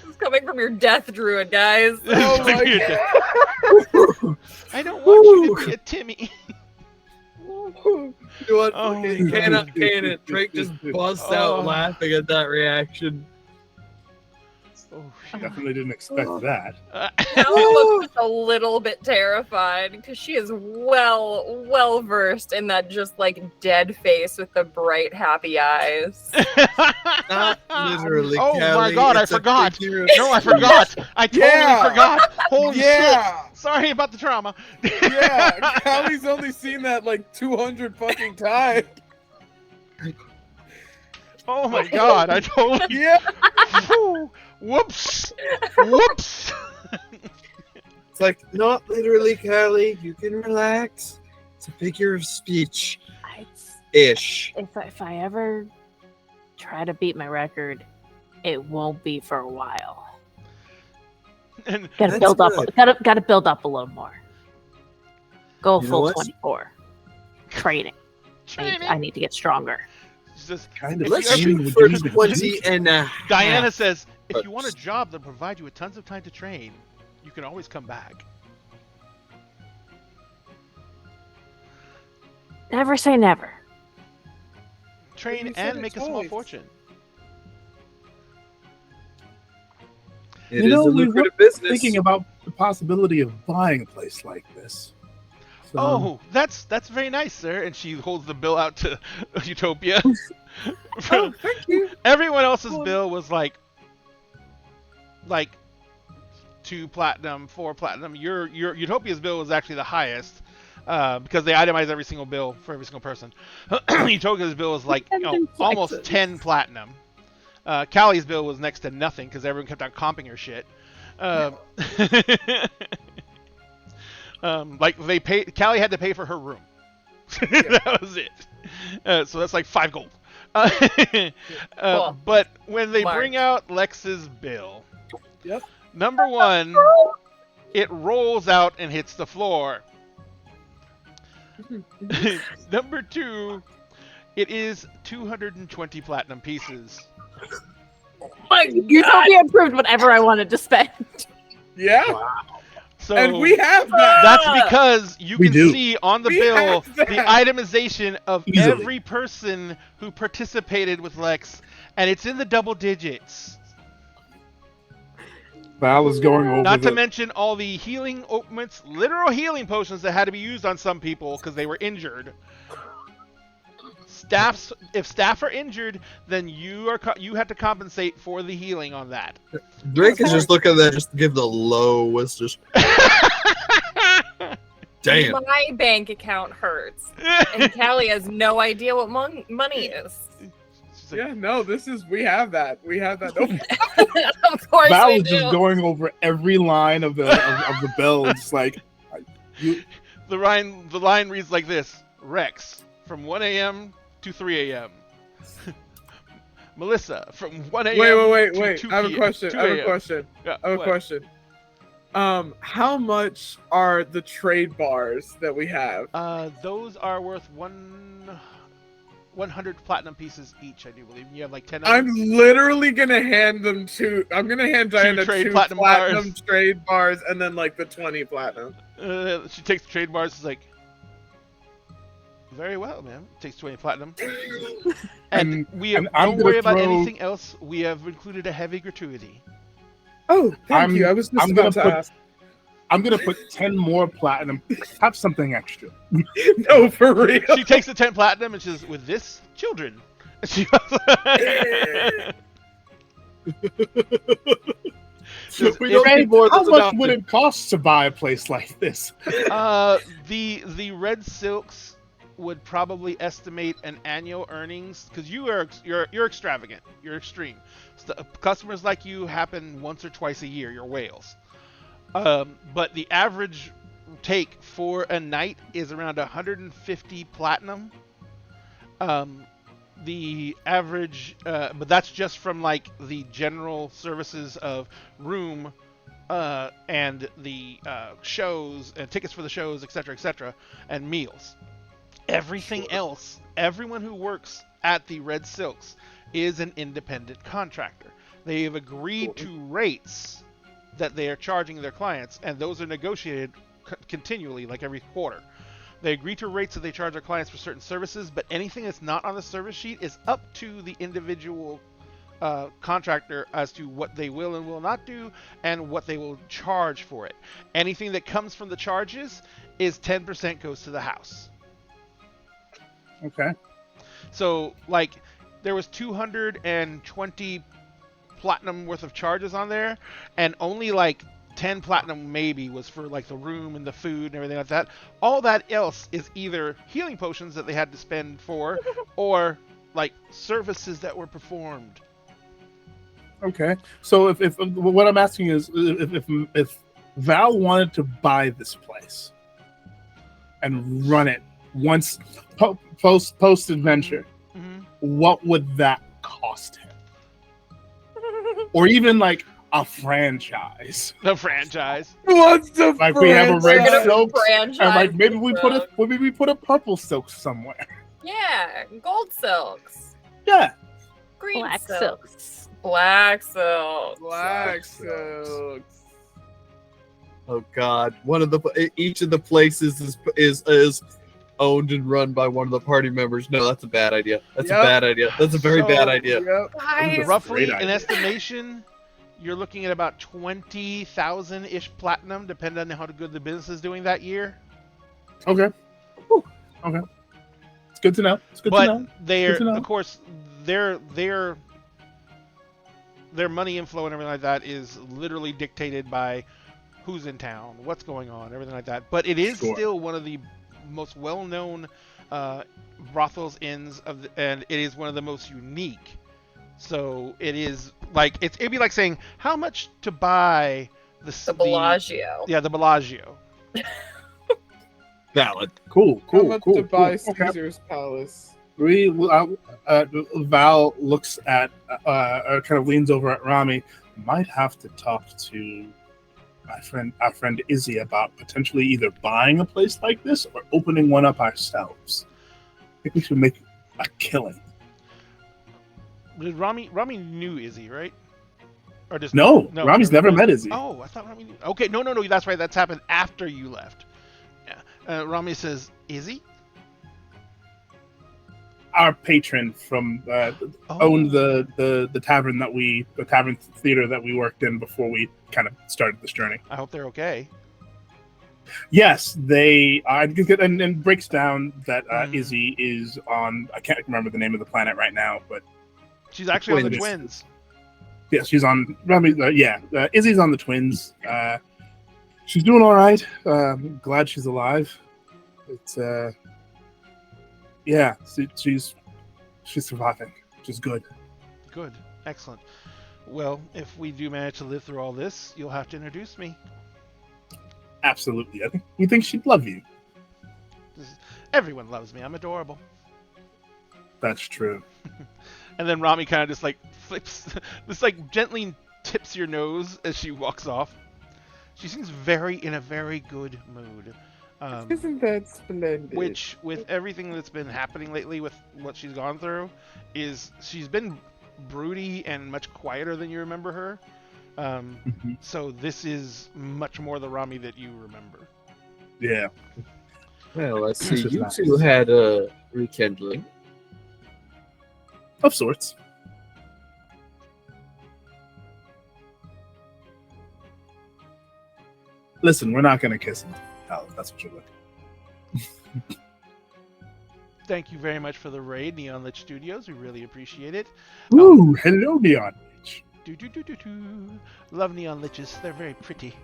This is coming from your death druid, guys. Oh my god. I don't want you to be a Timmy. You want Oh fucking my can God. it? Drake just busts Oh. out laughing at that reaction. Oh, Definitely didn't expect that. Callie looks a little bit terrified because she is well versed in that just like dead face with the bright happy eyes. Not literally. Oh my Callie, god, I it's a forgot. figure of No, I forgot. I totally Yeah. forgot. Holy Yeah. shit. Sorry about the trauma. Yeah, Callie's only seen that like 200 fucking times. Oh my god, I totally. Yeah. Whew. Whoops. Whoops. It's like, not literally, Callie. You can relax. It's a figure of speech. Ish. If I ever try to beat my record, it won't be for a while. And Gotta That's build up. good. Gotta build up a little more. Go You know full what? 24. Training. I need to get stronger. it's just- Kind of Let's Let's shame shoot would for you even 20 and a half. Diana says, if you want a Oops. job that provide you with tons of time to train, you can always come back. Never say never. Train you said and make a it's small always. fortune. It You know, is a we lucrative were business. thinking about the possibility of buying a place like this. So, Oh, that's very nice, sir. And she holds the bill out to Utopia. Oh, thank you. Everyone else's bill was like 2 platinum, 4 platinum. Your Utopia's bill was actually the highest because they itemize every single bill for every single person. Utopia's bill was like almost 10 platinum. Callie's bill was next to nothing because everyone kept on comping her shit. Like they paid, Callie had to pay for her room. That was it. So that's like 5 gold. Cool. But when they Large. bring out Lex's bill, Yep. number 1, it rolls out and hits the floor. Number 2, it is 220 platinum pieces. My God. Utopia approved whatever I wanted to spend. Yeah. So And we have that. that's because you We can do. see on the We bill have that. the itemization of Easily. every person who participated with Lex, and it's in the double digits. Val is going over Not to the. mention all the healing ointments, literal healing potions that had to be used on some people because they were injured. If staff are injured, then you have to compensate for the healing on that. Drake is just looking at that, just give the lowest. Just damn. My bank account hurts, and Callie has no idea what money is. She's like, Yeah, no, we have that. We have that. Nope. Of course Val we is do. just going over every line of the of the bill. It's like, you, the line reads like this: Rex from 1 a.m. to 3 a.m. Melissa from 1 a.m. Wait. to 2 I have a p.m. question. 2 I have a a.m. question. Yeah, I have a what? question. How much are the trade bars that we have? Those are worth 100 platinum pieces each, I do believe. You have like 10 of I'm them. literally gonna hand them I'm gonna hand Diana trade two platinum platinum bars. trade bars and then like the 20 platinum. She takes the trade bars. She's like, very well, ma'am. Takes 20 platinum. And we and I'm don't gonna worry about throw- anything else. We have included a heavy gratuity. Oh, thank I'm- you. I was just I'm about gonna to put- ask. I'm gonna put 10 more platinum. Have something extra. No, for real. She takes the 10 platinum and she says, with this, children. She Says, We don't if- need more How than much adopted. would it cost to buy a place like this? the red silks would probably estimate an annual earnings because you're extravagant, you're extreme. Customers like you happen once or twice a year. You're whales. But the average take for a night is around 150 platinum. The average, but that's just from like the general services of room and the shows and tickets for the shows, etc., and meals. Everything else, everyone who works at the Red Silks is an independent contractor. They have agreed to rates that they are charging their clients, and those are negotiated continually, like every quarter. They agree to rates that they charge their clients for certain services, but anything that's not on the service sheet is up to the individual contractor as to what they will and will not do and what they will charge for it. Anything that comes from the charges is 10% goes to the house. Okay. So, like, there was 220 platinum worth of charges on there, and only like 10 platinum maybe was for like the room and the food and everything like that. All that else is either healing potions that they had to spend for, or like services that were performed. Okay. So if what I'm asking is if Val wanted to buy this place and run it once post adventure, Mm-hmm. what would that cost him? Or even like a franchise. The franchise. What's the Like we have a red franchise? silk, Franchise and like maybe we put silk. a purple silk somewhere. Yeah, gold silks, Yeah. green Black silks, silks. black silks. Black silks. Oh God! Each of the places is owned and run by one of the party members. No, that's a bad idea. That's Yep. a bad idea. That's a very bad idea. Yep. Guys, Roughly, great in idea. estimation, you're looking at about 20,000-ish platinum, depending on how good the business is doing that year. Okay. Whew. Okay. It's good to know. It's good to know. But they're, Good to know. of course, their money inflow and everything like that is literally dictated by who's in town, what's going on, everything like that. But it is Sure. still one of the most well-known brothels, inns and it is one of the most unique. So it is like it'd be like saying how much to buy the Bellagio. the Bellagio. Valid. Cool. How Cool. much Cool. to buy cool. Okay. Caesar's Palace? Val looks at, or kind of leans over at Rami. Might have to talk to our friend Izzy about potentially either buying a place like this or opening one up ourselves. I think we should make a killing. Rami knew Izzy, right? Or just No, Rami's never met Izzy. Oh, I thought Rami. Okay, no, that's right. That's happened after you left. Yeah. Rami says, Izzy? Our patron from owned the tavern the tavern theater that we worked in before we kind of started this journey. I hope they're okay. Yes, they are, and breaks down that Izzy is on. I can't remember the name of the planet right now, but she's actually on the Twins. Yeah, she's on. Izzy's on the Twins. She's doing all right. Glad she's alive. It's yeah, she's surviving, which is good. Good, excellent. Well, if we do manage to live through all this, you'll have to introduce me. Absolutely, we think she'd love you. Everyone loves me. I'm adorable. That's true. And then Rami kind of just like flips, just like gently tips your nose as she walks off. She seems in a very good mood. Isn't that splendid? Which, with everything that's been happening lately, with what she's gone through, she's been broody and much quieter than you remember her. So this is much more the Rami that you remember. Yeah. Well, I see you two had a rekindling. Of sorts. Listen, we're not going to kiss him. Oh, that's what you're looking. Thank you very much for the raid, Neon Lich Studios. We really appreciate it. Ooh, hello, Neon Lich. Love Neon Liches. They're very pretty.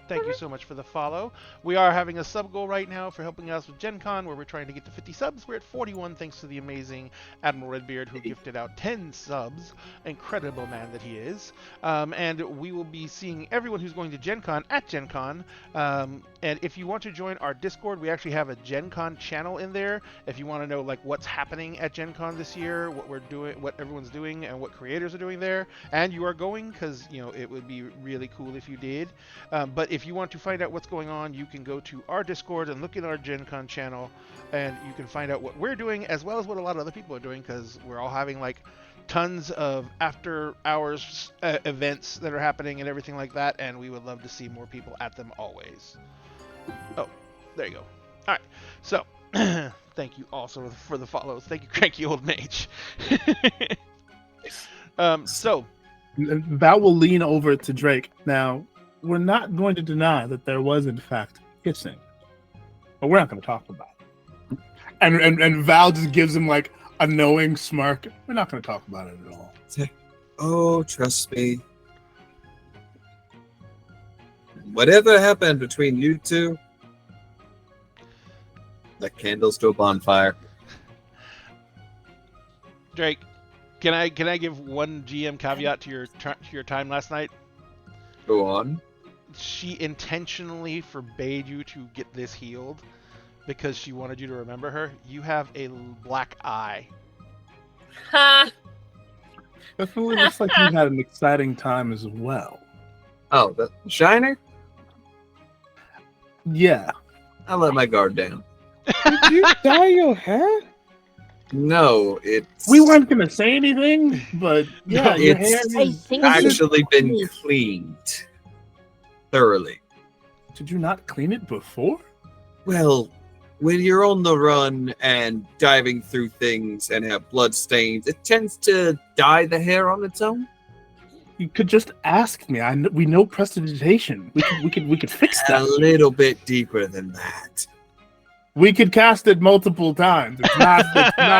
Thank you so much for the follow. We are having a sub goal right now for helping us with Gen Con, where we're trying to get to 50 subs. We're at 41 thanks to the amazing Admiral Redbeard, who gifted out 10 subs. Incredible man that he is. And we will be seeing everyone who's going to Gen Con at Gen Con. And if you want to join our Discord, we actually have a Gen Con channel in there. If you want to know like what's happening at Gen Con this year, what we're doing, what everyone's doing, and what creators are doing there, and you are going, because it would be really cool if you did. But if you want to find out what's going on, you can go to our Discord and look at our Gen Con channel, and you can find out what we're doing as well as what a lot of other people are doing, because we're all having like tons of after hours events that are happening and everything like that, and we would love to see more people at them always. Oh, there you go. All right, so thank you also for the follows. Thank you, Cranky Old Mage. So Val will lean over to Drake. Now, we're not going to deny that there was, in fact, kissing, but we're not going to talk about it. And Val just gives him like a knowing smirk. We're not going to talk about it at all. Oh, trust me. Whatever happened between you two, that candle's to a bonfire. Drake, can I give one GM caveat to your time last night? Go on. She intentionally forbade you to get this healed because she wanted you to remember her. You have a black eye. Ha! Definitely looks like you had an exciting time as well. Oh, the Shiner? Yeah. I let my guard down. Did you dye your hair? No, it's... We weren't going to say anything, but yeah, your hair it's is actually been cleaned thoroughly. Did you not clean it before? Well, when you're on the run and diving through things and have blood stains, it tends to dye the hair on its own. You could just ask me. We know prestidigitation. We could fix that. A little bit deeper than that. We could cast it multiple times. It's not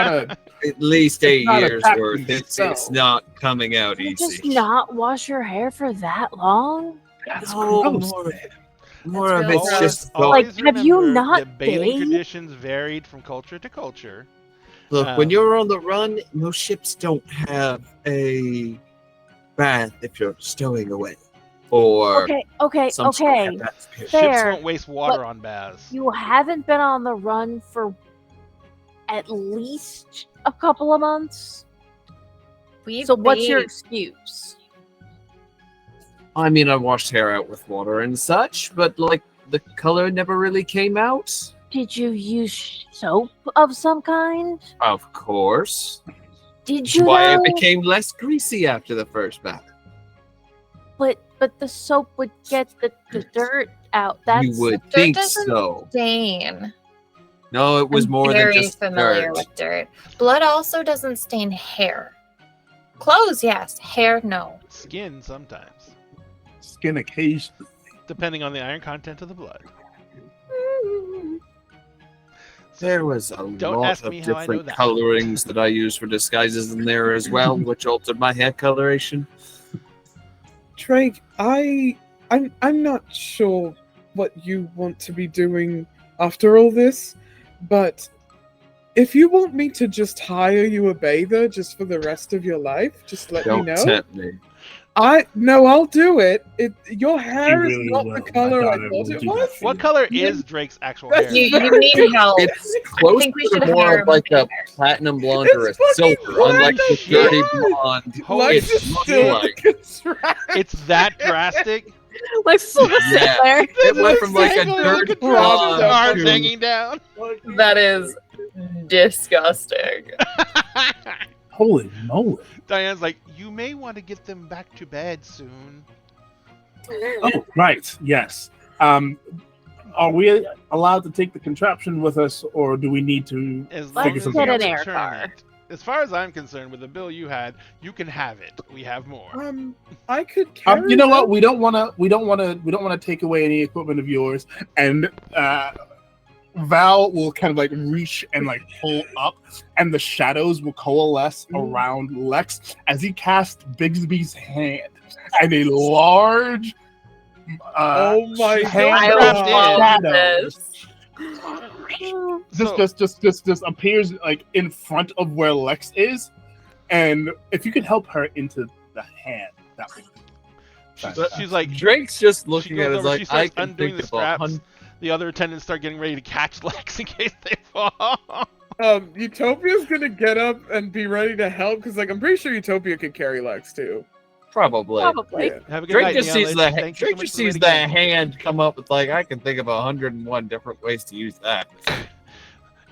a. At least 8 not a years pack worth. It's not coming out You easy. just not wash your hair for that long? That's Oh, gross. more of really it's gross. just Like, have you remember not that bathing bathed? conditions varied from culture to culture. Look, when you're on the run, most ships don't have a bath if you're stowing away. Or Okay. some sort of bath period. Fair. Ships don't waste water but on baths. You haven't been on the run for at least a couple of months. So what's your excuse? I mean, I washed hair out with water and such, but like the color never really came out. Did you use soap of some kind? Of course. Did That's you why though? it became less greasy after the first bath. but the soap would get the dirt out. That's You would Dirt think doesn't so. stain. No, it was I'm more than very just familiar dirt. with dirt. Blood also doesn't stain hair. Clothes, yes. Hair, no. Skin sometimes, Skin occasionally. depending on the iron content of the blood. There was a Don't lot ask of me how I know different that. colorings that I used for disguises in there as well, which altered my hair coloration. Drake, I'm not sure what you want to be doing after all this, but if you want me to just hire you a bather just for the rest of your life, just let Don't me know. tempt me. I'll do it. Your hair really is not will. the My color I daughter thought will it do that was. for What you. color is Drake's actual That's hair? You need help. It's closer think we to should more hire of like a a platinum blonde or a It's fucking silver, black unlike the as dirty shit. blonde. Holy Lex It's is much still like. in the contract. It's that drastic? Lex will just sit Yeah. there. It went from like a Exactly, look dirt at Drake's blonde arms to hanging down. That is disgusting. Holy moly! Diane's like, you may want to get them back to bed soon. Oh, right. Yes. Are we allowed to take the contraption with us, or do we need to? As Let's long as get you an air return car. it. As far as I'm concerned, with the bill you had, you can have it. We have more. I could carry You know what? them. We don't want to take away any equipment of yours. And Val will kind of like reach and like pull up, and the shadows will coalesce around Lex as he casts Bigsby's hand, and a large. Oh my hand I God. love shadow this. just appears like in front of where Lex is, and if you could help her into the hand, that would be She's like, Drake's just she looking goes at it over, like she I starts can undoing think the of straps. The other attendants start getting ready to catch Lex in case they fall. Utopia's gonna get up and be ready to help because, like, I'm pretty sure Utopia could carry Lex too. Probably. Probably. Yeah. Have a good Drake night, just Neon sees Lady. the Thank you so Drake much just for the sees the game. hand come up with like I can think of 101 different ways to use that.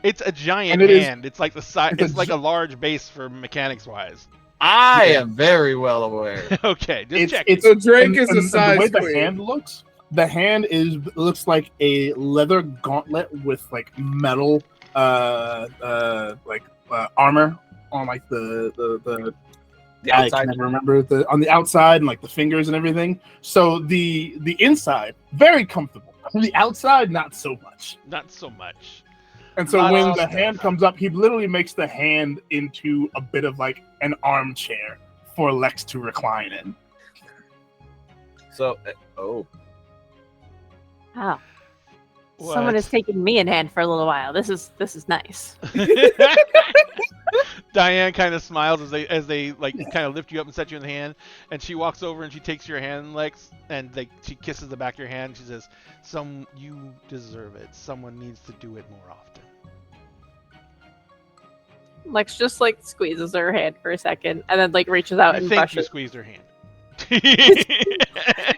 It's a giant And it is- hand. It's like the size. it's a It's like gi- a large base for mechanics wise. I am very well aware. Okay, just check. So Drake and- is a and size the way the queen. hand looks. The hand looks like a leather gauntlet with like metal, armor on like the The I outside. can never remember on the outside and like the fingers and everything. So the inside very comfortable. The outside not so much. Not so much. And so Lots when of the stuff. hand comes up, he literally makes the hand into a bit of like an armchair for Lex to recline in. So oh, Wow. Someone What? has taken me in hand for a little while. This is nice. Diane kind of smiles as they like kind of lift you up and set you in the hand, and she walks over and she takes your hand, Lex, and she kisses the back of your hand. And she says, you deserve it. Someone needs to do it more often." Lex just like squeezes her hand for a second and then like reaches out I and think you brushes. squeezed her hand.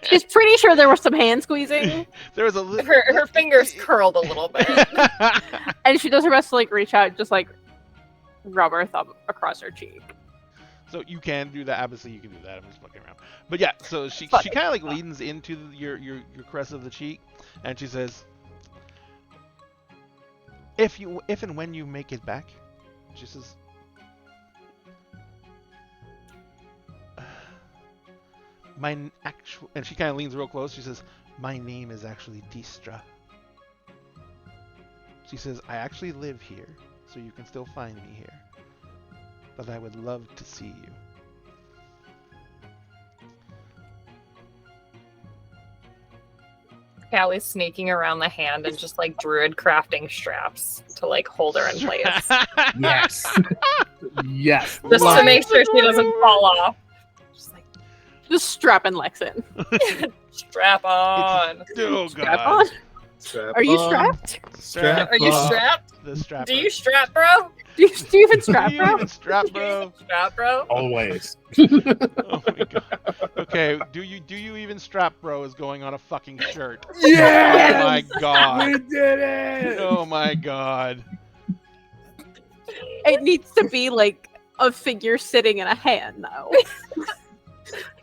She's pretty sure there was some hand squeezing, There was a Her fingers curled a little bit. and she does her best to like reach out, and just like rub her thumb across her cheek. So you can do that. Obviously, you can do that. I'm just fucking around. But yeah, so she Fuck. kind of like leans into your crest of the cheek, and she says, if and when you make it back," she says, and she kind of leans real close. She says, "My name is actually Distra." She says, "I actually live here, so you can still find me here. But I would love to see you." Callie's sneaking around the hand and just like druid crafting straps to like hold her in place. Yes. Yes. Just to Love make sure she doesn't fall off. Just like Just strapping Lex in. strap on. Oh Strap god. on? Are you strapped? Strap Are you on. strapped? The strap. Do you strap, bro? Do you even strap, Do you bro? even strap, bro? Strap, bro? Always. Oh my god. Okay, do you even strap, bro? Is going on a fucking shirt. Yes! Oh my god. We did it! Oh my god. It needs to be like a figure sitting in a hand, though.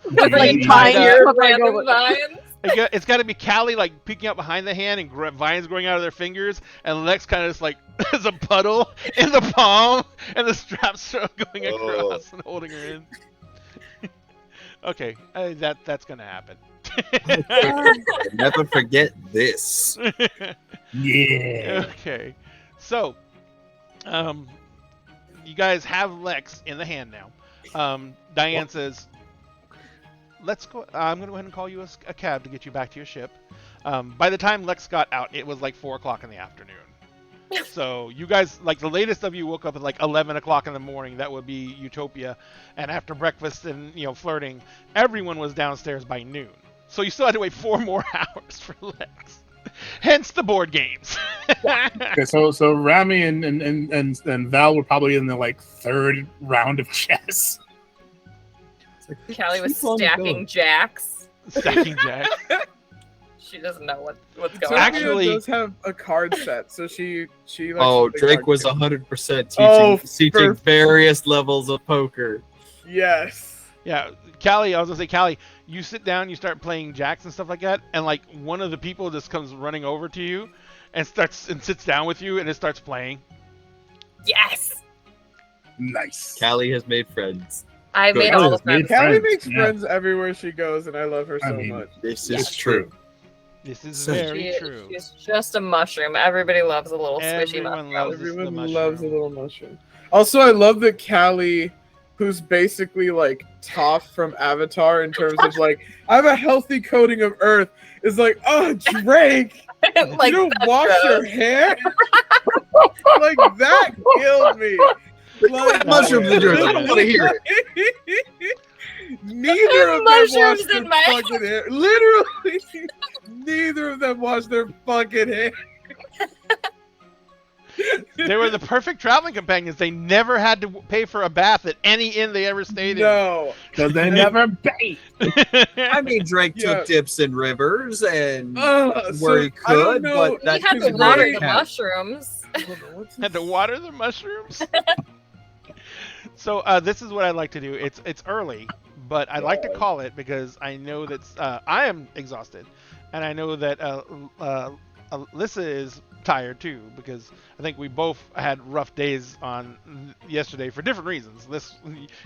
With, like, Yeah. vines Your coming random over. vines. It's got to be Callie like peeking up behind the hand and vines growing out of their fingers, and Lex kind of just like as a puddle in the palm, and the straps are going across and holding her in. Okay, that's gonna happen. Never forget this. Yeah. Okay, so you guys have Lex in the hand now. Diane says, "Let's go. I'm gonna go ahead and call you a cab to get you back to your ship." By the time Lex got out, it was like 4 o'clock in the afternoon. So you guys, like the latest of you, woke up at like 11 o'clock in the morning. That would be Utopia, and after breakfast and flirting, everyone was downstairs by noon. So you still had to wait 4 more hours for Lex. Hence the board games. Okay, so Rami and Val were probably in the like 3rd round of chess. Callie was Keep on stacking going. jacks. Stacking Jack. She doesn't know what's going on. Actually- does have a card set, so she likes Oh, to play Drake card was games. 100% Oh, teaching perfect. various levels of poker. Yes. Yeah, Callie, I was gonna say, Callie, you sit down, you start playing jacks and stuff like that, and like one of the people just comes running over to you and sits down with you and it starts playing. Yes, Nice. Callie has made friends. I Good. made all the Callie friends. has Callie Friends, makes yeah. friends everywhere she goes, and I love her so I mean, much. This Yeah. is true. This is So- very true. She's just a mushroom. Everybody loves a little squishy Everyone mushroom. loves the Everyone mushroom. loves a little mushroom. Also, I love that Callie, who's basically like Toph from Avatar in terms of like, I have a healthy coating of Earth, is like, oh, Drake, Like, you don't that's wash gross. your hair? Like, that killed me. Like, Mushrooms in yours. I don't want to hear it. Neither of them Mushrooms wash their in my- fucking hair. Literally, neither of them wash their fucking hair. They were the perfect traveling companions. They never had to pay for a bath at any inn they ever stayed No. Because they never bait. in. I mean, Drake Yeah. took dips in rivers and So, where he I don't could, know. but We that had to doesn't water really the count. mushrooms. Had to water the mushrooms. So this is what I like to do. It's early, but I like to call it because I know that I am exhausted, and I know that Alyssa is tired too, because I think we both had rough days on yesterday for different reasons.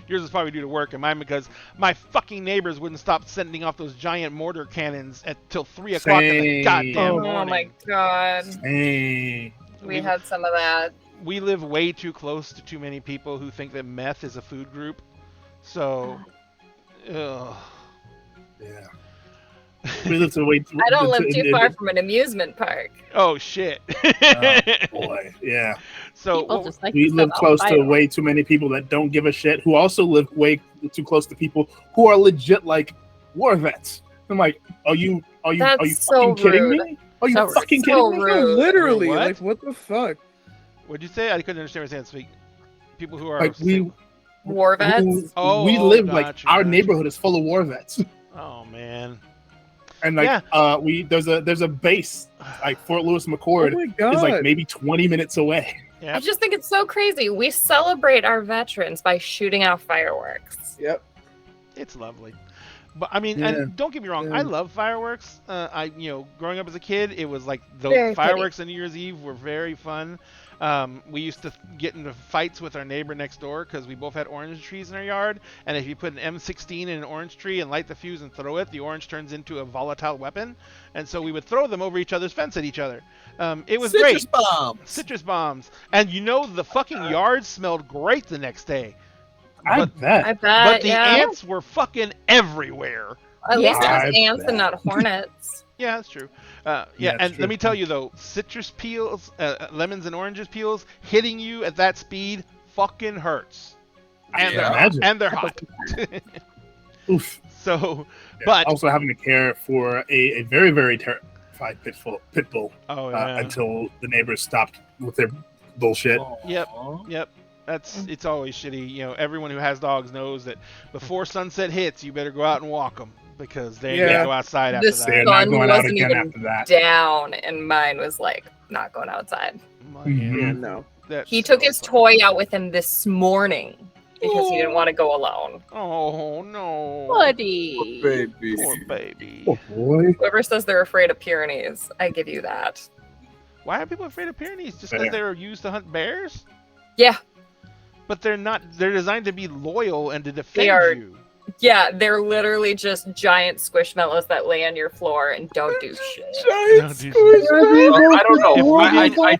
Yours is probably due to work, and mine because my fucking neighbors wouldn't stop sending off those giant mortar cannons till 3 o'clock in the Same. goddamn Oh morning. my god. Hey. We had some of that. We live way too close to too many people who think that meth is a food group. So, ugh. Yeah. We live to wait. I don't live too far from an amusement park. Oh shit. Oh, boy. Yeah. So People what- just like We to live set close off to fireworks. way too many people that don't give a shit, who also live way too close to people who are legit like war vets. I'm like, are you That's so fucking kidding rude. me? Are you So fucking so kidding me? No, rude. literally, What? like, what the fuck? what'd you say? I couldn't understand what you're saying. Speak. People who are Like we War vets. we live like gotcha, our gotcha. neighborhood is full of war vets. Oh man. And like Yeah. there's a base like Fort Lewis Oh McCord my god. is like maybe 20 minutes away. Yeah. I just think it's so crazy. We celebrate our veterans by shooting out fireworks. Yep. It's lovely. But I mean, Yeah. and don't get me wrong, Yeah. I love fireworks. Growing up as a kid, it was like the Very fireworks on New Year's Eve were very fun. We used to get into fights with our neighbor next door because we both had orange trees in our yard. And if you put an M16 in an orange tree and light the fuse and throw it, the orange turns into a volatile weapon. And so we would throw them over each other's fence at each other. It was Citrus great. bombs. Citrus bombs. And the fucking yard smelled great the next day. I But- bet. I bet. But the yeah. ants were fucking everywhere. At least it I was ants bet. and not hornets. Yeah, that's true. Yeah, And it's let me true. tell you though, citrus peels, lemons and oranges peels, hitting you at that speed fucking hurts. And Yeah, imagine. they're hot. Oof. So, but Also having to care for a very, very terrified pit bull oh yeah, until the neighbors stopped with their bullshit. Yep. Yep. It's always shitty. Everyone who has dogs knows that before sunset hits, you better go out and walk them because they ain't Yeah. gonna go outside after This- They're that. not sun going out wasn't again even after that. Down, and mine was like not going outside. Man, Yeah, no. that's He took so his funny. toy out with him this morning. because he didn't want to go alone. Oh no. Buddy. Baby. Poor baby. Oh boy. Whoever says they're afraid of Pyrenees, I give you that. Why are people afraid of Pyrenees? Just Fair. because they're used to hunt bears? Yeah, But they're not. They're designed to be loyal and to defend They are- you. yeah, they're literally just giant squishmallows that lay on your floor and don't do shit. Giant No, dude. squishmallow. I don't know. If we I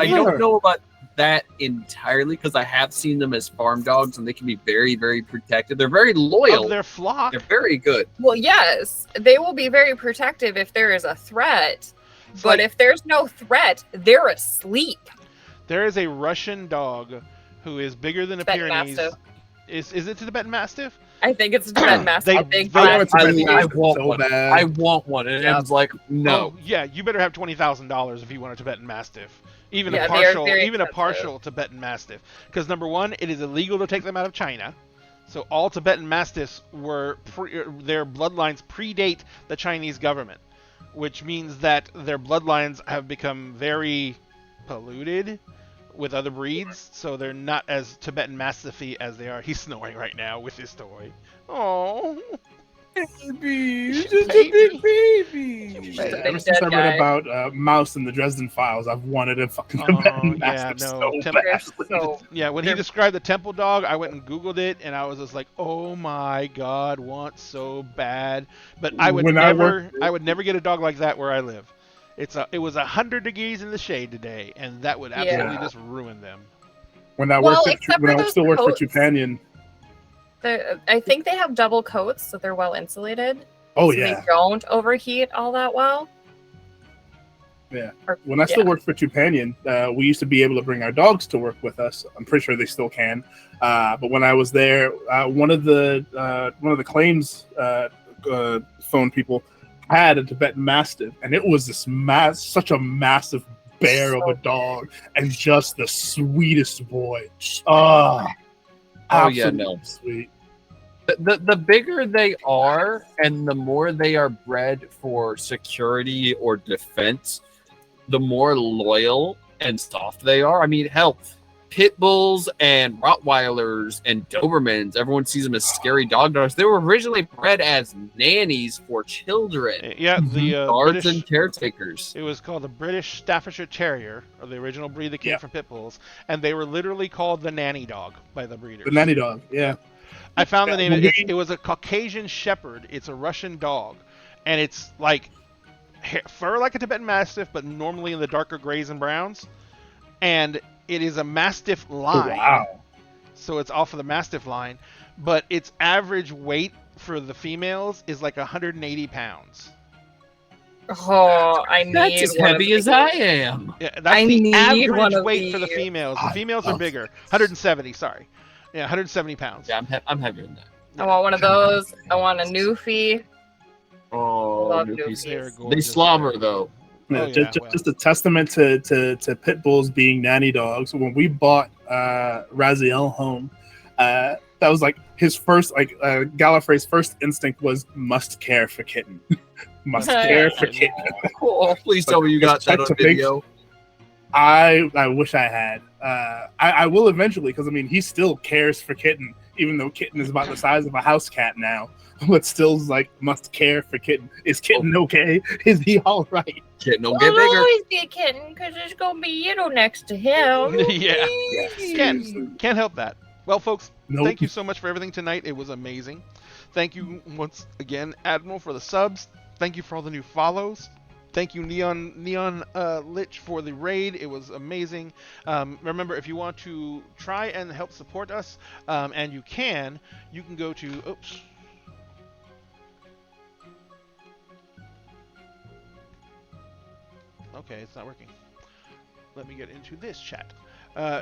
If don't know about that entirely because I have seen them as farm dogs and they can be very, very protective. They're very loyal. of their flock, They're very good. Well, yes, they will be very protective if there is a threat, It's but like- if there's no threat, they're asleep. there is a Russian dog who is bigger than a Tibetan Pyrenees. Mastiff. Is it Tibetan Mastiff? I think it's a Tibetan Mastiff. They- a big they I black. want to I- bet I Mastiff want so one. bad. I want one. And Yeah. Em's like, no. Oh, yeah, you better have $20,000 if you want a Tibetan Mastiff. Even Yeah, a they are partial, very even a expensive. partial Tibetan Mastiff. Because number one, it is illegal to take them out of China. So all Tibetan Mastiffs were their bloodlines predate the Chinese government, which means that their bloodlines have become very polluted with other breeds. So they're not as Tibetan Mastiffy as they are. He's snoring right now with his toy. Oh. Baby, you're just a big baby. Just a big Ever since I dead read guy. about Mouse in the Dresden Files, I've wanted a fucking Oh, Tibetan yeah, Mastiff no, so Tim- badly. So Yeah, when he They're- described the temple dog, I went and Googled it, and I was just like, "Oh my God, want so bad." But I would When I I would never get a dog like that where I live. It was 100 degrees in the shade today, and that would absolutely Yeah. just ruin them. When I Well, worked except when for I those still worked for coats. Trupanion. I think they have double coats, so they're well insulated. Oh so yeah. They don't overheat all that well. Yeah. Or- When I still yeah. worked for Trupanion, we used to be able to bring our dogs to work with us. I'm pretty sure they still can. But when I was there, one of the claims phone people had a Tibetan Mastiff, and it was this such a massive bear of a dog, and just the sweetest boy. Oh, yeah, absolutely no. sweet. The bigger they are and the more they are bred for security or defense, the more loyal and soft they are. I mean, hell, pit bulls and Rottweilers and Dobermans, everyone sees them as scary dogs. They were originally bred as nannies for children, Yeah, the guards British. and caretakers. It was called the British Staffordshire Terrier, or the original breed that came Yeah. from pit bulls, and they were literally called the nanny dog by the breeders. The nanny dog, yeah. I found the Yeah, name. well, It was a Caucasian Shepherd. It's a Russian dog, and it's like fur like a Tibetan Mastiff, but normally in the darker grays and browns. And it is a Mastiff Oh, line, wow. so it's off of the Mastiff line. But its average weight for the females is like 180 pounds. Oh, I need That's as one of heavy as these. I am. Yeah, that's I the need average one of weight for the these. females. The I females are love bigger, 170. Sorry, yeah, 170 pounds. Yeah, I'm heavier than that. I want one of those. I want a Newfie. Oh, Love new Newfies. pieces. They're They gorgeous. slobber though. Yeah, Oh, yeah, just, well. just a testament to pit bulls being nanny dogs. When we bought Raziel home, that was like his first, like Gallifrey's first instinct was must care for kitten, must care for kitten. Cool. Please tell me you got that on Such a big- video. I wish I had. I will eventually, because I mean he still cares for kitten, even though kitten is about the size of a house cat now. But still, like must care for kitten. Is kitten okay? Is he all right? Kitten don't get Well, bigger. always be a kitten because there's gonna be you next to him. Yeah. Yes. Can't help that. Well, folks, Nope. thank you so much for everything tonight. It was amazing. Thank you once again, Admiral, for the subs. Thank you for all the new follows. Thank you, Neon Lich, for the raid. It was amazing. Remember, if you want to try and help support us, and you can go to. Oops. Okay, it's not working. Let me get into this chat.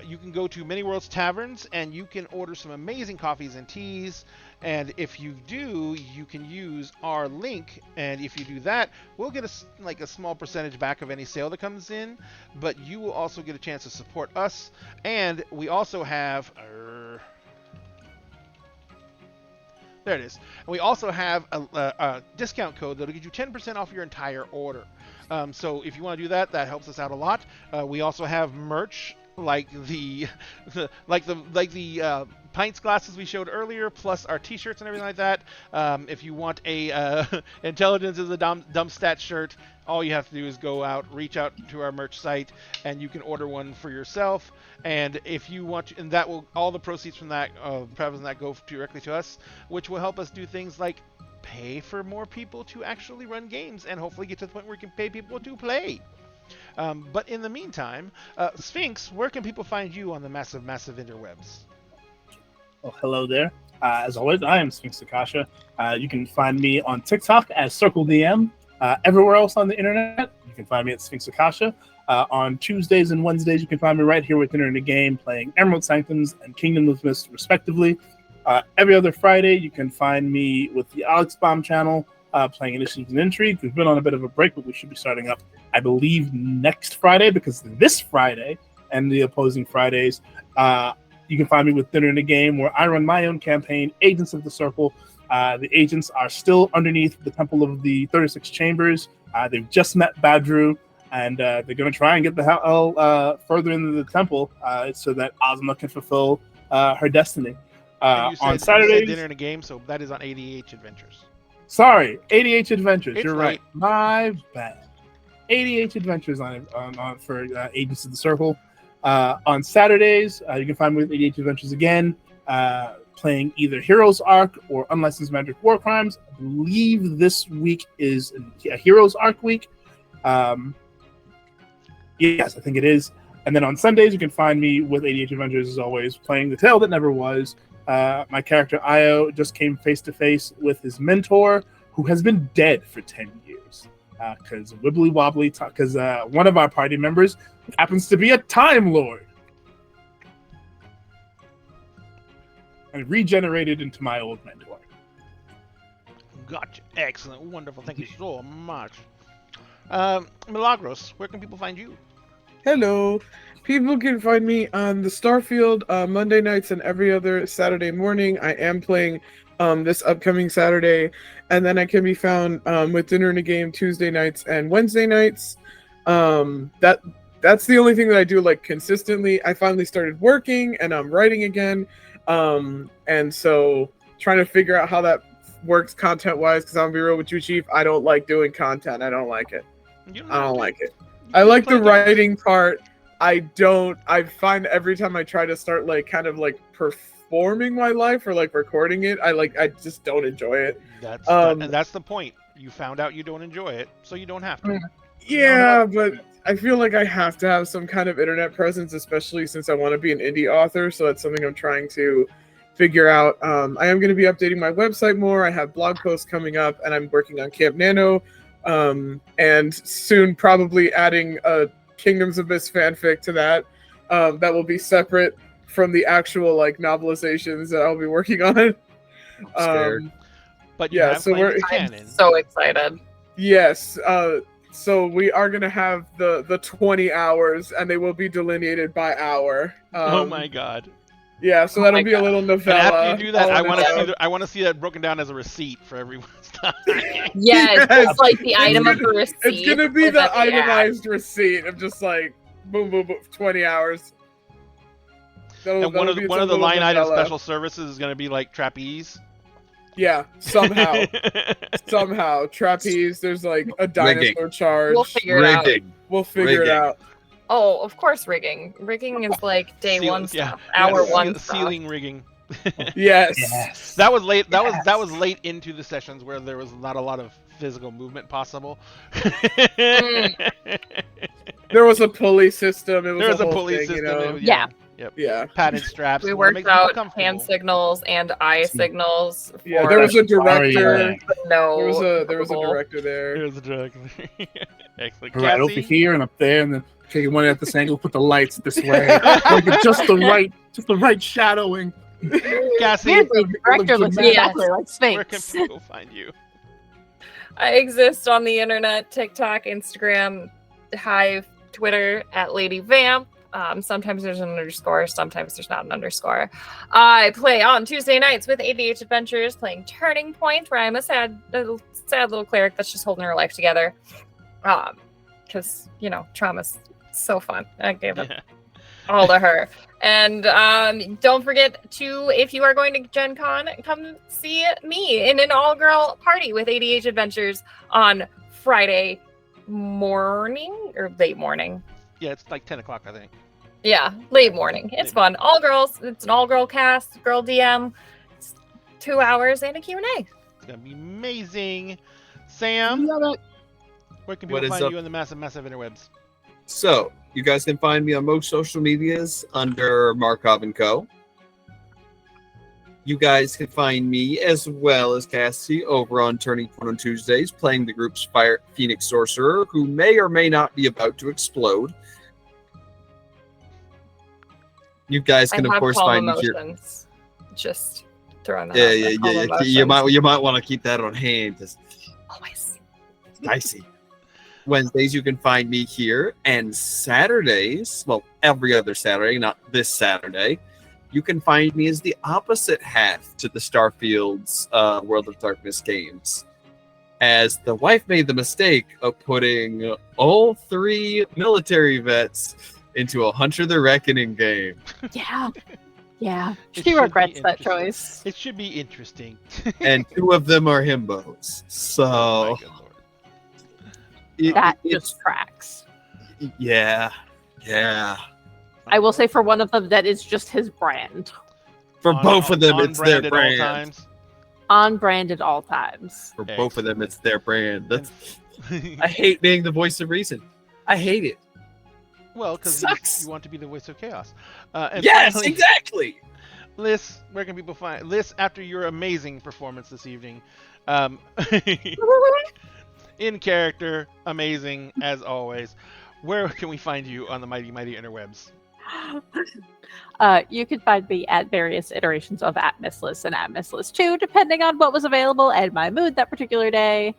You can go to Many Worlds Taverns and you can order some amazing coffees and teas. And if you do, you can use our link. And if you do that, we'll get a small percentage back of any sale that comes in. But you will also get a chance to support us. And we also have. There it is. And we also have a discount code that'll get you 10% off your entire order. So if you want to do that, that helps us out a lot. We also have merch like the pints glasses we showed earlier, plus our T-shirts and everything like that. If you want a Intelligence is a dumb stat shirt, all you have to do is reach out to our merch site, and you can order one for yourself. And if you want, and that will, all the proceeds from that, profits from that go directly to us, which will help us do things like pay for more people to actually run games, and hopefully get to the point where we can pay people to play. But in the meantime, Sphinx, where can people find you on the massive interwebs? Well, hello there. As always, I am Sphinx Akasha. You can find me on TikTok as CircleDM. Everywhere else on the internet, you can find me at Sphinx Akasha. On Tuesdays and Wednesdays, you can find me right here with Dinner in a Game, playing Emerald Sanctums and Kingdom of Mist, respectively. Every other Friday, you can find me with the Alex Bomb channel, playing Initiative and Intrigue. We've been on a bit of a break, but we should be starting up, I believe, next Friday, because this Friday and the opposing Fridays, you can find me with Dinner in a Game, where I run my own campaign, Agents of the Circle. The agents are still underneath the Temple of the 36 Chambers. They've just met Badru, and they're going to try and get the hell further into the temple so that Ozma can fulfill her destiny. On Saturdays, you said Dinner in a Game, so that is on ADH Adventures. Sorry, ADH Adventures. It's You're right. My bad. ADH Adventures on for Agents of the Circle. On Saturdays, you can find me with ADH Adventures again, playing either Heroes Arc or Unlicensed Magic War Crimes. I believe this week is a Heroes Arc week. Yes, I think it is. And then on Sundays, you can find me with ADH Adventures, as always, playing The Tale That Never Was. My character, Io, just came face-to-face with his mentor, who has been dead for 10 years. Because wibbly wobbly, because one of our party members happens to be a Time Lord. And regenerated into my old mentor. Gotcha. Excellent. Wonderful. Thank you so much. Milagros, where can people find you? Hello. People can find me on the Starfield Monday nights and every other Saturday morning. I am playing this upcoming Saturday, and then I can be found with Dinner in a Game Tuesday nights and Wednesday nights. That's the only thing that I do like consistently. I finally started working and I'm writing again, and so trying to figure out how that works content wise. Because I'll be real with you, Chief, I don't like doing content. I don't like it. I don't like it. I like the writing part. I find every time I try to start like kind of like performing my life or like recording it, I just don't enjoy it. That's the point. You found out you don't enjoy it, so you don't have to. Yeah, but I feel like I have to have some kind of internet presence, especially since I want to be an indie author. So that's something I'm trying to figure out. I am going to be updating my website more. I have blog posts coming up, and I'm working on Camp Nano, and soon probably adding a Kingdoms of Mist fanfic to that. That will be separate from the actual like novelizations that I'll be working on. But yeah, so I'm so excited. Yes. So we are gonna have the 20 hours, and they will be delineated by hour. Oh my god. Yeah, so that'll be a little novella. And after you do that, I want to see that broken down as a receipt for everyone's time. Yes, it's like the item of the receipt. It's gonna be the itemized receipt of just like boom, boom, boom, 20 hours. And one of the line item special services is gonna be like trapeze. Yeah, somehow. Somehow. Trapeze, there's like a dinosaur charge. We'll figure it out. We'll figure it out. Oh, of course, rigging. Rigging is like day one stuff. Hour one stuff. Ceiling rigging. Yes. That was late. That was late into the sessions where there was not a lot of physical movement possible. There was a pulley system. It was there was a pulley thing, system. You know? Yeah. Yep. Yeah. Padded straps. We worked out hand signals and eye signals. Yeah, there was a director. No. There was a director there. There was a director. Excellent. Right over here and up there, and then taking one at this angle, put the lights this way, like just the right shadowing. Cassie, the director looks exactly like Sphinx. Where can people find you? I exist on the internet, TikTok, Instagram, Hive, Twitter at Lady Vamp. Sometimes there's an underscore, sometimes there's not an underscore. I play on Tuesday nights with ADH Adventures, playing Turning Point, where I'm a sad little cleric that's just holding her life together. Because, trauma's so fun. I gave it all to her. And don't forget to, if you are going to Gen Con, come see me in an all-girl party with ADH Adventures on Friday morning or late morning. Yeah, it's like 10 o'clock, I think. Yeah, late morning. It's fun. All girls. It's an all-girl cast, girl DM. It's 2 hours and a Q&A. It's going to be amazing. Sam, where can What people is find up? you on the massive interwebs? So, you guys can find me on most social medias under Markov & Co. You guys can find me as well as Cassie over on Turning Point on Tuesdays, playing the group's Fire Phoenix Sorcerer, who may or may not be about to explode. You guys can, I of have course, calm find me here. emotions. Just throwing that Yeah, out yeah, there. Calm yeah. emotions. You might want to keep that on hand. Always. It's dicey. Wednesdays, you can find me here, and Saturdays, well, every other Saturday, not this Saturday, you can find me as the opposite half to the Starfield's World of Darkness games, as the wife made the mistake of putting all 3 military vets into a Hunter the Reckoning game. Yeah. Yeah. It She should regrets be that interesting. choice. It should be interesting. And 2 of them are himbos. Oh, So, my good lord. That it's, just tracks. yeah. I will say for one of them, that is just his brand. For both of them, on it's their brand at all brand. times. On brand at all times. For both of them, it's their brand. That's, And- I hate being the voice of reason. I hate it. Well, because Sucks. you want to be the voice of chaos. And Yes, finally, exactly. Liz, where can people find Liz after your amazing performance this evening? In character, amazing as always. Where can we find you on the mighty interwebs? You can find me at various iterations of @Missless and @Missless2, depending on what was available and my mood that particular day.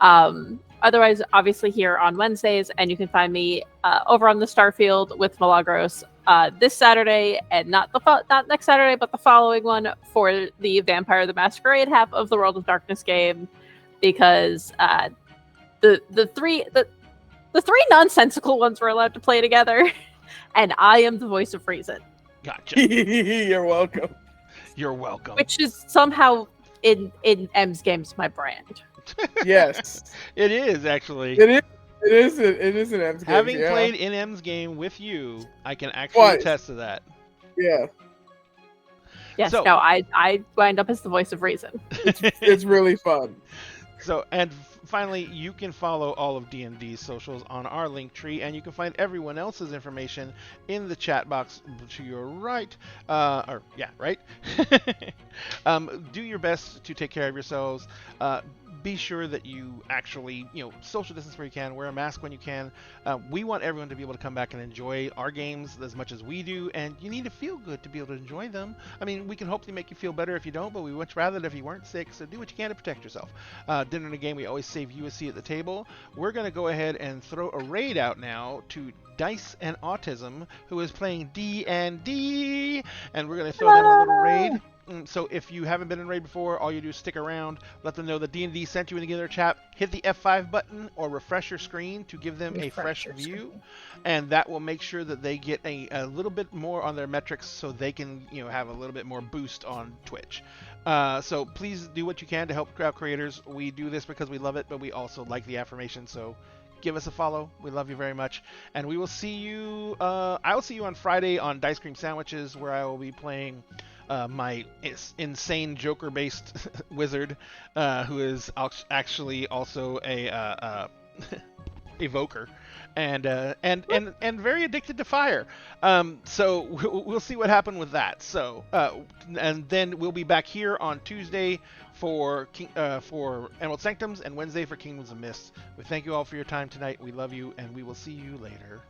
Otherwise, obviously here on Wednesdays, and you can find me over on the Starfield with Milagros this Saturday, and not next Saturday, but the following one for the Vampire the Masquerade half of the World of Darkness game, because the three nonsensical ones were allowed to play together, and I am the voice of reason, Gotcha. You're welcome. You're welcome. which is somehow in M's games my brand. Yes, It is actually. it is. It is an M's game. Having yeah. played in M's game with you, I can actually Twice. attest to that. Yeah, Yes, So- no, I wind up as the voice of reason. it's really fun. So, and finally, you can follow all of D&D's socials on our link tree, and you can find everyone else's information in the chat box to your right. Right? Do your best to take care of yourselves. Be sure that you actually, social distance where you can, wear a mask when you can. We want everyone to be able to come back and enjoy our games as much as we do, and you need to feel good to be able to enjoy them. I mean, we can hopefully make you feel better if you don't, but we much rather that if you weren't sick, so do what you can to protect yourself. Dinner in a game, we always save you a seat at the table. We're going to go ahead and throw a raid out now to Dice and Autism, who is playing D&D, and we're going to throw them a little raid. So if you haven't been in raid before, all you do is stick around, let them know that D&D sent you in the other chat, hit the F5 button or refresh your screen to give them a fresh view, and that will make sure that they get a little bit more on their metrics so they can have a little bit more boost on Twitch. So please do what you can to help crowd creators. We do this because we love it, but we also like the affirmation, so give us a follow. We love you very much. And we will see you, I will see you on Friday on Dice Cream Sandwiches, where I will be playing my insane Joker-based wizard, who is actually also a evoker, and very addicted to fire. So we'll see what happened with that. So and then we'll be back here on Tuesday for Emerald Sanctums and Wednesday for Kingdoms of Mist. We thank you all for your time tonight. We love you, and we will see you later.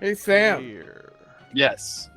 Hey Sam. Here. Yes.